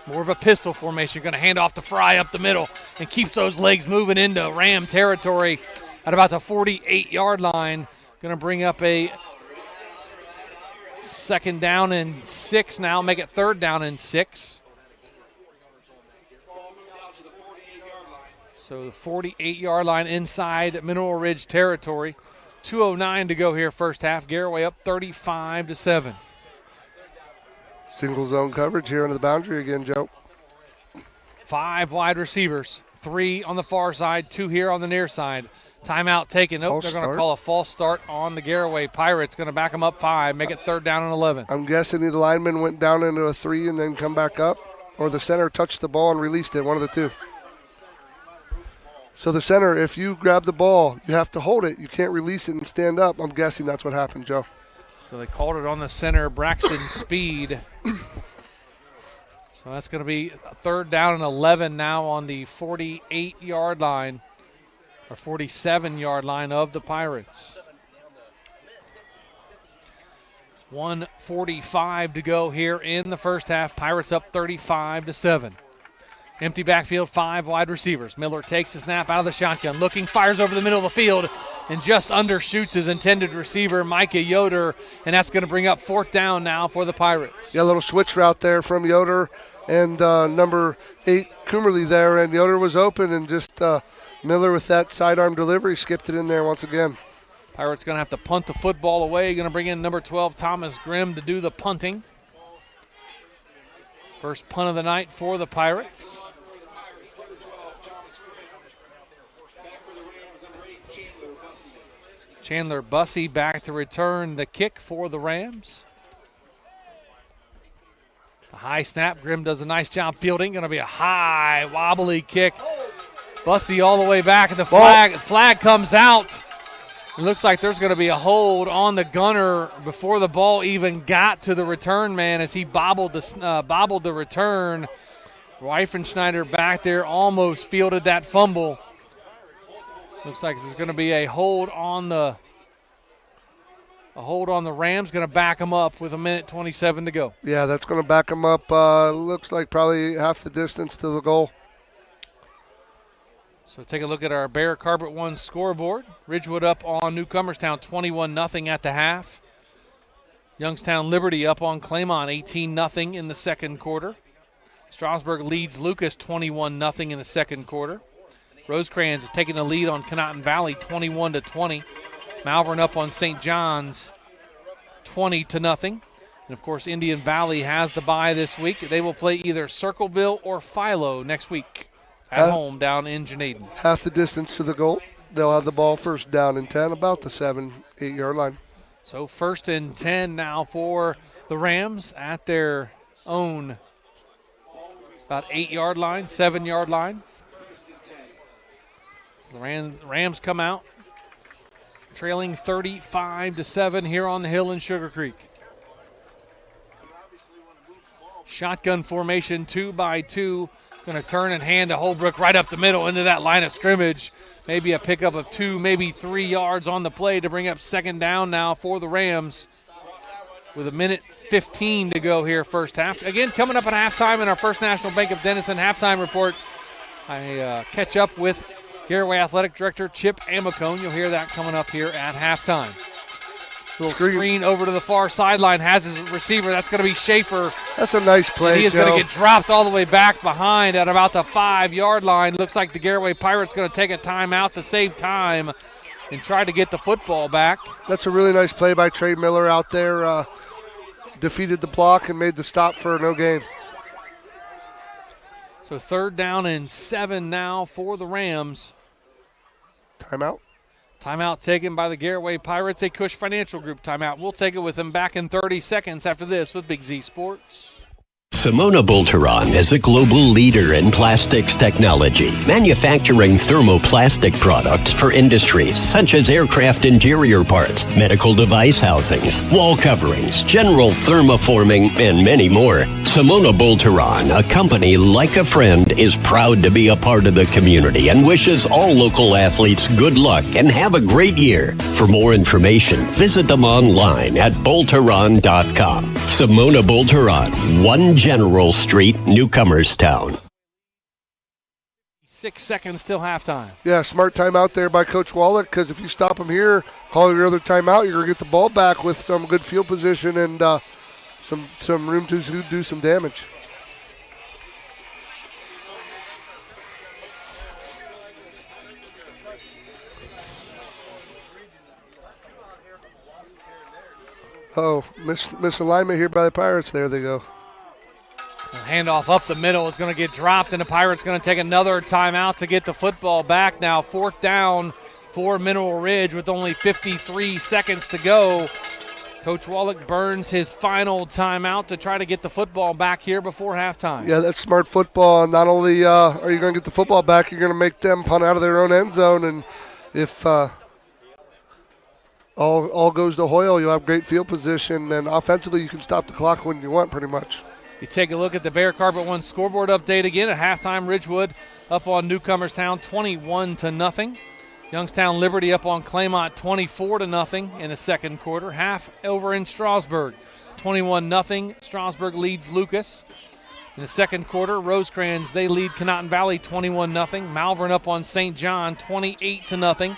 More of a pistol formation. Going to hand off to Fry up the middle and keeps those legs moving into Ram territory at about the 48-yard line. Going to bring up a 2nd down and 6 now. Make it 3rd down and 6. So the 48-yard line inside Mineral Ridge territory. 2:09 to go here first half. Garaway up 35-7. Single zone coverage here under the boundary again, Joe. 5 wide receivers, 3 on the far side, 2 here on the near side. Timeout taken. Nope, they're going to call a false start on the Garaway Pirates. Going to back them up 5, make it 3rd down and 11. I'm guessing the lineman went down into a 3 and then come back up, or the center touched the ball and released it, one of the two. So the center, if you grab the ball, you have to hold it. You can't release it and stand up. I'm guessing that's what happened, Joe. So they called it on the center, Braxton Speed. So that's going to be 3rd down and 11 now on the 48-yard line, or 47-yard line of the Pirates. 1:45 to go here in the first half. Pirates up 35-7. Empty backfield, 5 wide receivers. Miller takes the snap out of the shotgun, looking, fires over the middle of the field, and just undershoots his intended receiver, Micah Yoder, and that's going to bring up 4th down now for the Pirates. Yeah, a little switch route there from Yoder and number 8, Coomerly there, and Yoder was open, and just Miller with that sidearm delivery skipped it in there once again. Pirates going to have to punt the football away. Going to bring in number 12, Thomas Grimm, to do the punting. First punt of the night for the Pirates. Chandler Bussey back to return the kick for the Rams. A high snap. Grimm does a nice job fielding. Going to be a high, wobbly kick. Bussey all the way back, and the flag comes out. It looks like there's going to be a hold on the gunner before the ball even got to the return man as he bobbled the return. Reifenschneider back there almost fielded that fumble. Looks like there's going to be a hold on the Rams. Going to back them up with 1:27 to go. Yeah, that's going to back them up. Looks like probably half the distance to the goal. So take a look at our Bear Carpet One scoreboard. Ridgewood up on Newcomerstown 21-0 at the half. Youngstown Liberty up on Claymont 18-0 in the second quarter. Strasburg leads Lucas 21-0 in the second quarter. Rosecrans is taking the lead on Conotton Valley 21-20. Malvern up on St. John's 20-0. And of course, Indian Valley has the bye this week. They will play either Circleville or Philo next week at home down in Janaden. Half the distance to the goal. They'll have the ball 1st down and 10, about the 7-8 yard line. So 1st and 10 now for the Rams at their own about 8 yard line, 7 yard line. The Rams come out, trailing 35-7 here on the hill in Sugarcreek. Shotgun formation, 2-by-2. Going to turn and hand to Holbrook right up the middle into that line of scrimmage. Maybe a pickup of 2, maybe 3 yards on the play to bring up second down now for the Rams. With 1:15 to go here first half. Again, coming up at halftime in our First National Bank of Denison halftime report, I catch up with Garaway Athletic Director Chip Amicone. You'll hear that coming up here at halftime. Little screen over to the far sideline, has his receiver. That's going to be Schaefer. That's a nice play, He is going to get dropped all the way back behind at about the 5-yard line. Looks like the Garaway Pirates going to take a timeout to save time and try to get the football back. That's a really nice play by Trey Miller out there. Defeated the block and made the stop for no gain. So 3rd down and 7 now for the Rams. Timeout. Timeout taken by the Garaway Pirates, a Cush Financial Group timeout. We'll take it with them back in 30 seconds after this with Big Z Sports. Simona Bolteron is a global leader in plastics technology, manufacturing thermoplastic products for industries such as aircraft interior parts, medical device housings, wall coverings, general thermoforming, and many more. Simona Bolteron, a company like a friend, is proud to be a part of the community and wishes all local athletes good luck and have a great year. For more information, visit them online at bolteron.com. Simona Bolteron, 1 General Street, Newcomerstown. 6 seconds till halftime. Yeah, smart timeout there by Coach Wallach, because if you stop him here, call your other timeout, you're going to get the ball back with some good field position and some room to do some damage. Oh, misalignment here by the Pirates. There they go. The handoff up the middle is going to get dropped, and the Pirates going to take another timeout to get the football back now. 4th down for Mineral Ridge with only 53 seconds to go. Coach Wallach burns his final timeout to try to get the football back here before halftime. Yeah, that's smart football. Not only are you going to get the football back, you're going to make them punt out of their own end zone, and if all goes to Hoyle, you'll have great field position, and offensively you can stop the clock when you want pretty much. You take a look at the Bear Carpet 1 scoreboard update again at halftime. Ridgewood up on Newcomerstown 21-0. Youngstown Liberty up on Claymont 24-0 in the second quarter. Half over in Strasburg 21-0. Strasburg leads Lucas. In the second quarter, Rosecrans, they lead Conotton Valley 21-0. Malvern up on St. John 28-0.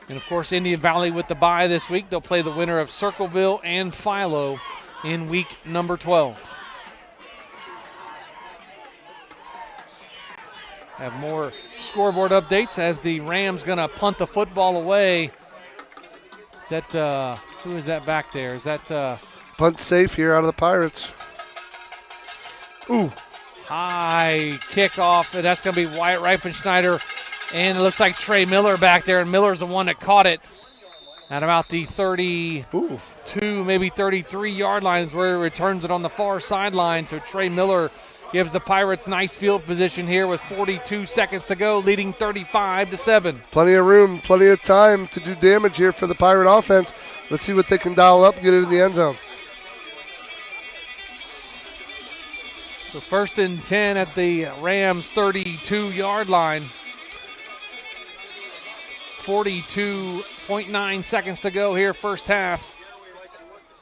And, of course, Indian Valley with the bye this week. They'll play the winner of Circleville and Philo in week number 12. Have more scoreboard updates as the Rams going to punt the football away. Is that who is that back there? Is that punt safe here out of the Pirates? Ooh, high kickoff. That's going to be Wyatt Reifenschneider, and it looks like Trey Miller back there, and Miller's the one that caught it at about the 32, maybe 33-yard line is where he returns it on the far sideline. So Trey Miller gives the Pirates nice field position here with 42 seconds to go, leading 35-7. Plenty of room, plenty of time to do damage here for the Pirate offense. Let's see what they can dial up and get it in the end zone. So 1st and 10 at the Rams' 32-yard line. 42.9 seconds to go here, first half.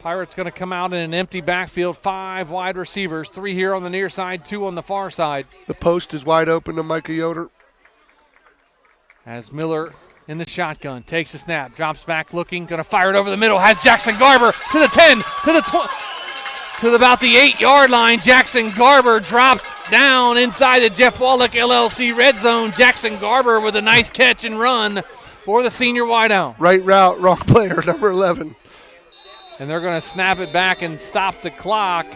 Pirates going to come out in an empty backfield, 5 wide receivers, 3 here on the near side, 2 on the far side. The post is wide open to Micah Yoder. As Miller in the shotgun, takes a snap, drops back looking, going to fire it over the middle, has Jackson Garber to the 10, to the 20, to about the 8-yard line. Jackson Garber dropped down inside the Jeff Wallach LLC red zone. Jackson Garber with a nice catch and run for the senior wideout. Right route, wrong player, number 11. And they're going to snap it back and stop the clock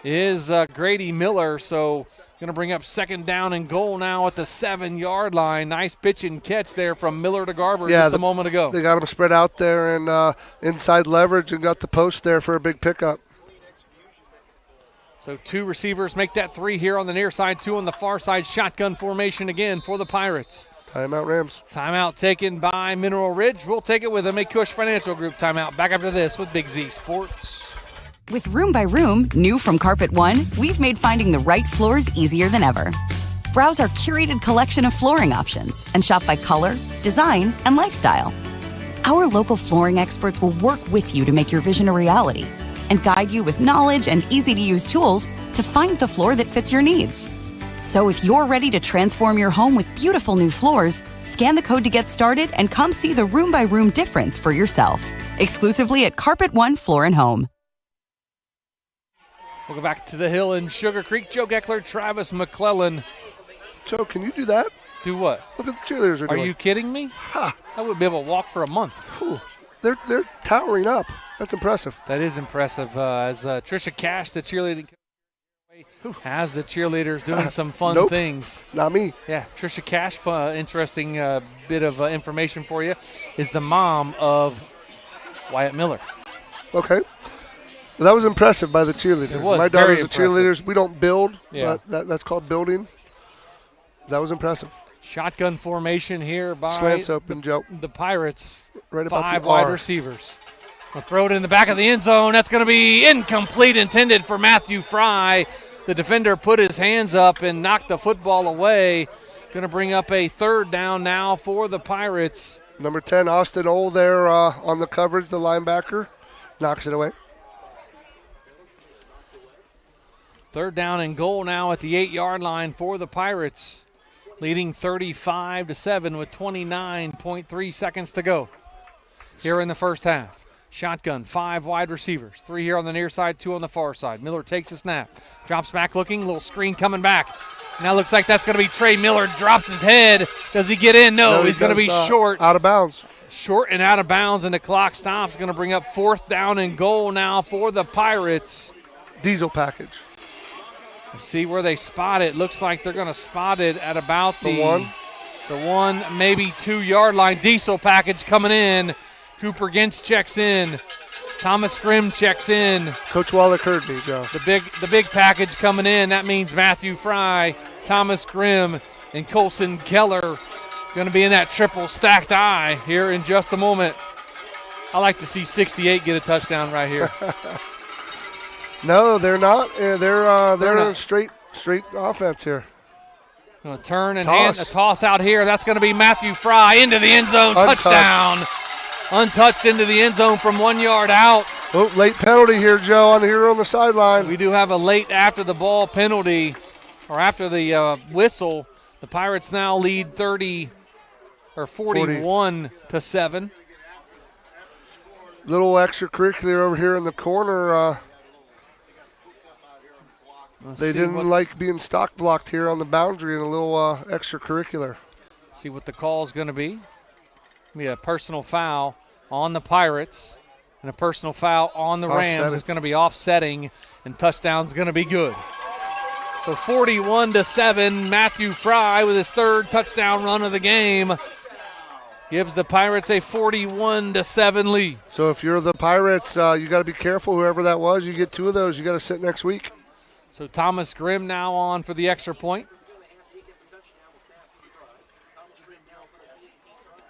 is Grady Miller. So going to bring up 2nd down and goal now at the 7-yard line. Nice pitch and catch there from Miller to Garber just a moment ago. They got him spread out there and inside leverage and got the post there for a big pickup. So 2 receivers make that 3 here on the near side, 2 on the far side. Shotgun formation again for the Pirates. Timeout, Rams. Timeout taken by Mineral Ridge. We'll take it with them. A Cush Financial Group timeout. Back after this with Big Z Sports. With Room by Room, new from Carpet One, we've made finding the right floors easier than ever. Browse our curated collection of flooring options and shop by color, design, and lifestyle. Our local flooring experts will work with you to make your vision a reality and guide you with knowledge and easy-to-use tools to find the floor that fits your needs. So if you're ready to transform your home with beautiful new floors, scan the code to get started and come see the Room by Room difference for yourself. Exclusively at Carpet One Floor and Home. We'll go back to the Hill in Sugarcreek. Joe Geckler, Travis McClellan. Joe, can you do that? Do what? Look at the cheerleaders are doing. Are you kidding me? I wouldn't be able to walk for a month. Whew. They're towering up. That's impressive. That is impressive. As Trisha Cash, the cheerleading coach, has the cheerleaders doing some fun things. Not me. Yeah, Trisha Cash, interesting bit of information for you, is the mom of Wyatt Miller. Okay. Well, that was impressive by the cheerleaders. It was. My daughter's a cheerleader. We don't build, yeah. but that's called building. That was impressive. Shotgun formation here by slants open, Joe. The Pirates. Right about 5 the wide R. receivers. We'll throw it in the back of the end zone. That's going to be incomplete, intended for Matthew Fry. The defender put his hands up and knocked the football away. Going to bring up a third down now for the Pirates. Number 10, Austin Ole there on the coverage, the linebacker. Knocks it away. Third down and goal now at the 8-yard line for the Pirates, leading 35-7 with 29.3 seconds to go here in the first half. Shotgun, 5 wide receivers, 3 here on the near side, 2 on the far side. Miller takes a snap, drops back looking, little screen coming back. Now looks like that's going to be Trey Miller, drops his head. Does he get in? No, he's going to be short. Out of bounds. Short and out of bounds, and the clock stops. Going to bring up 4th down and goal now for the Pirates. Diesel package. See where they spot it. Looks like they're going to spot it at about the 1, maybe 2-yard line. Diesel package coming in. Cooper Gintz checks in. Thomas Grimm checks in. Coach Wallach heard me, Joe. The big package coming in. That means Matthew Fry, Thomas Grimm, and Colson Keller going to be in that triple stacked eye here in just a moment. I like to see 68 get a touchdown right here. No, they're not. They're straight offense here. Going to turn and hand a toss out here. That's going to be Matthew Fry into the end zone. Untouched. Touchdown. Untouched into the end zone from 1 yard out. Oh, late penalty here, Joe, on the sideline. We do have a late after the ball penalty, or after the whistle. The Pirates now lead 41-7. Little extracurricular over here in the corner. They didn't like being stock blocked here on the boundary, and a little extracurricular. See what the call is going to be. Be a personal foul on the Pirates and a personal foul on the Rams. It's going to be offsetting, and touchdown's going to be good. So 41-7, Matthew Fry with his 3rd touchdown run of the game gives the Pirates a 41-7 lead. So if you're the Pirates, you got to be careful. Whoever that was, you get 2 of those, you got to sit next week. So Thomas Grimm now on for the extra point.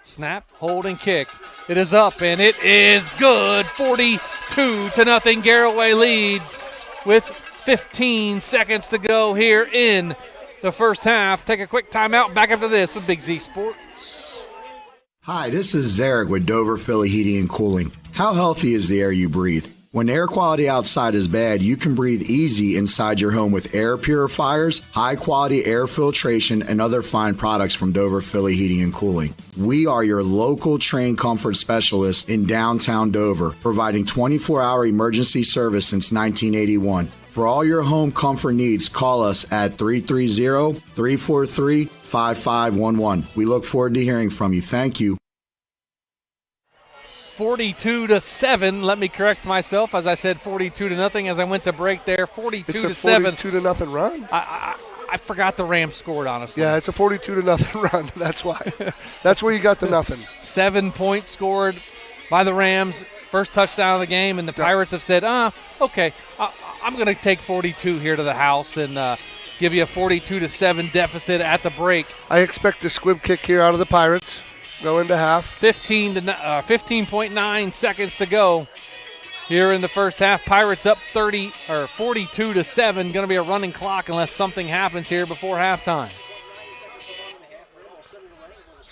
Snap, hold, and kick. It is up, and it is good. 42-0. Garaway leads with 15 seconds to go here in the first half. Take a quick timeout. Back after this with Big Z Sports. Hi, this is Zarek with Dover Philly Heating and Cooling. How healthy is the air you breathe? When air quality outside is bad, you can breathe easy inside your home with air purifiers, high-quality air filtration, and other fine products from Dover Philly Heating and Cooling. We are your local trained comfort specialists in downtown Dover, providing 24-hour emergency service since 1981. For all your home comfort needs, call us at 330-343-5511. We look forward to hearing from you. Thank you. 42-7. Let me correct myself, as I said 42-0 as I went to break there. 42-7. It's a 42-0 run. I forgot the Rams scored, honestly. Yeah, it's a 42-0 run. That's why. That's where you got the nothing. 7 points scored by the Rams. First touchdown of the game, and the Pirates have said, okay, I'm going to take 42 here to the house and give you a 42-7 deficit at the break. I expect a squib kick here out of the Pirates. Go into half. 15.9 seconds to go here in the first half. Pirates up 42-7. Going to be a running clock unless something happens here before halftime.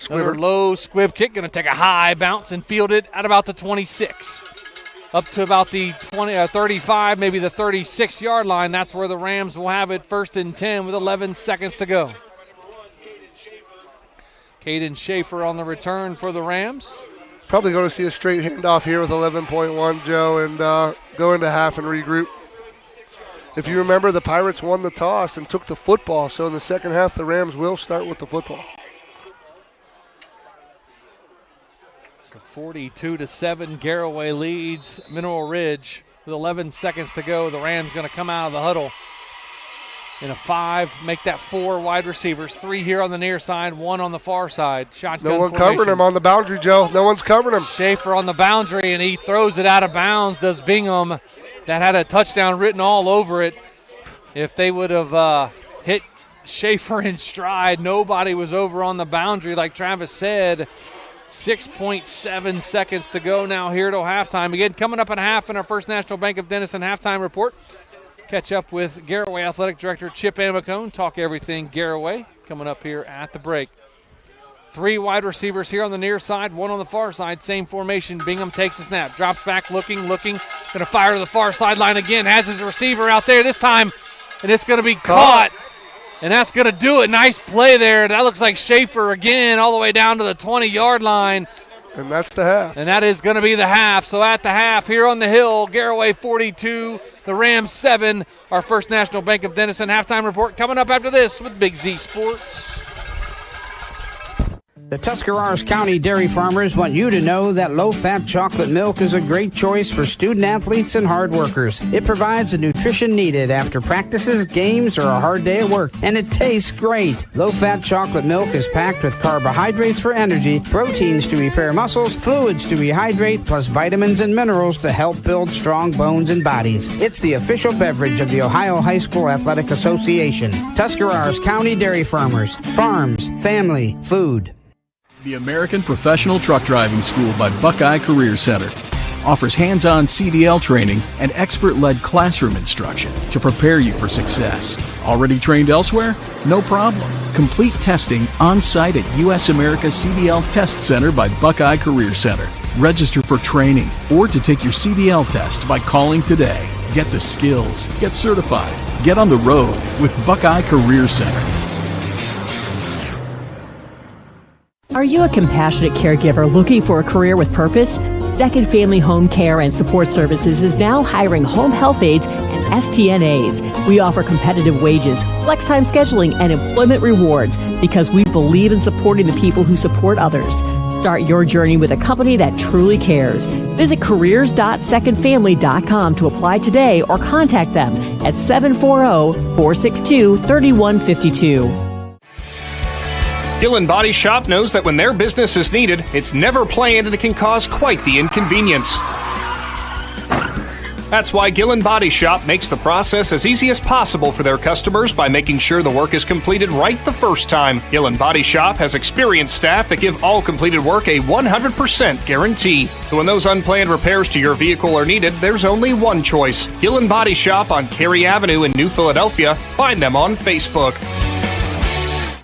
Another low squib kick, going to take a high bounce and field it at about the 26. Up to about the 35, maybe the 36-yard line. That's where the Rams will have it 1st and 10 with 11 seconds to go. Caden Schaefer on the return for the Rams. Probably going to see a straight handoff here with 11.1, Joe, and go into half and regroup. If you remember, the Pirates won the toss and took the football, so in the second half, the Rams will start with the football. 42-7, Garaway leads Mineral Ridge with 11 seconds to go. The Rams going to come out of the huddle in a 5, make that 4 wide receivers, 3 here on the near side, 1 on the far side. Shotgun no one formation. covering him on the boundary, Joe. No one's covering him. Schaefer on the boundary, and he throws it out of bounds, does Bingham. That had a touchdown written all over it. If they would have hit Schaefer in stride, nobody was over on the boundary like Travis said. 6.7 seconds to go now here till halftime. Again, coming up at half in our First National Bank of Denison halftime report. Catch up with Garaway Athletic Director Chip Amicone. Talk everything Garaway coming up here at the break. 3 wide receivers here on the near side, 1 on the far side. Same formation. Bingham takes a snap. Drops back, looking. Going to fire to the far sideline again. Has his receiver out there this time, and it's going to be caught. And that's going to do it. Nice play there. That looks like Schaefer again all the way down to the 20-yard line. And that's the half. And that is going to be the half. So at the half here on the hill, Garaway 42, the Rams 7. Our First National Bank of Denison halftime report coming up after this with Big Z Sports. The Tuscarawas County dairy farmers want you to know that low-fat chocolate milk is a great choice for student-athletes and hard workers. It provides the nutrition needed after practices, games, or a hard day at work, and it tastes great. Low-fat chocolate milk is packed with carbohydrates for energy, proteins to repair muscles, fluids to rehydrate, plus vitamins and minerals to help build strong bones and bodies. It's the official beverage of the Ohio High School Athletic Association. Tuscarawas County Dairy Farmers. Farms, family, food. The American Professional Truck Driving School by Buckeye Career Center offers hands-on CDL training and expert-led classroom instruction to prepare you for success. Already trained elsewhere? No problem. Complete testing on-site at U.S. America CDL Test Center by Buckeye Career Center. Register for training or to take your CDL test by calling today. Get the skills. Get certified. Get on the road with Buckeye Career Center. Are you a compassionate caregiver looking for a career with purpose? Second Family Home Care and Support Services is now hiring home health aides and STNAs. We offer competitive wages, flex time scheduling, and employment rewards because we believe in supporting the people who support others. Start your journey with a company that truly cares. Visit careers.secondfamily.com to apply today or contact them at 740-462-3152. Gillen Body Shop knows that when their business is needed, it's never planned and it can cause quite the inconvenience. That's why Gillen Body Shop makes the process as easy as possible for their customers by making sure the work is completed right the first time. Gillen Body Shop has experienced staff that give all completed work a 100% guarantee. So when those unplanned repairs to your vehicle are needed, there's only one choice. Gillen Body Shop on Cary Avenue in New Philadelphia. Find them on Facebook.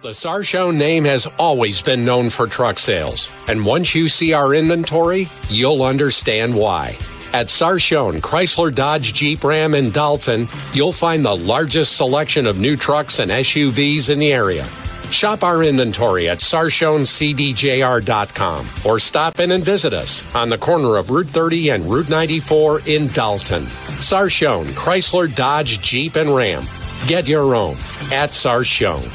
The Sarchone name has always been known for truck sales, and once you see our inventory, you'll understand why. At Sarchone Chrysler Dodge Jeep Ram in Dalton, you'll find the largest selection of new trucks and SUVs in the area. Shop our inventory at SarchoneCDJR.com or stop in and visit us on the corner of Route 30 and Route 94 in Dalton. Sarchone Chrysler Dodge Jeep and Ram. Get your own at Sarchone.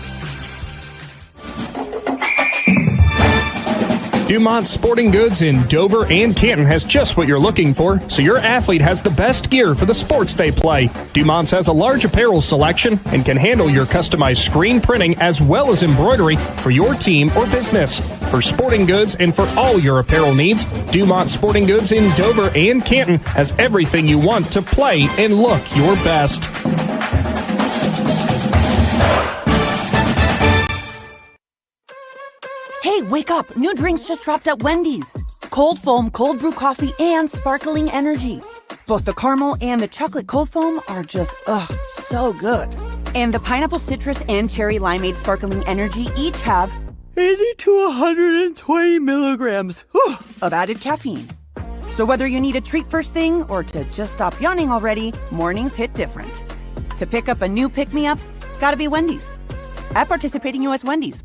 Dumont Sporting Goods in Dover and Canton has just what you're looking for, so your athlete has the best gear for the sports they play. Dumont's has a large apparel selection and can handle your customized screen printing as well as embroidery for your team or business. For sporting goods and for all your apparel needs, Dumont Sporting Goods in Dover and Canton has everything you want to play and look your best. Hey, wake up. New drinks just dropped at Wendy's. Cold foam, cold brew coffee, and sparkling energy. Both the caramel and the chocolate cold foam are just, so good. And the pineapple citrus and cherry limeade sparkling energy each have 80 to 120 milligrams of added caffeine. So whether you need a treat first thing or to just stop yawning already, mornings hit different. To pick up a new pick-me-up, gotta be Wendy's. At participating U.S. Wendy's.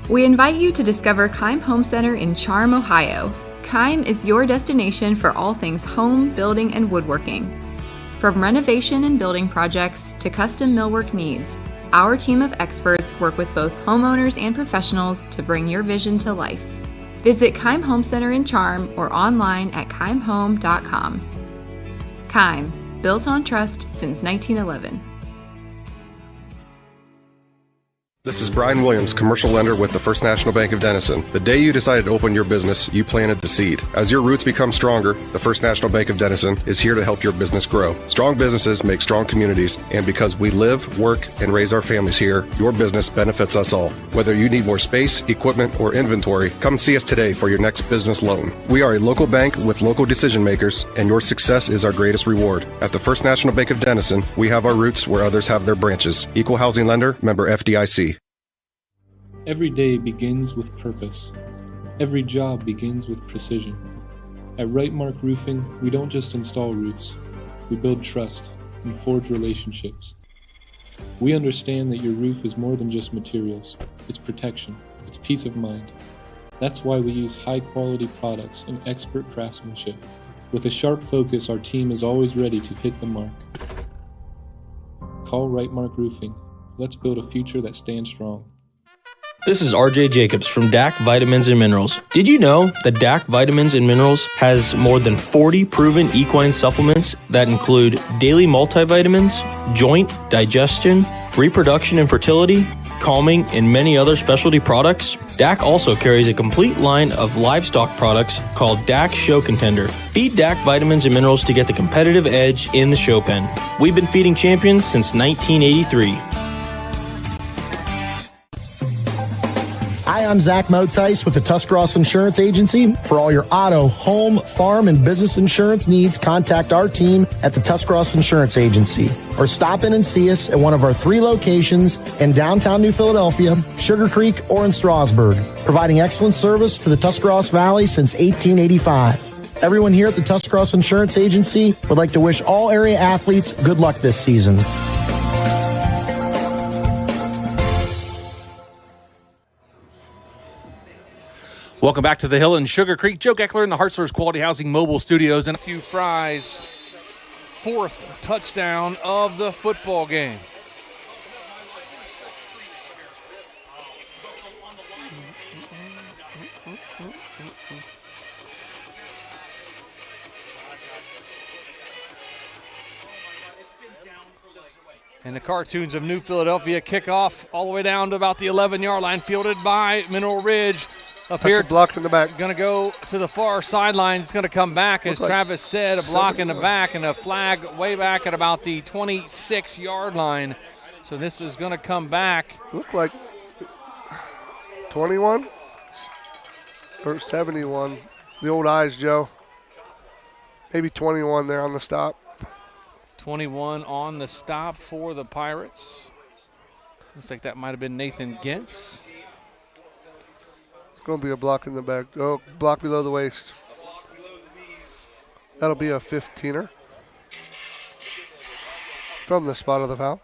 We invite you to discover Keim Home Center in Charm, Ohio. Keim is your destination for all things home, building, and woodworking. From renovation and building projects to custom millwork needs, our team of experts work with both homeowners and professionals to bring your vision to life. Visit Keim Home Center in Charm or online at keimhome.com. Keim, built on trust since 1911. This is Brian Williams, commercial lender with the First National Bank of Denison. The day you decided to open your business, you planted the seed. As your roots become stronger, the First National Bank of Denison is here to help your business grow. Strong businesses make strong communities, and because we live, work, and raise our families here, your business benefits us all. Whether you need more space, equipment, or inventory, come see us today for your next business loan. We are a local bank with local decision makers, and your success is our greatest reward. At the First National Bank of Denison, we have our roots where others have their branches. Equal housing lender, member FDIC. Every day begins with purpose. Every job begins with precision. At Rightmark Roofing, we don't just install roofs. We build trust and forge relationships. We understand that your roof is more than just materials. It's protection. It's peace of mind. That's why we use high-quality products and expert craftsmanship. With a sharp focus, our team is always ready to hit the mark. Call Rightmark Roofing. Let's build a future that stands strong. This is RJ Jacobs from DAC Vitamins and Minerals. Did you know that DAC Vitamins and Minerals has more than 40 proven equine supplements that include daily multivitamins, joint, digestion, reproduction and fertility, calming, and many other specialty products? DAC also carries a complete line of livestock products called DAC Show Contender. Feed DAC Vitamins and Minerals to get the competitive edge in the show pen. We've been feeding champions since 1983. Hi, I'm Zach Motice with the Tuscarawas Insurance Agency. For all your auto, home, farm, and business insurance needs, contact our team at the Tuscarawas Insurance Agency. Or stop in and see us at one of our 3 locations in downtown New Philadelphia, Sugarcreek, or in Strasburg, providing excellent service to the Tuscarawas Valley since 1885. Everyone here at the Tuscarawas Insurance Agency would like to wish all area athletes good luck this season. Welcome back to the Hill in Sugarcreek. Joe Geckler in the Hartzler's Quality Housing Mobile Studios. And a few Fry's 4th touchdown of the football game. And the Cartoons of New Philadelphia kickoff all the way down to about the 11-yard line, fielded by Mineral Ridge. Up That's here, a block in the back. Going to go to the far sideline. It's going to come back, as Travis said, a block in the back and a flag way back at about the 26-yard line. So this is going to come back. Look like 21 or 71. The old eyes, Joe. Maybe 21 there on the stop. 21 on the stop for the Pirates. Looks like that might have been Nathan Gentz. Going to be a block in the back. Oh, block below the waist. That'll be a 15er from the spot of the foul.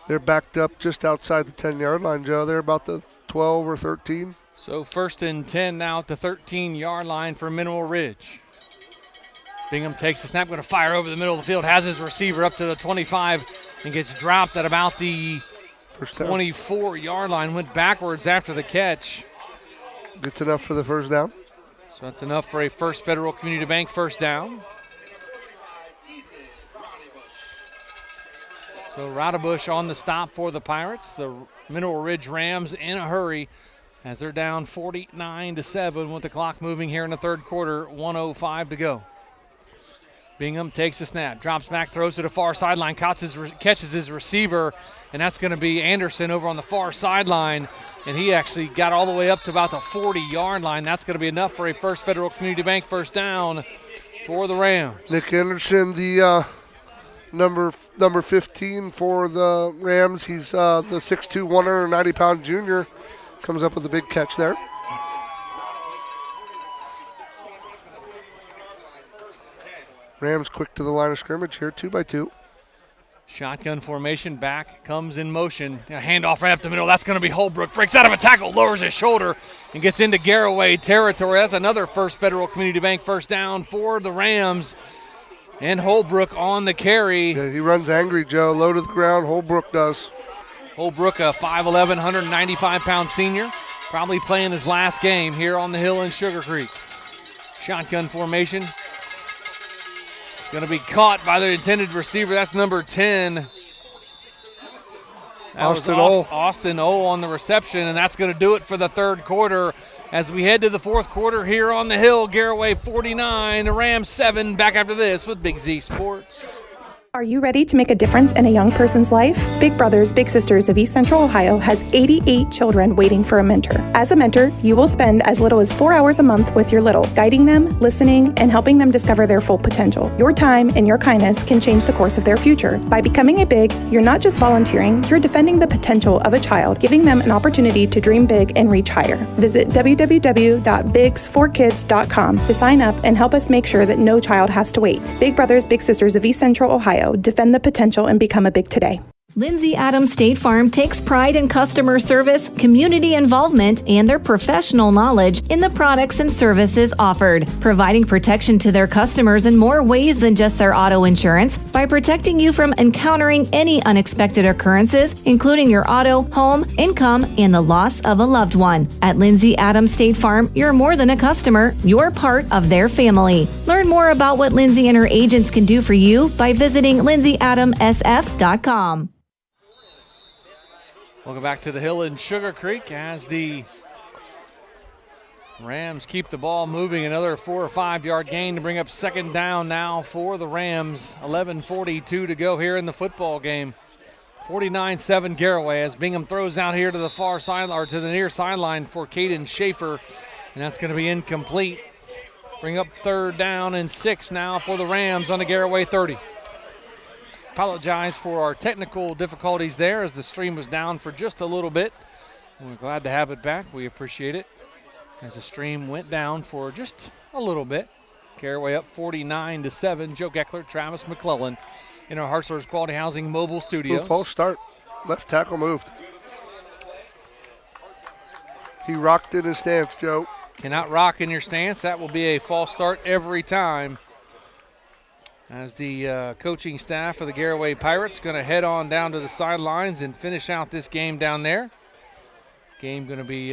They're backed up just outside the 10-yard line, Joe. They're about the 12 or 13. So 1st and 10 now at the 13-yard line for Mineral Ridge. Bingham takes the snap, going to fire over the middle of the field, has his receiver up to the 25 and gets dropped at about the 24-yard line. Went backwards after the catch. Gets enough for the first down. So that's enough for a First Federal Community Bank first down. So Radabush on the stop for the Pirates. The Mineral Ridge Rams in a hurry as they're down 49-7 with the clock moving here in the third quarter, 1:05 to go. Bingham takes a snap, drops back, throws to the far sideline, catches his receiver, and that's going to be Anderson over on the far sideline, and he actually got all the way up to about the 40-yard line. That's going to be enough for a First Federal Community Bank first down for the Rams. Nick Anderson, the number 15 for the Rams. He's the 6'2", 190-pound junior. Comes up with a big catch there. Rams quick to the line of scrimmage here, 2-by-2. Shotgun formation, back comes in motion. A handoff right up the middle. That's going to be Holbrook. Breaks out of a tackle, lowers his shoulder, and gets into Garaway territory. That's another First Federal Community Bank first down for the Rams. And Holbrook on the carry. Yeah, he runs angry, Joe. Low to the ground, Holbrook does. Holbrook, a 5'11", 195-pound senior. Probably playing his last game here on the hill in Sugarcreek. Shotgun formation. Going to be caught by the intended receiver. That's number 10. Austin O on the reception, and that's going to do it for the third quarter. As we head to the fourth quarter here on the hill, Garaway 49, the Rams 7. Back after this with Big Z Sports. Are you ready to make a difference in a young person's life? Big Brothers Big Sisters of East Central Ohio has 88 children waiting for a mentor. As a mentor, you will spend as little as 4 hours a month with your little, guiding them, listening, and helping them discover their full potential. Your time and your kindness can change the course of their future. By becoming a Big, you're not just volunteering, you're defending the potential of a child, giving them an opportunity to dream big and reach higher. Visit www.bigs4kids.com to sign up and help us make sure that no child has to wait. Big Brothers Big Sisters of East Central Ohio. Defend the potential and become a Big today. Lindsay Adams State Farm takes pride in customer service, community involvement, and their professional knowledge in the products and services offered, providing protection to their customers in more ways than just their auto insurance by protecting you from encountering any unexpected occurrences, including your auto, home, income, and the loss of a loved one. At Lindsay Adams State Farm, you're more than a customer, you're part of their family. Learn more about what Lindsay and her agents can do for you by visiting lindsayadamsf.com. Welcome back to the hill in Sugarcreek as the Rams keep the ball moving. Another 4 or 5 yard gain to bring up second down now for the Rams. 11:42 to go here in the football game. 49-7 Garaway as Bingham throws out here to the far side or to the near sideline for Caden Schaefer, and that's going to be incomplete. Bring up third down and 6 now for the Rams on the Garaway 30. Apologize for our technical difficulties there as the stream was down for just a little bit. We're glad to have it back. We appreciate it as the stream went down for just a little bit. Garaway up 49-7. Joe Geckler, Travis McClellan in our Hartzler's Quality Housing mobile studios. False start. Left tackle moved. He rocked in his stance, Joe. Cannot rock in your stance. That will be a false start every time. As the coaching staff of the Garaway Pirates going to head on down to the sidelines and finish out this game down there. Game going to be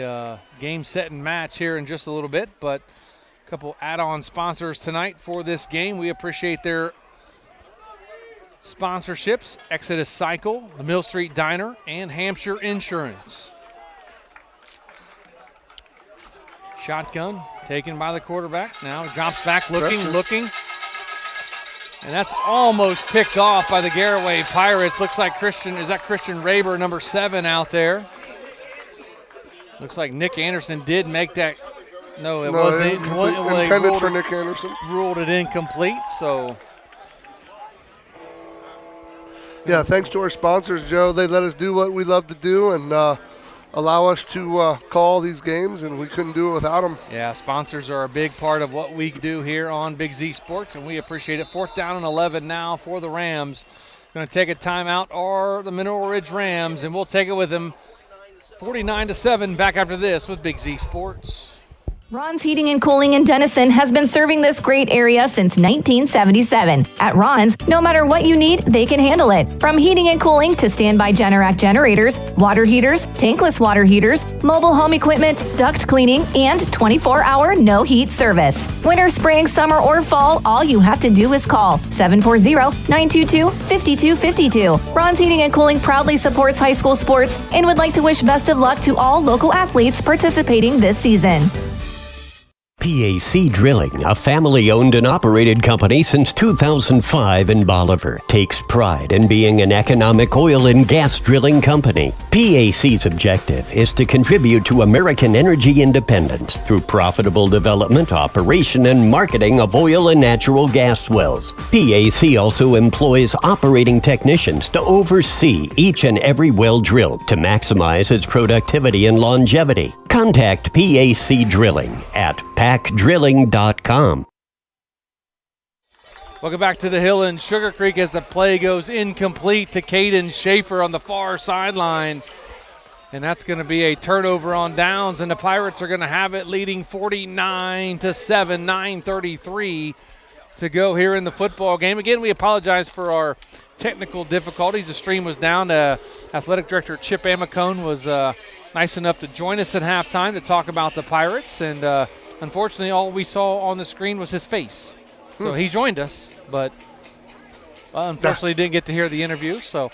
game, set, and match here in just a little bit, but a couple add-on sponsors tonight for this game. We appreciate their sponsorships: Exodus Cycle, the Mill Street Diner, and Hampshire Insurance. Shotgun taken by the quarterback. Now drops back, looking. And that's almost picked off by the Garaway Pirates. Looks like Christian Raber, number 7, out there. Looks like Nick Anderson did make that. No, it wasn't. Intended for Nick Anderson. Ruled it incomplete, so. Yeah, thanks to our sponsors, Joe. They let us do what we love to do and allow us to call these games, and we couldn't do it without them. Yeah, sponsors are a big part of what we do here on Big Z Sports, and we appreciate it. 4th down and 11 now for the Rams. Going to take a timeout are the Mineral Ridge Rams, and we'll take it with them. 49-7 back after this with Big Z Sports. Ron's Heating and Cooling in Denison has been serving this great area since 1977. At Ron's, no matter what you need, they can handle it. From heating and cooling to standby Generac generators, water heaters, tankless water heaters, mobile home equipment, duct cleaning, and 24-hour no-heat service. Winter, spring, summer, or fall, all you have to do is call 740-922-5252. Ron's Heating and Cooling proudly supports high school sports and would like to wish best of luck to all local athletes participating this season. PAC Drilling, a family-owned and operated company since 2005 in Bolivar, takes pride in being an economic oil and gas drilling company. PAC's objective is to contribute to American energy independence through profitable development, operation, and marketing of oil and natural gas wells. PAC also employs operating technicians to oversee each and every well drilled to maximize its productivity and longevity. Contact PAC Drilling at pacdrilling.com. Welcome back to the Hill in Sugarcreek as the play goes incomplete to Caden Schaefer on the far sideline. And that's going to be a turnover on downs, and the Pirates are going to have it leading 49-7, 9:33 to go here in the football game. Again, we apologize for our technical difficulties. The stream was down. Athletic Director Chip Amicone was nice enough to join us at halftime to talk about the Pirates, and unfortunately all we saw on the screen was his face. So he joined us, but unfortunately didn't get to hear the interview, so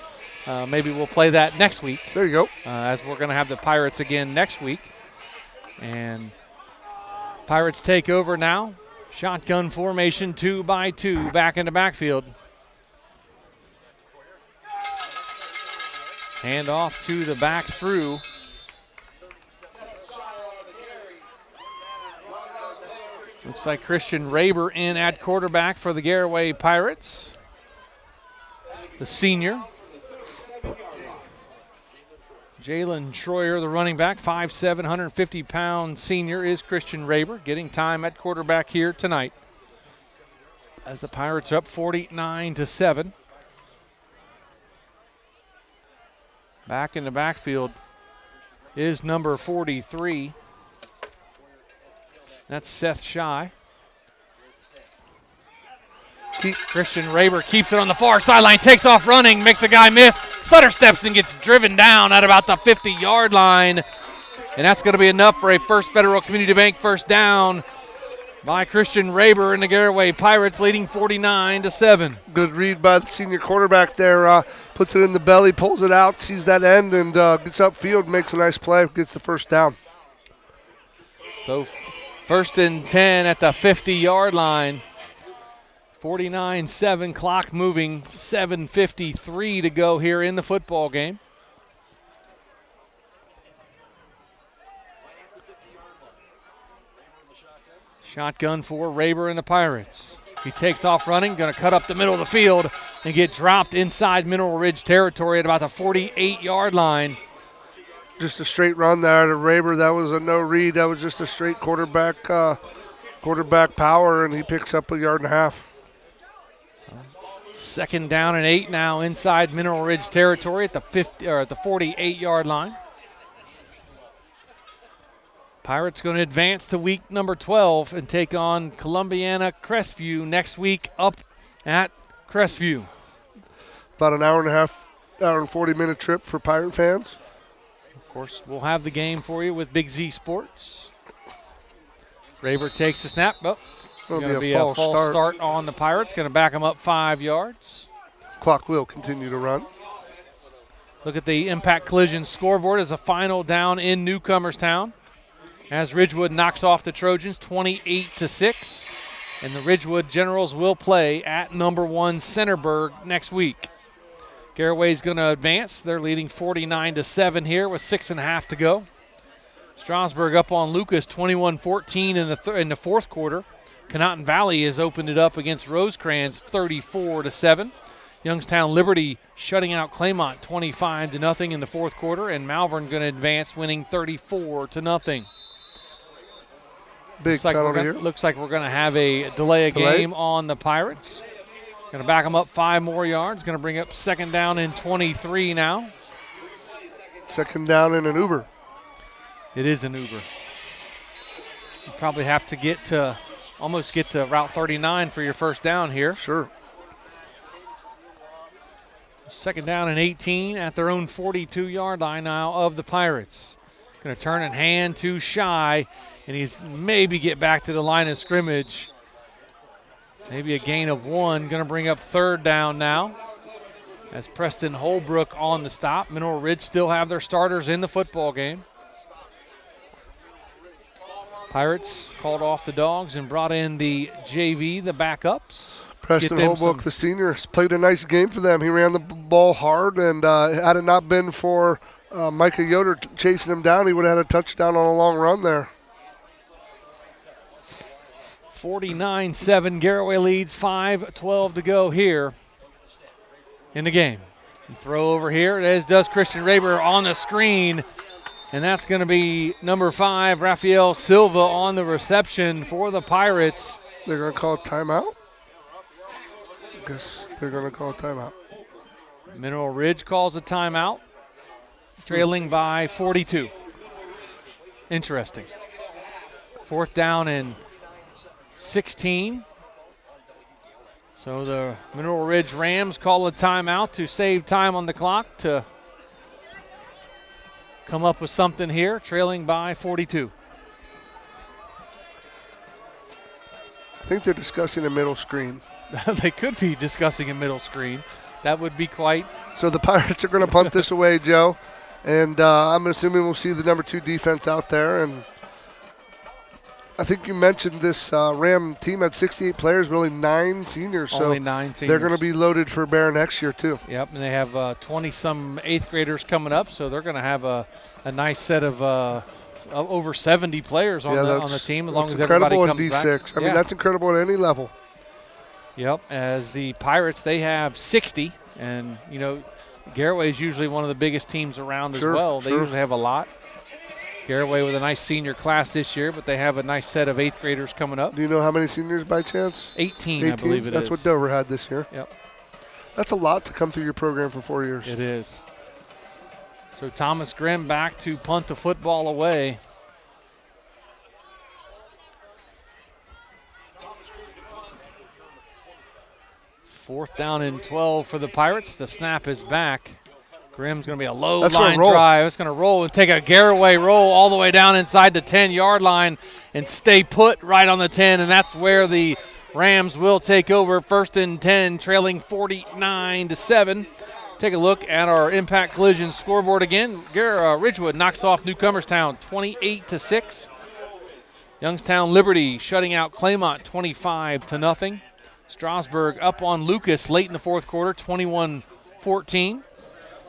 maybe we'll play that next week. There you go. As we're going to have the Pirates again next week. And Pirates take over now. Shotgun formation, 2-by-2, back in the backfield. Hand off to the back through. Looks like Christian Raber in at quarterback for the Garaway Pirates. The senior. Jalen Troyer, the running back, 5'7", 150-pound senior, is Christian Raber, getting time at quarterback here tonight. As the Pirates are up 49-7. Back in the backfield is number 43. That's Seth Shy. Christian Raber keeps it on the far sideline, takes off running, makes a guy miss, stutter steps and gets driven down at about the 50-yard line. And that's going to be enough for a First Federal Community Bank first down by Christian Raber and the Garaway Pirates, leading 49-7. Good read by the senior quarterback there. Puts it in the belly, pulls it out, sees that end, and gets upfield, makes a nice play, gets the first down. So first and 10 at the 50-yard line. 49-7, clock moving, 7:53 to go here in the football game. Shotgun for Raber and the Pirates. He takes off running, going to cut up the middle of the field and get dropped inside Mineral Ridge territory at about the 48-yard line. Just a straight run there to Raber. That was a no read. That was just a straight quarterback power, and he picks up a yard and a half. Second down and 8 now inside Mineral Ridge territory at the 48-yard line. Pirates going to advance to week number 12 and take on Columbiana Crestview next week up at Crestview. About an hour and 40-minute trip for Pirate fans. Of course, we'll have the game for you with Big Z Sports. Raber takes the snap. Going to be a false start on the Pirates. Going to back them up 5 yards. Clock will continue to run. Look at the impact collision scoreboard as a final down in Newcomerstown. As Ridgewood knocks off the Trojans 28-6. And the Ridgewood Generals will play at number 1 Centerburg next week. Garaway's going to advance. They're leading 49-7 here with 6.5 to go. Strasburg up on Lucas 21-14 in the fourth quarter. Conotton Valley has opened it up against Rosecrans 34-7. Youngstown Liberty shutting out Claymont 25-0 in the fourth quarter, and Malvern going to advance, winning 34-0. Looks like we're going to have a delay of game on the Pirates. Going to back them up 5 more yards. Going to bring up second down and 23 now. Second down and an Uber. It is an Uber. probably have to almost get to Route 39 for your first down here. Sure. Second down and 18 at their own 42-yard line now of the Pirates. Going to turn and hand to Shy, and he's maybe get back to the line of scrimmage. Maybe a gain of 1. Going to bring up third down now. As Preston Holbrook on the stop. Mineral Ridge still have their starters in the football game. Pirates called off the dogs and brought in the JV, the backups. Preston Holbrook, the senior, has played a nice game for them. He ran the ball hard, and had it not been for Micah Yoder chasing him down, he would have had a touchdown on a long run there. 49-7, Garaway leads, 5:12 to go here in the game. And throw over here, as does Christian Raber on the screen. And that's going to be number 5, Rafael Silva on the reception for the Pirates. They're going to call a timeout? I guess they're going to call a timeout. Mineral Ridge calls a timeout, trailing by 42. Interesting. Fourth down and 16. So the Mineral Ridge Rams call a timeout to save time on the clock to come up with something here, trailing by 42. I think they're discussing a middle screen. They could be discussing a middle screen. That would be quite. So the Pirates are going to punt this away, Joe. And I'm assuming we'll see the number 2 defense out there. And I think you mentioned this Ram team had 68 players, really 9 seniors. Only 9 seniors. They're going to be loaded for Bear next year, too. Yep, and they have 20-some 8th graders coming up, so they're going to have a nice set of over 70 players on the team, as long as everybody comes back. Incredible in D6. I mean, that's incredible at any level. Yep, as the Pirates, they have 60, and, you know, Garaway is usually one of the biggest teams around as well. They usually have a lot. Garaway with a nice senior class this year, but they have a nice set of 8th graders coming up. Do you know how many seniors by chance? 18, I believe it is. That's what Dover had this year. Yep. That's a lot to come through your program for 4 years. It is. So Thomas Grimm back to punt the football away. Fourth down and 12 for the Pirates. The snap is back. Grimm's going to be a low line drive. It's going to roll and take a Garaway roll all the way down inside the 10-yard line and stay put right on the 10, and that's where the Rams will take over. First and 10, trailing 49-7. Take a look at our Impact Collision scoreboard again. Ridgewood knocks off Newcomerstown 28-6. Youngstown Liberty shutting out Claymont 25-0. Strasburg up on Lucas late in the fourth quarter, 21-14.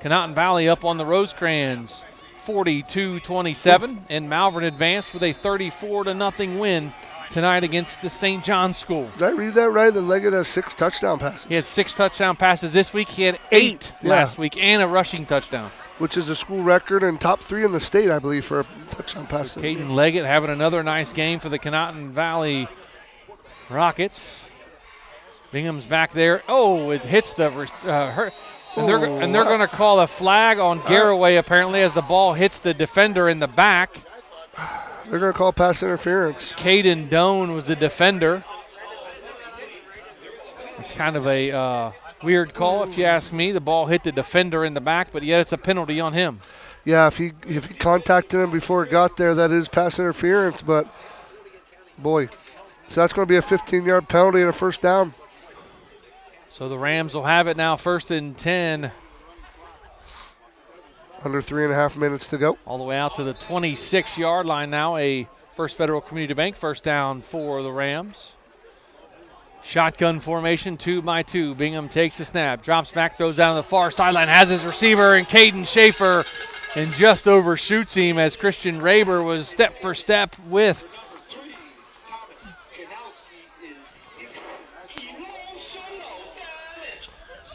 Conotton Valley up on the Rosecrans, 42-27. And Malvern advanced with a 34-0 win tonight against the St. John's School. Did I read that right? That Leggett has 6 touchdown passes. He had 6 touchdown passes this week. He had 8 last week and a rushing touchdown. Which is a school record and top 3 in the state, I believe, for a touchdown pass. So Caden Leggett having another nice game for the Conotton Valley Rockets. Bingham's back there. Oh, it hits the and they're going to call a flag on Garaway apparently as the ball hits the defender in the back. They're going to call pass interference. Caden Doan was the defender. It's kind of a weird call if you ask me. The ball hit the defender in the back, but yet it's a penalty on him. Yeah, if he contacted him before it got there, that is pass interference, but boy. So that's going to be a 15-yard penalty and a first down. So the Rams will have it now, first and 10. Under 3.5 minutes to go. All the way out to the 26-yard line now. A First Federal Community Bank first down for the Rams. Shotgun formation, 2x2. Bingham takes the snap, drops back, throws down the far sideline, has his receiver, and Caden Schaefer, and just overshoots him as Christian Raber was step for step with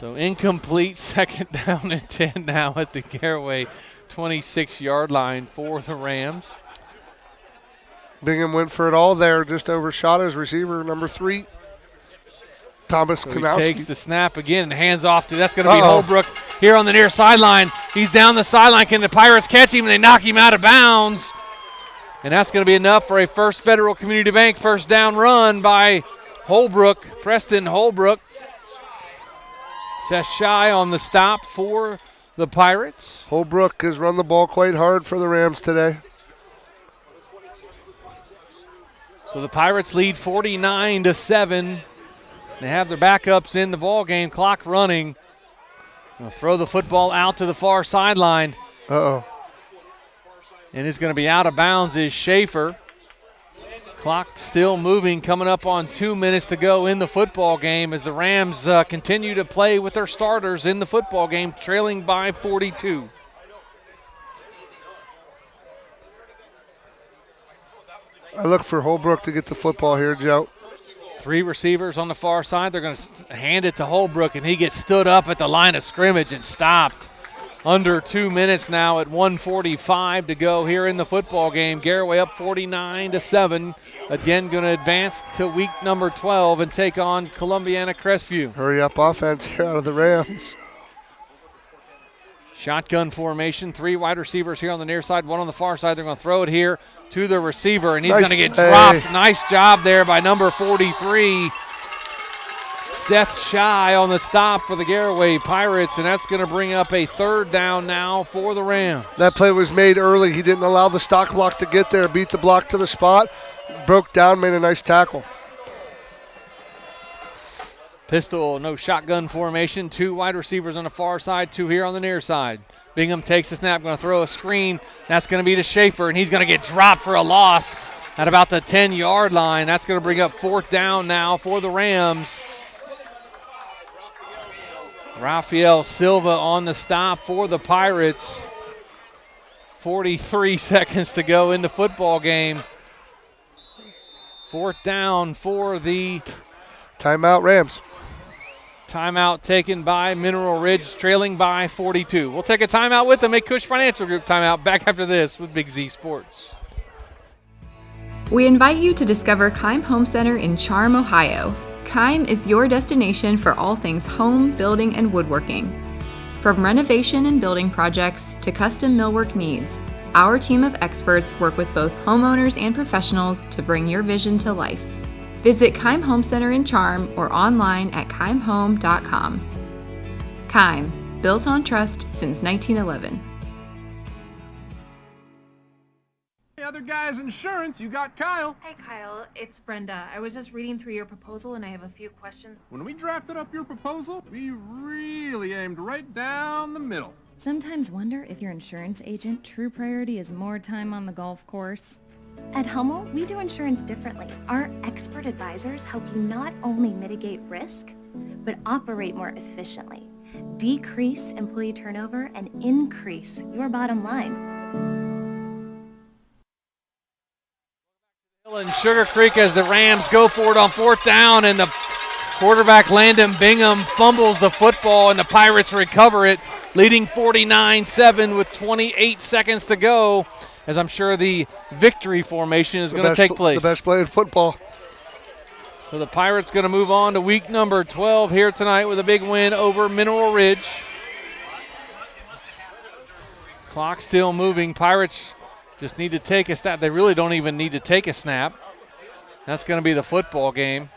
So incomplete, second down and 10 now at the Garaway 26-yard line for the Rams. Bingham went for it all there, just overshot his receiver, number 3, Thomas Kanowski. He takes the snap again and hands off to, that's going to be Holbrook here on the near sideline. He's down the sideline. Can the Pirates catch him? And they knock him out of bounds. And that's going to be enough for a First Federal Community Bank first down run by Holbrook, Preston Holbrook. Shy on the stop for the Pirates. Holbrook has run the ball quite hard for the Rams today. So the Pirates lead 49-7. They have their backups in the ball game. Clock running. They'll throw the football out to the far sideline. Uh-oh. And it's going to be out of bounds is Schaefer. Clock still moving, coming up on 2 minutes to go in the football game as the Rams continue to play with their starters in the football game, trailing by 42. I look for Holbrook to get the football here, Joe. 3 receivers on the far side. They're going to hand it to Holbrook, and he gets stood up at the line of scrimmage and stopped. Under 2 minutes now at 1:45 to go here in the football game. Garaway up 49-7. Again, going to advance to week number 12 and take on Columbiana Crestview. Hurry up offense here out of the Rams. Shotgun formation, 3 wide receivers here on the near side, 1 on the far side. They're going to throw it here to the receiver, and he's going to get dropped. Nice job there by number 43. Seth Shy on the stop for the Garaway Pirates, and that's going to bring up a third down now for the Rams. That play was made early. He didn't allow the stock block to get there, beat the block to the spot, broke down, made a nice tackle. Pistol, no shotgun formation. 2 wide receivers on the far side, 2 here on the near side. Bingham takes the snap, going to throw a screen. That's going to be to Schaefer, and he's going to get dropped for a loss at about the 10-yard line. That's going to bring up 4th down now for the Rams. Rafael Silva on the stop for the Pirates. 43 seconds to go in the football game. 4th down for the timeout Rams. Timeout taken by Mineral Ridge, trailing by 42. We'll take a timeout with them. A Cush Financial Group timeout. Back after this with Big Z Sports. We invite you to discover Keim Home Center in Charm, Ohio. Keim is your destination for all things home, building, and woodworking. From renovation and building projects to custom millwork needs, our team of experts work with both homeowners and professionals to bring your vision to life. Visit Keim Home Center in Charm or online at keimhome.com. Keim, built on trust since 1911. Other guy's insurance, you got Kyle. Hey Kyle, it's Brenda. I was just reading through your proposal and I have a few questions. When we drafted up your proposal, we really aimed right down the middle. Sometimes wonder if your insurance agent true priority is more time on the golf course. At Hummel, we do insurance differently. Our expert advisors help you not only mitigate risk, but operate more efficiently, decrease employee turnover, and increase your bottom line. In Sugarcreek as the Rams go for it on 4th down, and the quarterback Landon Bingham fumbles the football, and the Pirates recover it, leading 49-7 with 28 seconds to go, as I'm sure the victory formation is going to take place. The best play in football. So the Pirates going to move on to week number 12 here tonight with a big win over Mineral Ridge. Clock still moving. Pirates just need to take a snap. They really don't even need to take a snap. That's going to be the football game.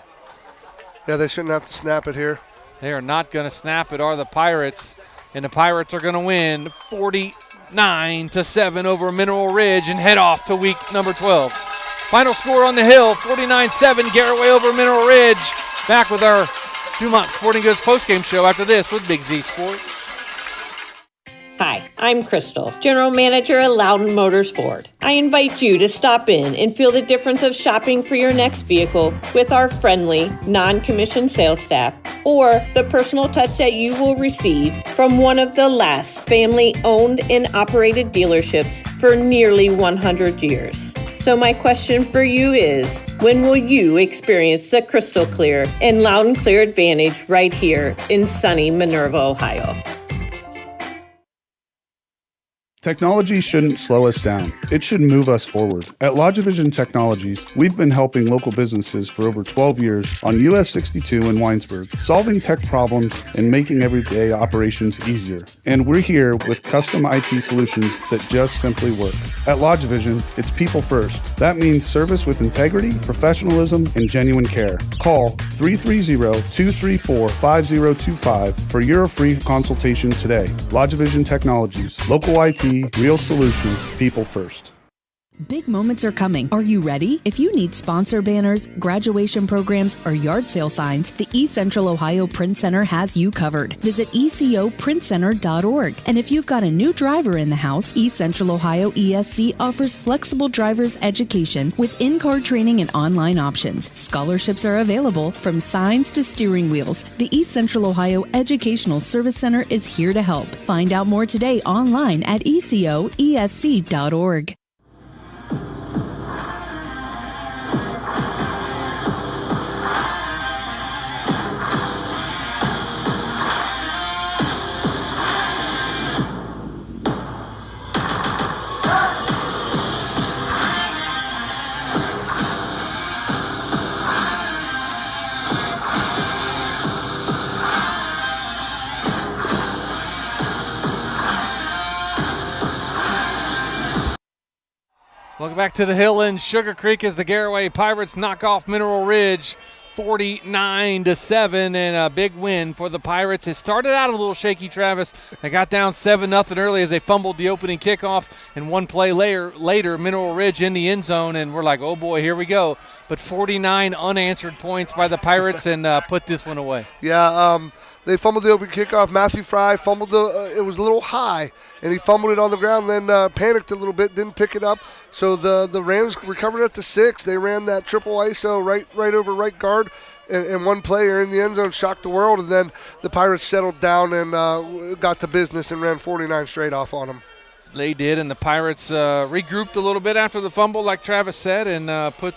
Yeah, they shouldn't have to snap it here. They are not going to snap it, are the Pirates. And the Pirates are going to win 49-7 over Mineral Ridge and head off to week number 12. Final score on the hill, 49-7, Garaway over Mineral Ridge. Back with our Dumont Sporting Goods postgame show after this with Big Z Sports. Hi, I'm Crystal, General Manager at Loudon Motors Ford. I invite you to stop in and feel the difference of shopping for your next vehicle with our friendly, non-commissioned sales staff, or the personal touch that you will receive from one of the last family-owned and operated dealerships for nearly 100 years. So my question for you is, when will you experience the crystal clear and Loudon Clear Advantage right here in sunny Minerva, Ohio? Technology shouldn't slow us down. It should move us forward. At Lodge Division Technologies, we've been helping local businesses for over 12 years on US 62 in Winesburg, solving tech problems and making everyday operations easier. And we're here with custom IT solutions that just simply work. At Lodge Division, it's people first. That means service with integrity, professionalism, and genuine care. Call 330-234-5025 for your free consultation today. Lodge Division Technologies, local IT, real solutions, people first. Big moments are coming. Are you ready? If you need sponsor banners, graduation programs, or yard sale signs, the East Central Ohio Print Center has you covered. Visit ecoprintcenter.org. And if you've got a new driver in the house, East Central Ohio ESC offers flexible driver's education with in-car training and online options. Scholarships are available from signs to steering wheels. The East Central Ohio Educational Service Center is here to help. Find out more today online at ecoesc.org. Welcome back to the Hill in Sugarcreek as the Garaway Pirates knock off Mineral Ridge 49-7, and a big win for the Pirates. It started out a little shaky, Travis. They got down 7-0 early as they fumbled the opening kickoff, and one play later, Mineral Ridge in the end zone, and we're like, oh boy, here we go. But 49 unanswered points by the Pirates and put this one away. Yeah, they fumbled the open kickoff. Matthew Fry fumbled it was a little high, and he fumbled it on the ground, then panicked a little bit, didn't pick it up. So the Rams recovered at the 6. They ran that triple ISO right over right guard, and one player in the end zone shocked the world, and then the Pirates settled down and got to business and ran 49 straight off on them. They did, and the Pirates regrouped a little bit after the fumble, like Travis said, and put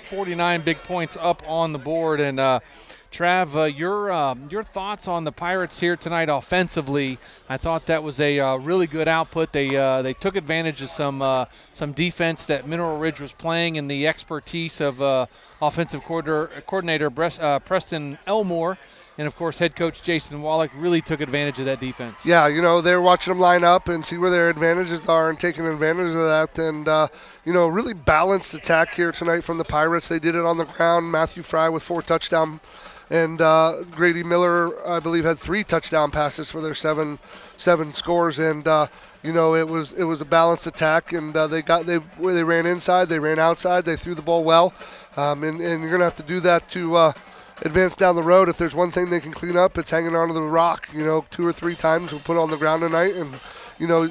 49 big points up on the board. And Trav, your thoughts on the Pirates here tonight offensively? I thought that was a really good output. They took advantage of some defense that Mineral Ridge was playing, and the expertise of offensive coordinator Preston Elmore, and of course head coach Jason Wallach really took advantage of that defense. Yeah, they're watching them line up and see where their advantages are and taking advantage of that, and really balanced attack here tonight from the Pirates. They did it on the ground. Matthew Fry with 4 touchdowns. And Grady Miller, I believe, had 3 touchdown passes for their seven scores. And it was a balanced attack. And they ran inside, they ran outside, they threw the ball well. And you're gonna have to do that to advance down the road. If there's one thing they can clean up, it's hanging onto the rock. 2 or 3 times we'll put it on the ground tonight, and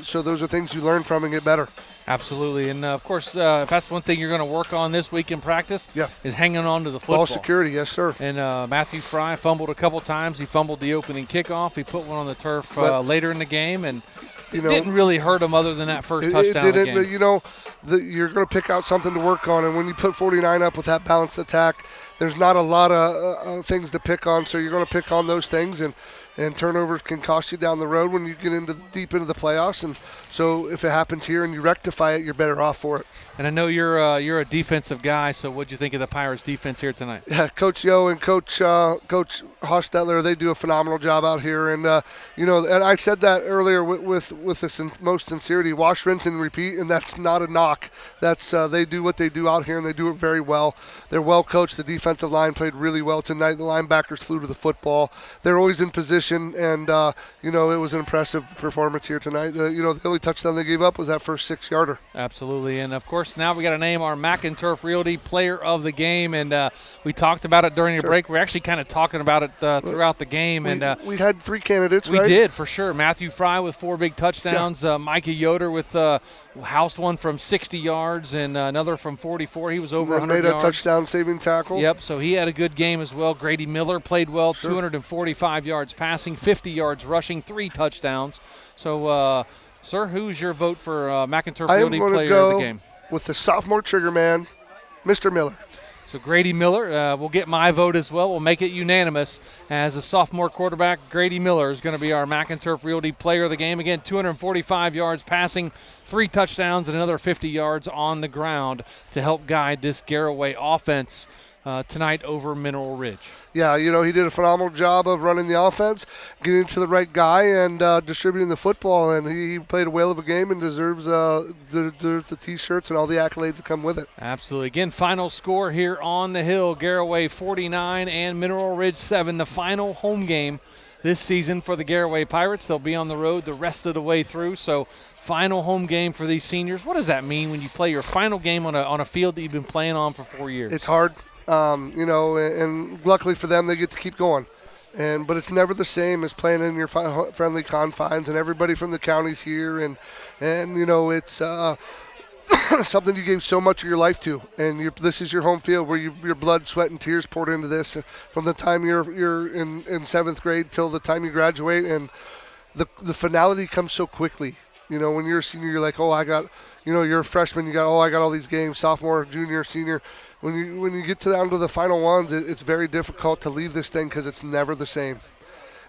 so those are things you learn from and get better. Absolutely, and of course, if that's one thing you're going to work on this week in practice, is hanging on to the football. Ball security, yes, sir. And Matthew Fry fumbled a couple times. He fumbled the opening kickoff. He put one on the turf later in the game, and it didn't really hurt him other than that first touchdown. It didn't, but you're going to pick out something to work on, and when you put 49 up with that balanced attack, there's not a lot of things to pick on, so you're going to pick on those things, and turnovers can cost you down the road when you get deep into the playoffs. And so if it happens here and you rectify it, you're better off for it. And I know you're a defensive guy, so what'd you think of the Pirates' defense here tonight? Yeah, Coach Yo and Coach Hostetler, they do a phenomenal job out here. And, and I said that earlier with the most sincerity, wash, rinse, and repeat, and that's not a knock. That's they do what they do out here, and they do it very well. They're well coached. The defensive line played really well tonight. The linebackers flew to the football. They're always in position, and, it was an impressive performance here tonight. The only touchdown they gave up was that first 6-yarder. Absolutely, and of course now we got to name our McInturf Realty Player of the Game, and we talked about it during the break. We're actually kind of talking about it throughout the game, we had 3 candidates. We did for sure. Matthew Fry with 4 big touchdowns. Micah Yoder with housed one from 60 yards and another from 44. He was over 100 yards. Made a touchdown saving tackle. Yep. So he had a good game as well. Grady Miller played well. 245 yards passing, 50 yards rushing, 3 touchdowns. So. Sir, who's your vote for McInturf Realty Player of the Game? With the sophomore trigger man, Mr. Miller. So Grady Miller will get my vote as well. We'll make it unanimous as a sophomore quarterback. Grady Miller is going to be our McInturf Realty Player of the Game. Again, 245 yards passing, 3 touchdowns, and another 50 yards on the ground to help guide this Garaway offense tonight over Mineral Ridge. Yeah, he did a phenomenal job of running the offense, getting to the right guy, and distributing the football. And he played a whale of a game and deserves the T-shirts and all the accolades that come with it. Absolutely. Again, final score here on the Hill: Garaway 49 and Mineral Ridge 7. The final home game this season for the Garaway Pirates. They'll be on the road the rest of the way through. So, final home game for these seniors. What does that mean when you play your final game on a field that you've been playing on for 4 years? It's hard. And luckily for them, they get to keep going. But it's never the same as playing in your friendly confines, and everybody from the county's here, and it's something you gave so much of your life to, and this is your home field where your blood, sweat, and tears poured into this from the time you're in 7th grade till the time you graduate, and the finality comes so quickly. When you're a senior, you're like, you're a freshman, I got all these games, sophomore, junior, senior. When you get down to the final ones, it's very difficult to leave this thing because it's never the same.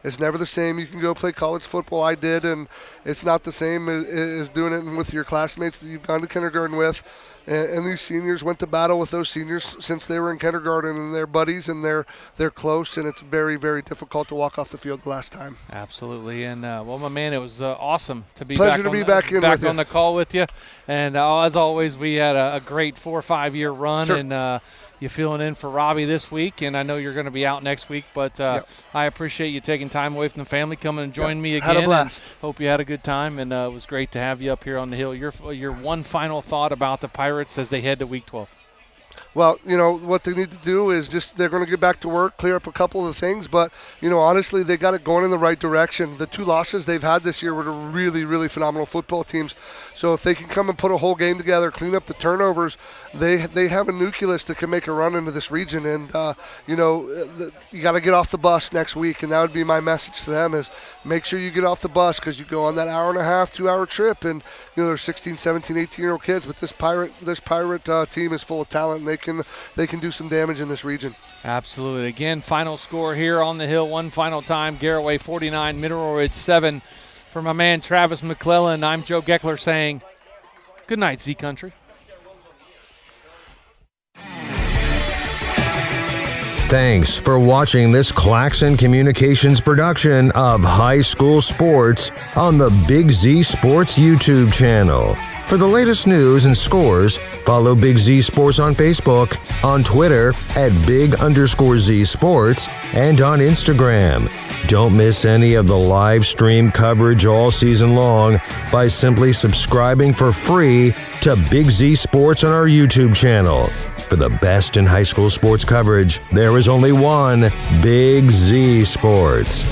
It's never the same. You can go play college football. I did, and it's not the same as doing it with your classmates that you've gone to kindergarten with. And these seniors went to battle with those seniors since they were in kindergarten, and they're buddies, and they're close, and it's very, very difficult to walk off the field the last time. Absolutely. And, my man, it was awesome to be back on the call with you. And as always, we had a great 4 or 5 year run. Sure. And you're filling in for Robby this week, and I know you're going to be out next week, but I appreciate you taking time away from the family, coming and join me again. Had a blast. Hope you had a good time, and it was great to have you up here on the Hill. Your one final thought about the Pirates as they head to Week 12. Well, what they need to do is they're going to get back to work, clear up a couple of things, but, honestly, they got it going in the right direction. The 2 losses they've had this year were to really, really phenomenal football teams. So if they can come and put a whole game together, clean up the turnovers, they have a nucleus that can make a run into this region. And, you got to get off the bus next week, and that would be my message to them is make sure you get off the bus because you go on that 1.5, 2 hour trip, and, they're 16, 17, 18-year-old kids, but this pirate team is full of talent, and they can do some damage in this region. Absolutely. Again, final score here on the Hill one final time: Garaway 49, Mineral Ridge 7. For my man Travis McClellan, I'm Joe Geckler saying good night, Z Country. Thanks for watching this Claxon Communications production of High School Sports on the Big Z Sports YouTube channel. For the latest news and scores, follow Big Z Sports on Facebook, on Twitter @Big_Z Sports, and on Instagram. Don't miss any of the live stream coverage all season long by simply subscribing for free to Big Z Sports on our YouTube channel. For the best in high school sports coverage, there is only one Big Z Sports.